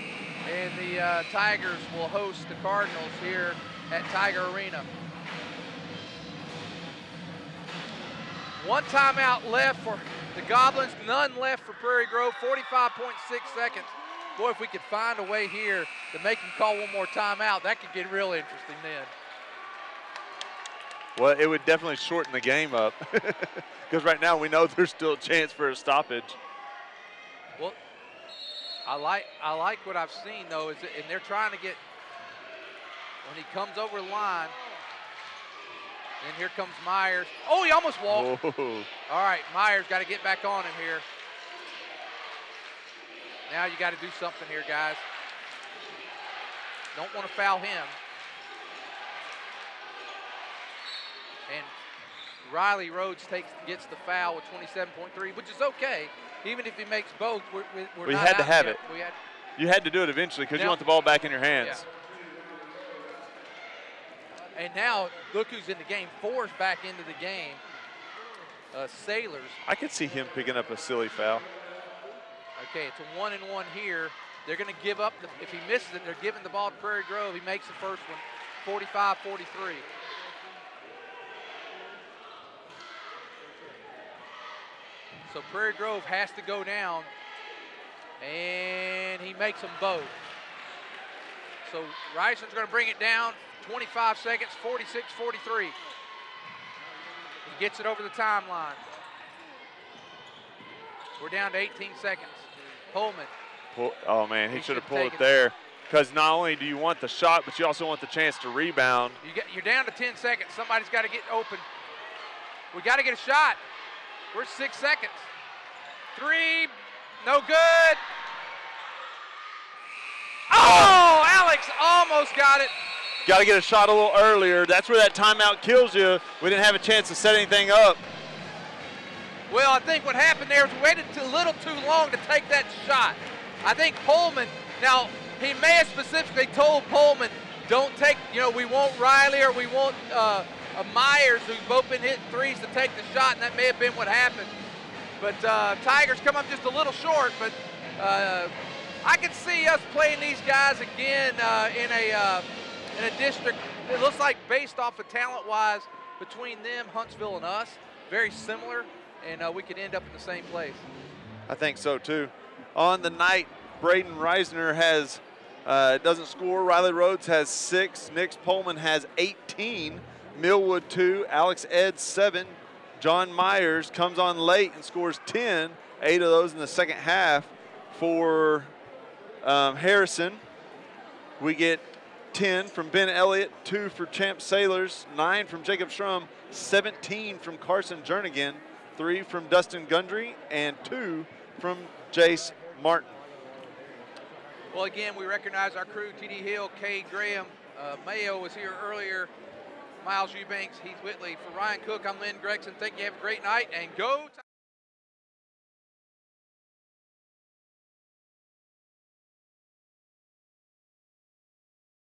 And the Tigers will host the Cardinals here at Tiger Arena. One timeout left for the Goblins, none left for Prairie Grove, 45.6 seconds. Boy, if we could find a way here to make him call one more timeout, that could get real interesting then. Well, it would definitely shorten the game up because right now we know there's still a chance for a stoppage. Well, I like what I've seen though, and they're trying to get, when he comes over the line, and here comes Myers. Oh, he almost walked. Whoa. All right, Myers got to get back on him here. Now you got to do something here, guys. Don't want to foul him. And Riley Rhodes gets the foul with 27.3, which is okay. Even if he makes both, we're we not had to out have yet. it. You had to do it eventually because you want the ball back in your hands. Yeah. And now, look who's in the game. Four's back into the game. Sailors. I could see him picking up a silly foul. Okay, it's a 1-and-1 here. They're going to give up. If he misses it, they're giving the ball to Prairie Grove. He makes the first one, 45-43. So Prairie Grove has to go down, and he makes them both. So Rison's going to bring it down, 25 seconds, 46-43. He gets it over the timeline. We're down to 18 seconds. Pullman. Oh, man, he should have pulled it there because not only do you want the shot, but you also want the chance to rebound. You're down to 10 seconds. Somebody's got to get open. We got to get a shot. We're 6 seconds. 3, no good. Oh, Alex almost got it. Got to get a shot a little earlier. That's where that timeout kills you. We didn't have a chance to set anything up. Well, I think what happened there is we waited a little too long to take that shot. I think Pullman, now he may have specifically told Pullman, don't take, we want Riley or we want Myers, who's both been hitting threes, to take the shot, and that may have been what happened. But Tigers come up just a little short, but I can see us playing these guys again in a district. It looks like based off of talent-wise between them, Huntsville, and us, very similar, and we could end up in the same place. I think so too. On the night, Braden Reisner has doesn't score. Riley Rhodes has 6. Nix Pullman has 18. Millwood 2. Alex Ed 7. John Myers comes on late and scores 10. 8 of those in the second half for Harrison. We get 10 from Ben Elliott, 2 for Champ Sailors, 9 from Jacob Strum, 17 from Carson Jernigan, 3 from Dustin Gundry, and 2 from Jace Martin. Well, again, we recognize our crew, T.D. Hill, Cade Graham, Mayo was here earlier, Miles Eubanks, Heath Whitley. For Ryan Cook, I'm Lynn Gregson. Thank you. Have a great night, and go